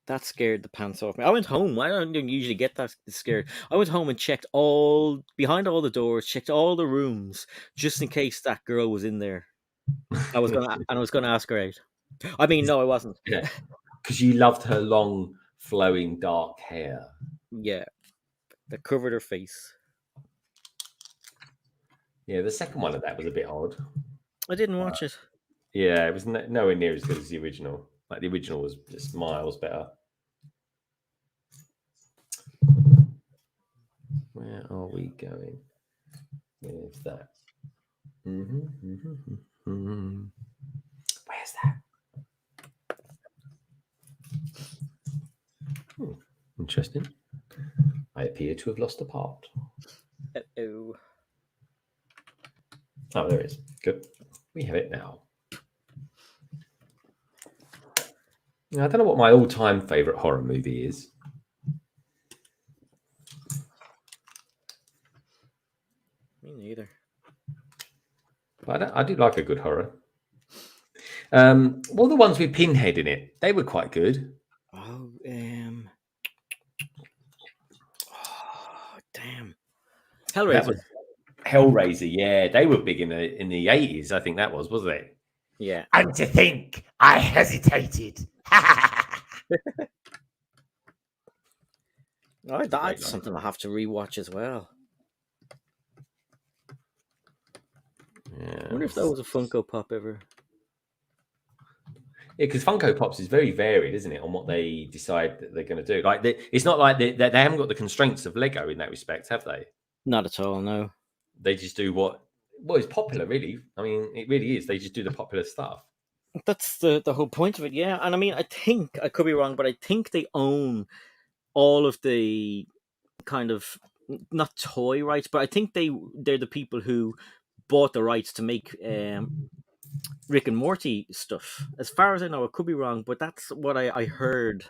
That scared the pants off me. I went home. I don't usually get that scared. I went home and checked behind all the doors, checked all the rooms, just in case that girl was in there. I was gonna ask her out. I mean, no, I wasn't. Yeah, because you loved her long, flowing, dark hair. Yeah, that covered her face. Yeah, the second one of that was a bit odd. I didn't watch it. Yeah, it was nowhere near as good as the original. Like the original was just miles better. Where are we going with that? Where's that? Interesting. I appear to have lost a part. Uh-oh. Oh, there it is. Good. We have it now. I don't know what my all-time favorite horror movie is. Me neither. But I do like a good horror. Well, the ones with Pinhead in it, they were quite good. Oh, damn. That Hellraiser. was Hellraiser. Yeah, they were big in the 80s. I think that wasn't it? Yeah. And to think, I hesitated. Oh, that's something I'll have to rewatch as well. Yeah. I wonder if that was a Funko Pop ever. Yeah, because Funko Pops is very varied, isn't it, on what they decide that they're going to do? Like, it's not like they haven't got the constraints of Lego in that respect, have they? Not at all, no. They just do what is popular, really. I mean, it really is. They just do the popular stuff. That's the whole point of it, yeah. And I mean, I think, I could be wrong, but I think they own all of the kind of, not toy rights, but I think they're the people who bought the rights to make Rick and Morty stuff. As far as I know, I could be wrong, but that's what I heard.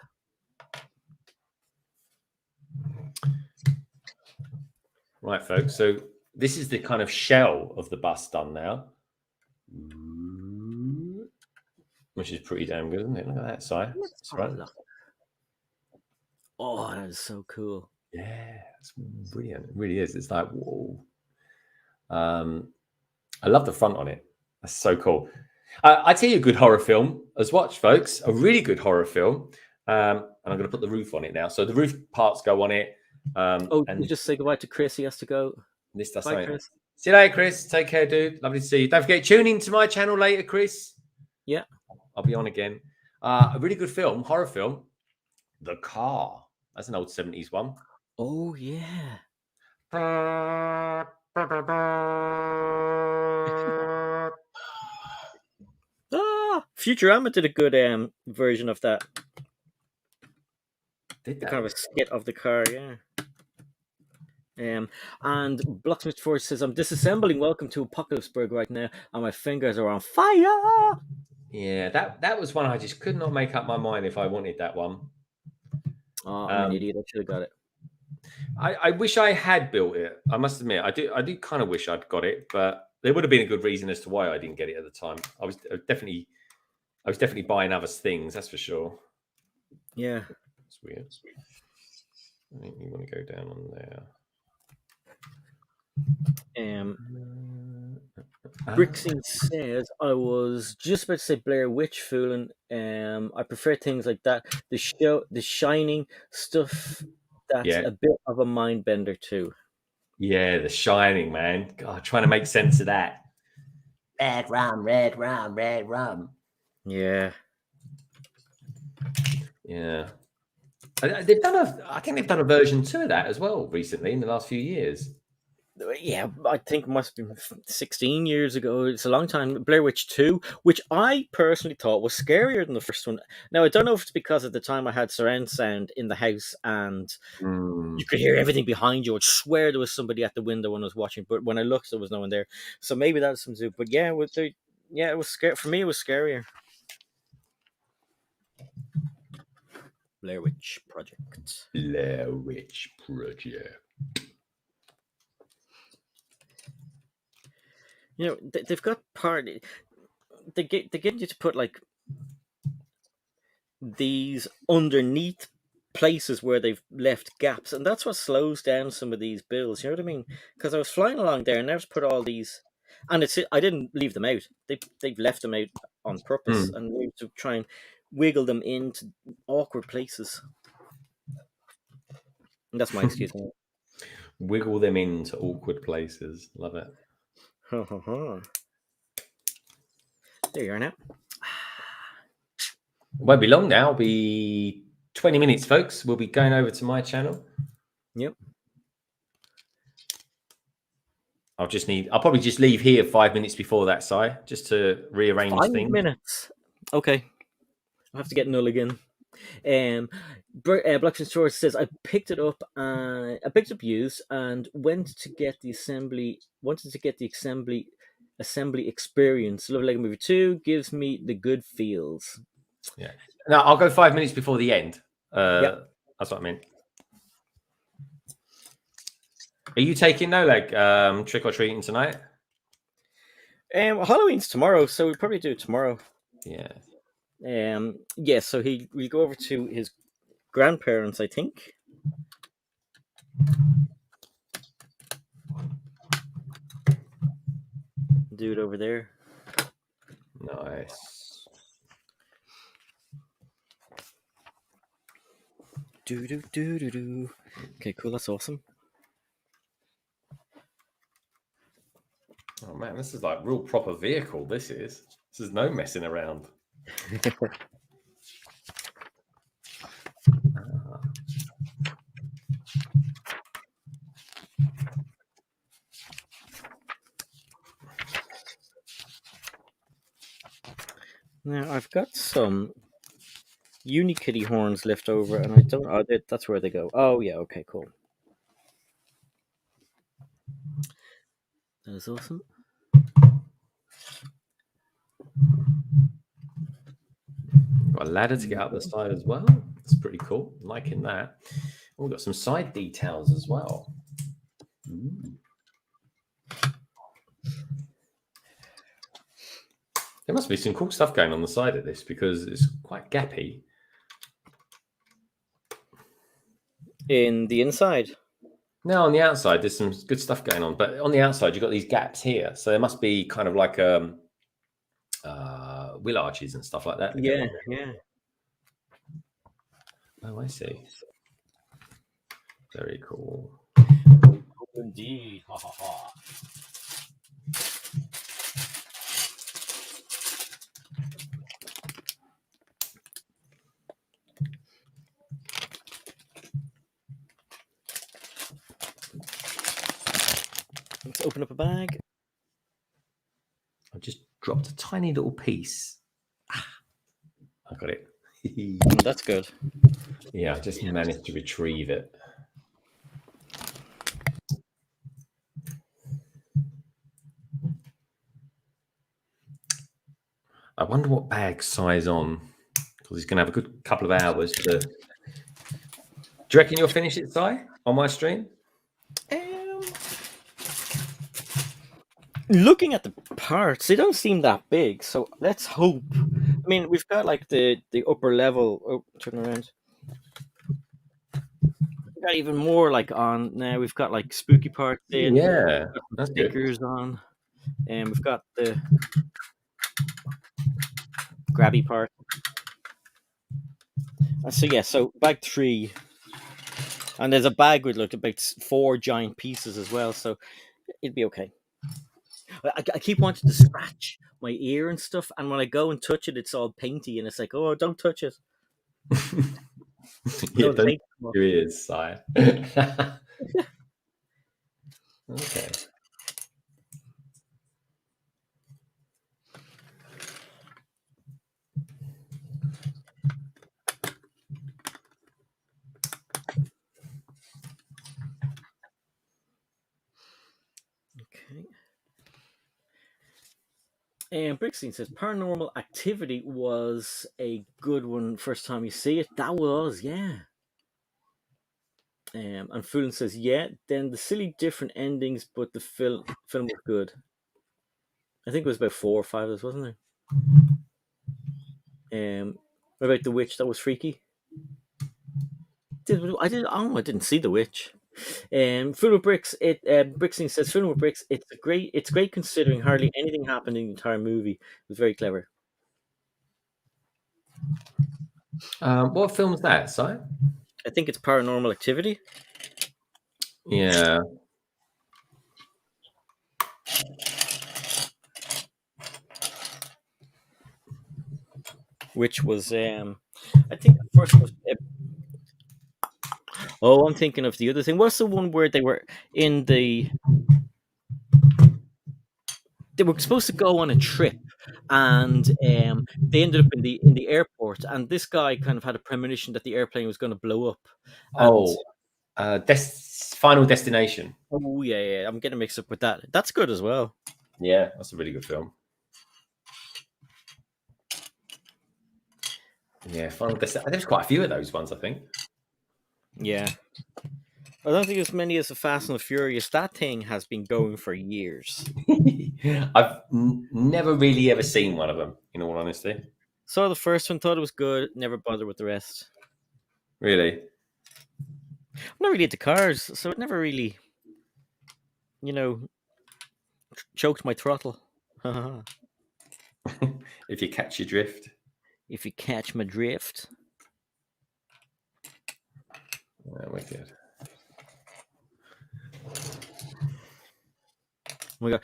Right, folks. So this is the kind of shell of the bus done now, which is pretty damn good, isn't it? Look at that side. That's right. Oh, that is so cool. Yeah, it's brilliant. It really is. It's like, whoa. I love the front on it. That's so cool. I tell you a good horror film as watch, folks. A really good horror film. And I'm going to put the roof on it now. So the roof parts go on it. And you just say goodbye to Chris. He has to go. Bye, Chris. See you later, Chris. Take care, dude. Lovely to see you. Don't forget, tune in to my channel later, Chris. Yeah. I'll be on again. A really good film, horror film. The Car. That's an old 70s one. Oh, yeah. Futurama did a good version of that. Did that? Kind of a skit of the car, yeah. And Blocksmith Force says, I'm disassembling Welcome to Apocalypseburg right now, and my fingers are on fire. Yeah, that was one I just could not make up my mind if I wanted that one. Oh, I'm an idiot. I should have got it. I wish I had built it. I must admit, I do kind of wish I'd got it, but there would have been a good reason as to why I didn't get it at the time. I was definitely buying other things, that's for sure. Yeah. It's weird. I think you want to go down on there. Brixing says, I was just about to say Blair Witch fooling. I prefer things like that. The Shining stuff, that's a bit of a mind bender too. Yeah, The Shining, man. God, trying to make sense of that. Red rum, red rum, red rum. Yeah. Yeah. I think they've done a version 2 of that as well recently in the last few years. Yeah, I think it must have been 16 years ago. It's a long time. Blair Witch 2, which I personally thought was scarier than the first one. Now, I don't know if it's because at the time I had surround sound in the house and you could hear everything behind you. I'd swear there was somebody at the window when I was watching, but when I looked, there was no one there. So maybe that was something to do. But yeah, it was scary. For me, it was scarier. Blair Witch Project. Blair Witch Project. You know, they've got they get you to put like these underneath places where they've left gaps, and that's what slows down some of these builds. You know what I mean? Because I was flying along there and I just put all these, and I didn't leave them out. They've left them out on purpose and need to try and wiggle them into awkward places. And that's my excuse. Wiggle them into awkward places. Love it. There you are now. It won't be long now. It'll be 20 minutes, folks. We'll be going over to my channel. Yep. I'll probably just leave here 5 minutes before that, Si, just to rearrange 5 things. minutes. Okay. I'll have to get Null again. Blackstone Storage says, I picked it up used and wanted to get the assembly experience. Love Lego Movie 2 gives me the good feels. Yeah. No, I'll go 5 minutes before the end. Yep. That's what I meant. Are you taking trick or treating tonight? Halloween's tomorrow, so we probably do it tomorrow. Yeah. Yeah. So we go over to his grandparents, I think. Do it over there. Nice. Do. Okay, cool. That's awesome. Oh man, this is like real proper vehicle. This is no messing around. Now I've got some Unikitty horns left over, and I don't. Oh, that's where they go. Oh yeah. Okay. Cool. That is awesome. Got a ladder to get up the side as well. It's pretty cool. I'm liking that. Oh, we've got some side details as well. Ooh. There must be some cool stuff going on the side of this because it's quite gappy. In the inside. No, on the outside, there's some good stuff going on, but on the outside, you've got these gaps here. So there must be kind of like wheel arches and stuff like that. Yeah. Yeah. Oh, I see. Very cool. Indeed. Ha ha ha. Let's open up a bag. I've just dropped a tiny little piece. I got it. That's good. Yeah, I just managed to retrieve it. I wonder what bag size on, because he's going to have a good couple of hours to. Do you reckon you'll finish it, Si, on my stream? Looking at the parts, they don't seem that big. So let's hope. I mean, we've got like the upper level. Oh, turn around. We've got even more like on now. We've got like spooky parts in. Yeah, that's stickers good. On, and we've got the grabby part. So yeah, so bag 3, and there's a bag with like about 4 giant pieces as well. So it'd be okay. I keep wanting to scratch my ear and stuff, and when I go and touch it, it's all painty, and it's like, oh, don't touch it. Yeah, don't touch your ears, Si. Okay. Okay. And Brickstein says Paranormal Activity was a good one. First time you see it, that was, yeah. And Fulin says, yeah. Then the silly different endings, but the film was good. I think it was about 4 or 5 of those, wasn't there? What about the witch? That was freaky. I didn't see the witch. Full with Bricks. Brickstein says, "Full with Bricks. It's great considering hardly anything happened in the entire movie. It was very clever." What film is that, Si? I think it's Paranormal Activity. Yeah. Which was, I think the first was. Oh, I'm thinking of the other thing. What's the one where they were in the? They were supposed to go on a trip, and they ended up in the airport. And this guy kind of had a premonition that the airplane was going to blow up. And, Final Destination. Oh yeah, I'm getting mixed up with that. That's good as well. Yeah, that's a really good film. Yeah, Final Destination. There's quite a few of those ones, I think. Yeah. I don't think as many as the Fast and the Furious. That thing has been going for years. I've never really ever seen one of them, in all honesty. Saw the first one, thought it was good, never bothered with the rest. Really? I'm not really into cars, so it never really, choked my throttle. If you catch your drift. If you catch my drift. Yeah, wicked. Oh my god,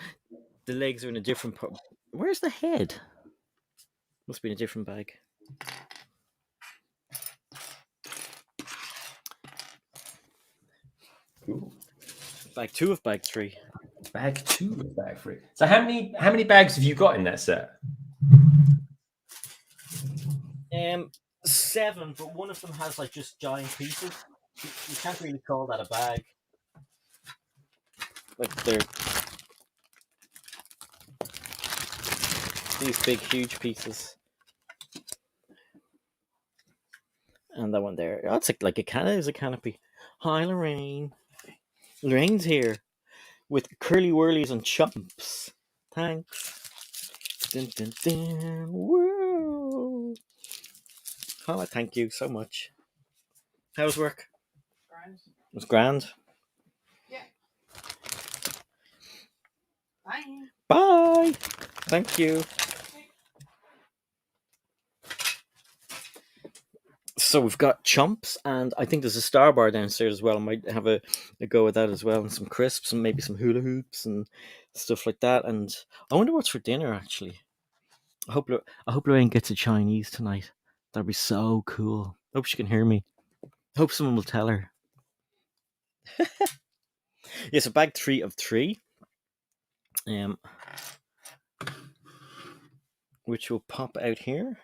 the legs are in a different part. Where's the head? Must be in a different bag. Ooh. Bag 2 of bag 3. Bag 2 of bag 3. So how many bags have you got in that set? 7, but one of them has like just giant pieces. You can't really call that a bag. Like they're these big, huge pieces. And that one there. Oh, it's like a canopy. Hi, Lorraine. Lorraine's here with curly whirlies and chumps. Thanks. Dun, dun, dun. Woo. Oh, thank you so much. How was work? Grand. It was grand. Yeah. Bye. Bye. Thank you. So we've got chumps, and I think there's a star bar downstairs as well. I might have a go with that as well, and some crisps, and maybe some hula hoops and stuff like that. And I wonder what's for dinner actually. I hope Lorraine gets a Chinese tonight. That'd be so cool. Hope she can hear me. Hope someone will tell her. Yeah, so bag 3 of 3. Which will pop out here.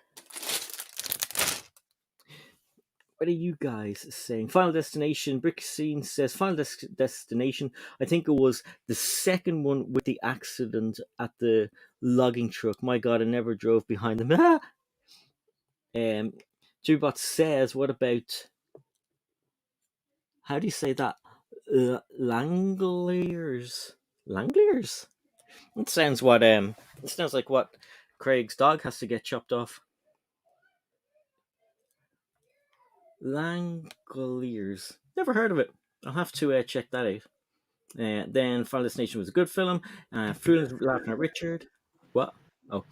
What are you guys saying? Final Destination. Brick Scene says Final Destination. I think it was the second one with the accident at the logging truck. My God, I never drove behind them. Jubot says, what about, how do you say that? Langliers? Langliers? It sounds like what Craig's dog has to get chopped off. Langoliers. Never heard of it. I'll have to check that out. Then Final Destination was a good film. Fool laughing at Richard. What? Oh.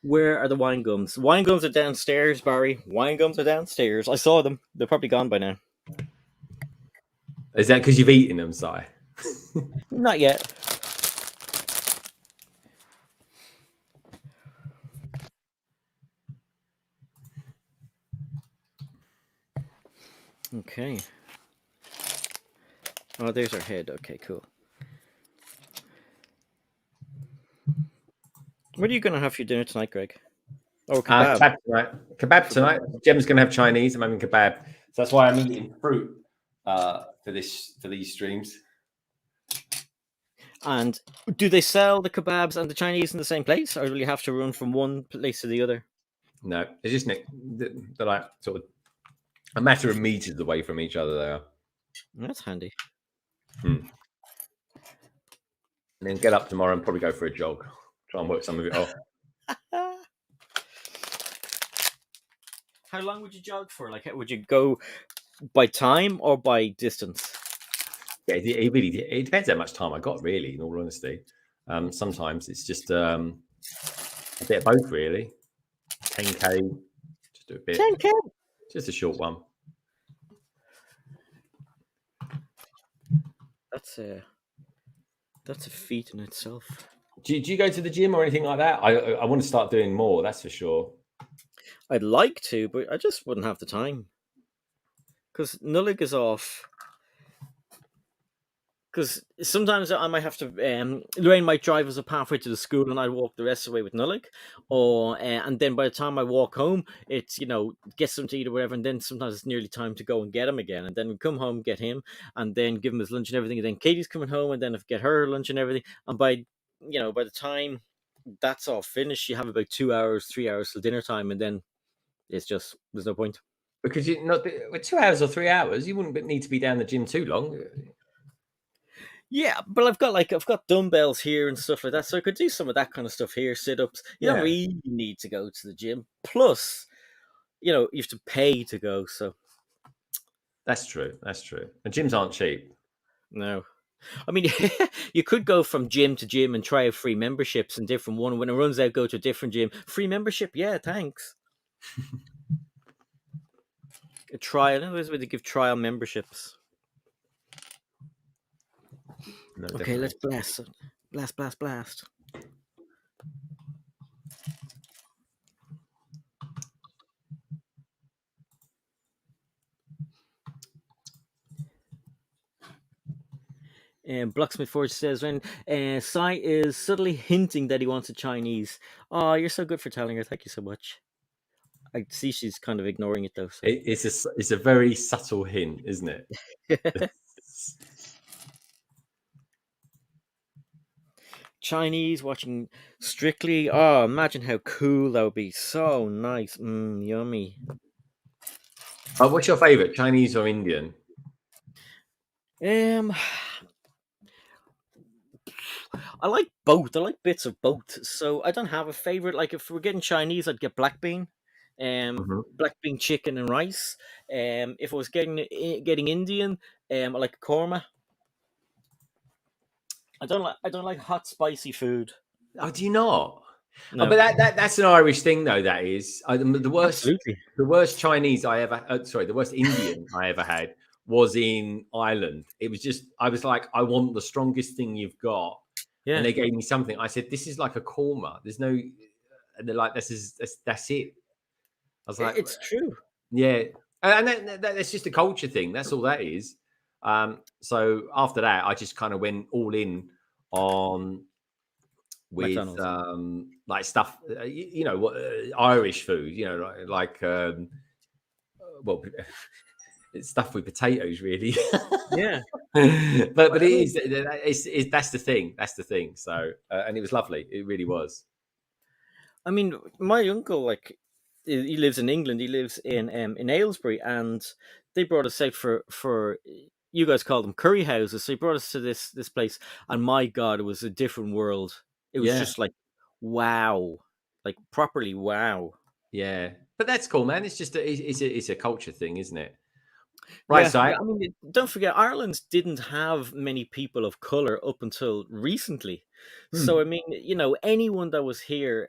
Where are the wine gums? Wine gums are downstairs, Barry. Wine gums are downstairs. I saw them. They're probably gone by now. Is that because you've eaten them, Si? Not yet. Okay. Oh, there's our head. Okay, cool. What are you going to have for your dinner tonight, Greg? Oh, kebab. Kebab tonight. Kebab tonight. Gem's going to have Chinese. I'm having kebab. So that's why I'm eating fruit for these streams. And do they sell the kebabs and the Chinese in the same place, or will you have to run from one place to the other? No, it's just they're like sort of a matter of meters away from each other. They are. That's handy. And then get up tomorrow and probably go for a jog. Try and work some of it off. How long would you jog for? Like, would you go by time or by distance? Yeah, it depends how much time I got, really, in all honesty. Sometimes it's just a bit of both, really. 10K, just do a bit. 10K? Just a short one. That's a feat in itself. Do you go to the gym or anything like that? I want to start doing more, that's for sure. I'd like to, but I just wouldn't have the time. Because Nullig is off. Because sometimes I might have to. Lorraine might drive us up halfway to the school, and I'd walk the rest of the way with Nullig. Or and then by the time I walk home, it's get something to eat or whatever. And then sometimes it's nearly time to go and get him again. And then we come home, get him, and then give him his lunch and everything. And then Katie's coming home, and then get her lunch and everything. And by the time that's all finished, you have about 2 hours, 3 hours till dinner time, and then It's just there's no point. Because you not with 2 hours or 3 hours, you wouldn't need to be down the gym too long. Yeah, but I've got dumbbells here and stuff like that, so I could do some of that kind of stuff here, sit ups. You don't Yeah. really need to go to the gym. Plus, you have to pay to go, so That's true. That's true. And gyms aren't cheap. no. I mean, you could go from gym to gym and try out free memberships and different one. When it runs out, go to a different gym. Free membership, yeah, thanks. A trial. Always way to give trial memberships. No, Okay, definitely. let's blast. And Blocksmith Forge says when Sai is subtly hinting that he wants a Chinese. Oh, you're so good for telling her. Thank you so much. I see she's kind of ignoring it though. So. It's a very subtle hint, isn't it? Chinese watching Strictly. Oh, imagine how cool that would be. So nice. Yummy. What's your favorite, Chinese or Indian? I like both. I like bits of both. So I don't have a favorite. Like if we're getting Chinese, I'd get black bean, black bean chicken and rice. If I was getting Indian, I like korma. I don't like hot spicy food. Oh, do you not? No. Oh, but that's an Irish thing, though. That is the worst. Absolutely. The worst Chinese I ever. The worst Indian I ever had was in Ireland. It was just I was like, I want the strongest thing you've got, Yeah. and they gave me something. I said, this is like a korma. There's no, and they're like, that's it. I was like, it's true. Yeah, and that's just a culture thing. That's all that is. So after that, I just kind of went all in on with McDonald's. like stuff, what Irish food, like well, it's stuff with potatoes, really. Yeah, but it's that's the thing. That's the thing. So and it was lovely. It really was. I mean, my uncle, like, he lives in England. He lives in Aylesbury, and they brought us out for you guys call them curry houses. So he brought us to this place, and my God, it was a different world. It was just like, wow, like properly wow. Yeah, but that's cool, man. It's just it's a culture thing, isn't it? Right, Yeah, so I mean, don't forget, Ireland didn't have many people of color up until recently. So I mean, anyone that was here,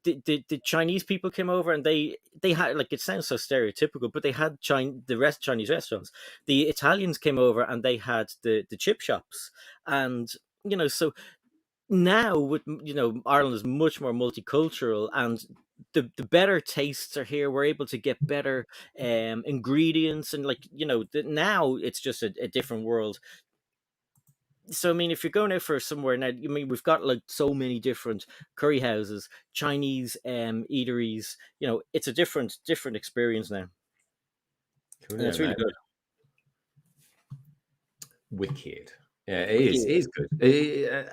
the Chinese people came over and they had, like, it sounds so stereotypical, but they had Chinese restaurants. The Italians came over and they had the chip shops, and so now with Ireland is much more multicultural, and the better tastes are here. We're able to get better ingredients, and like now it's just a different world. So I mean, if you're going out for somewhere now, I mean, we've got like so many different curry houses, Chinese eateries. It's a different experience now. cool, And it's really man. good. Wicked. Yeah, it is. It is good.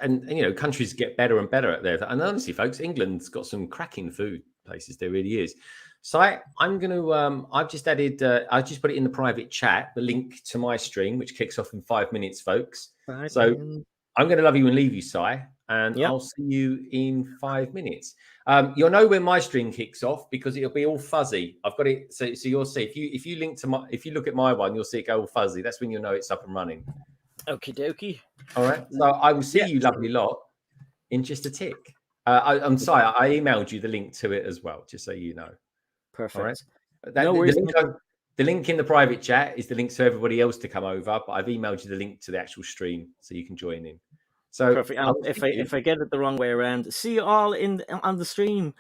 And countries get better and better at there. And honestly, folks, England's got some cracking food places. There really is. So I'm going to. I've just added. I just put it in the private chat. The link to my stream, which kicks off in 5 minutes, folks. So I'm going to love you and leave you, Si, and I'll see you in 5 minutes. You'll know when my stream kicks off because it'll be all fuzzy. I've got it. So you'll see if you look at my one, you'll see it go all fuzzy. That's when you'll know it's up and running. Okie dokie. All right. So I will see you, lovely lot, in just a tick. I'm sorry, I emailed you the link to it as well, just so you know. Perfect. All right. No worries. The link in the private chat is the link to everybody else to come over, but I've emailed you the link to the actual stream so you can join in. So perfect. If I get it the wrong way around, see you all on the stream.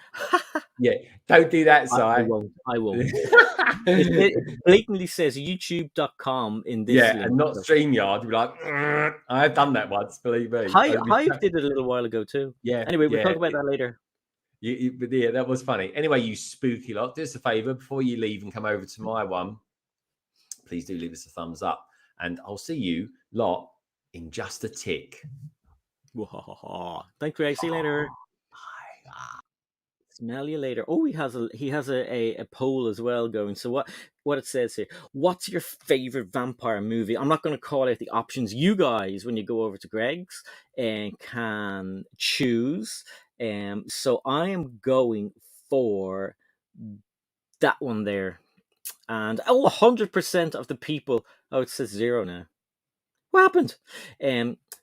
Yeah, don't do that, Si. I won't. It blatantly says youtube.com in this link. And not StreamYard. You're like, I've done that once, believe me. Hive did it a little while ago too. Yeah. Anyway, we'll talk about that later. Yeah, that was funny. Anyway, you spooky lot, do us a favor before you leave and come over to my one. Please do leave us a thumbs up, and I'll see you lot in just a tick. Thanks, Ray. See you later. Bye. Smell you later. Oh, he has a poll as well going. So what it says here? What's your favorite vampire movie? I'm not going to call out the options. You guys, when you go over to Greg's, and can choose. So I am going for that one there. And 100% of the people. Oh, it says 0 now. What happened?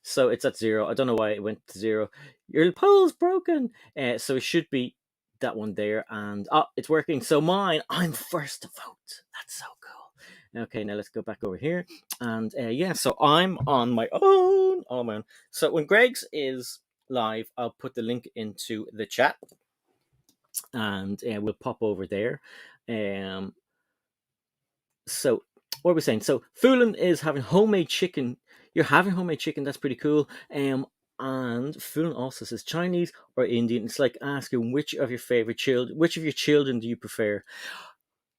So it's at 0. I don't know why it went to 0. Your poll's broken. So it should be that one there, and it's working. So I'm first to vote. That's so cool. Okay, now let's go back over here, and yeah, so I'm on my own. Oh man! So when Greg's is live, I'll put the link into the chat, and we'll pop over there. So what are we saying? So Foolin is having homemade chicken. You're having homemade chicken. That's pretty cool. And Foolin also says Chinese or Indian. It's like asking which of your children do you prefer?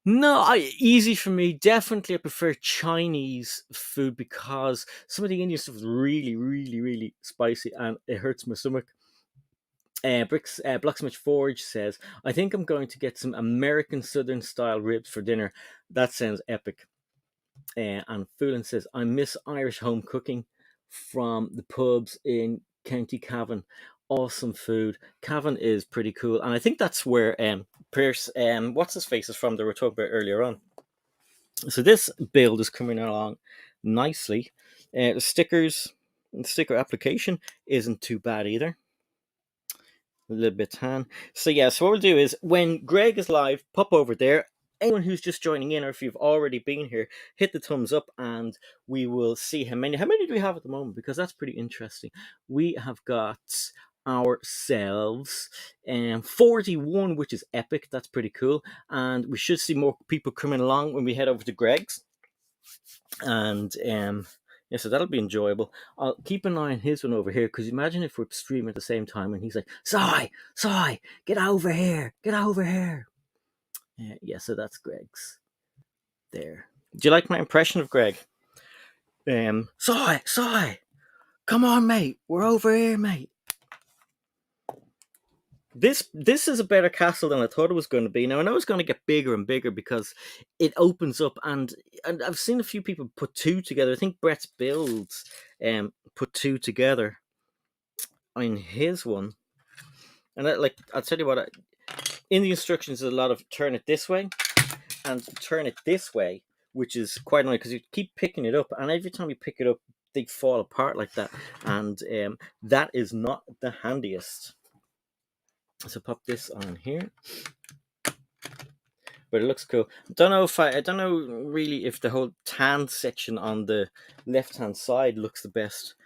No, easy for me. Definitely, I prefer Chinese food because some of the Indian stuff is really, really, really spicy and it hurts my stomach. Blacksmith Forge says, I think I'm going to get some American Southern style ribs for dinner. That sounds epic. And Foolin says, I miss Irish home cooking from the pubs in County Cavan. Awesome food. Cavan is pretty cool. And I think that's where Pierce, what's his face is from that we were talking about earlier on. So this build is coming along nicely. The sticker application isn't too bad either. A little bit tan. So yeah, so what we'll do is when Greg is live, pop over there. Anyone who's just joining in, or if you've already been here, hit the thumbs up and we will see how many do we have at the moment, because that's pretty interesting. We have got ourselves 41, which is epic. That's pretty cool, and we should see more people coming along when we head over to Greg's. And yeah, so that'll be enjoyable. I'll keep an eye on his one over here, because imagine if we're streaming at the same time and he's like, Sai, get over here. Yeah, so that's Greg's there. Do you like my impression of Greg? Sai, come on, mate. We're over here, mate. This is a better castle than I thought it was going to be. Now I know it's going to get bigger and bigger because it opens up, and I've seen a few people put 2 together. I think Brett's builds put 2 together in his one, and I'll tell you what. In the instructions, there's a lot of turn it this way and turn it this way, which is quite annoying because you keep picking it up, and every time you pick it up, they fall apart like that, and that is not the handiest. So pop this on here, but it looks cool. I don't know really if the whole tan section on the left hand side looks the best,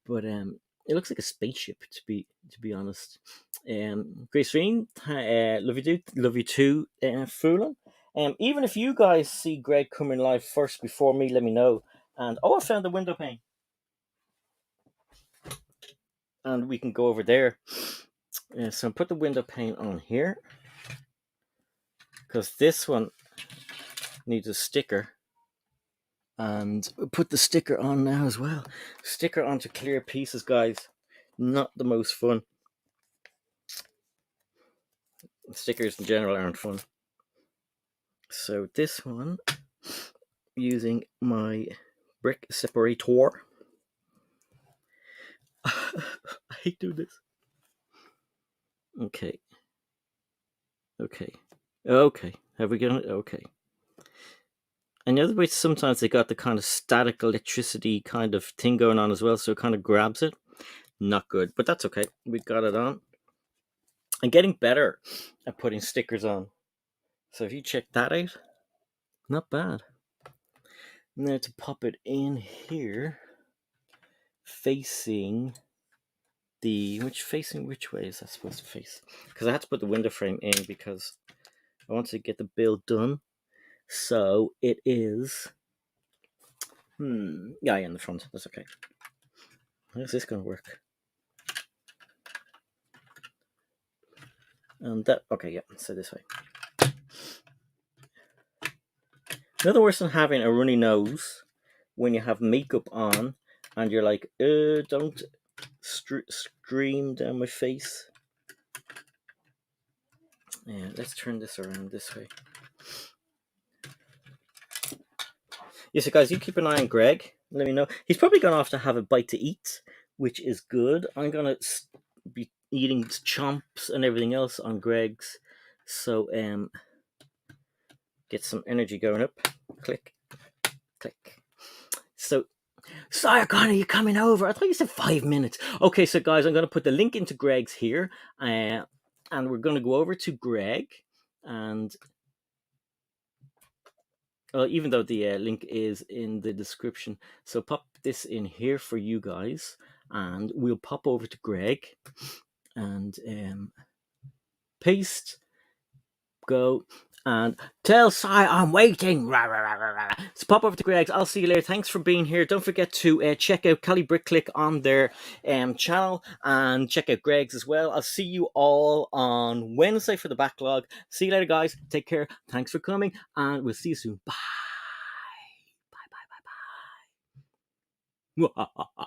but it looks like a spaceship to be honest. Grace Reen, love you too, Foolin. Even if you guys see Greg coming live first before me, let me know. And I found the window pane, and we can go over there. So put the window pane on here, because this one needs a sticker, and put the sticker on now as well. Sticker onto clear pieces, guys. Not the most fun. Stickers in general aren't fun. So this one, using my brick separator. I hate doing this. Okay. Have we got it? Okay. And the other way, sometimes they got the kind of static electricity kind of thing going on as well, so it kind of grabs it. Not good, but that's okay. We got it on. I'm getting better at putting stickers on. So if you check that out, not bad. Now to pop it in here, facing which way is that supposed to face? Because I had to put the window frame in because I want to get the build done. So it is in the front. That's okay. How's this gonna work? And that so this way. Nothing worse than having a runny nose when you have makeup on and you're like, don't scream down my face. Yeah, let's turn this around this way. Yeah, so guys, you keep an eye on Greg. Let me know. He's probably gone off to have a bite to eat, which is good. I'm gonna be eating chomps and everything else on Greg's, so get some energy going up. Click, click. So, sorry, Connor, you coming over? I thought you said 5 minutes. Okay, so guys, I'm gonna put the link into Greg's here, and we're gonna go over to Greg, and even though the link is in the description, so pop this in here for you guys, and we'll pop over to Greg and paste, go, and tell Si I'm waiting. Rah, rah, rah, rah, rah. So pop over to Greg's. I'll see you later. Thanks for being here. Don't forget to check out Cali Brickclick on their channel, and check out Greg's as well. I'll see you all on Wednesday for the backlog. See you later, guys. Take care. Thanks for coming, and we'll see you soon. Bye. Bye.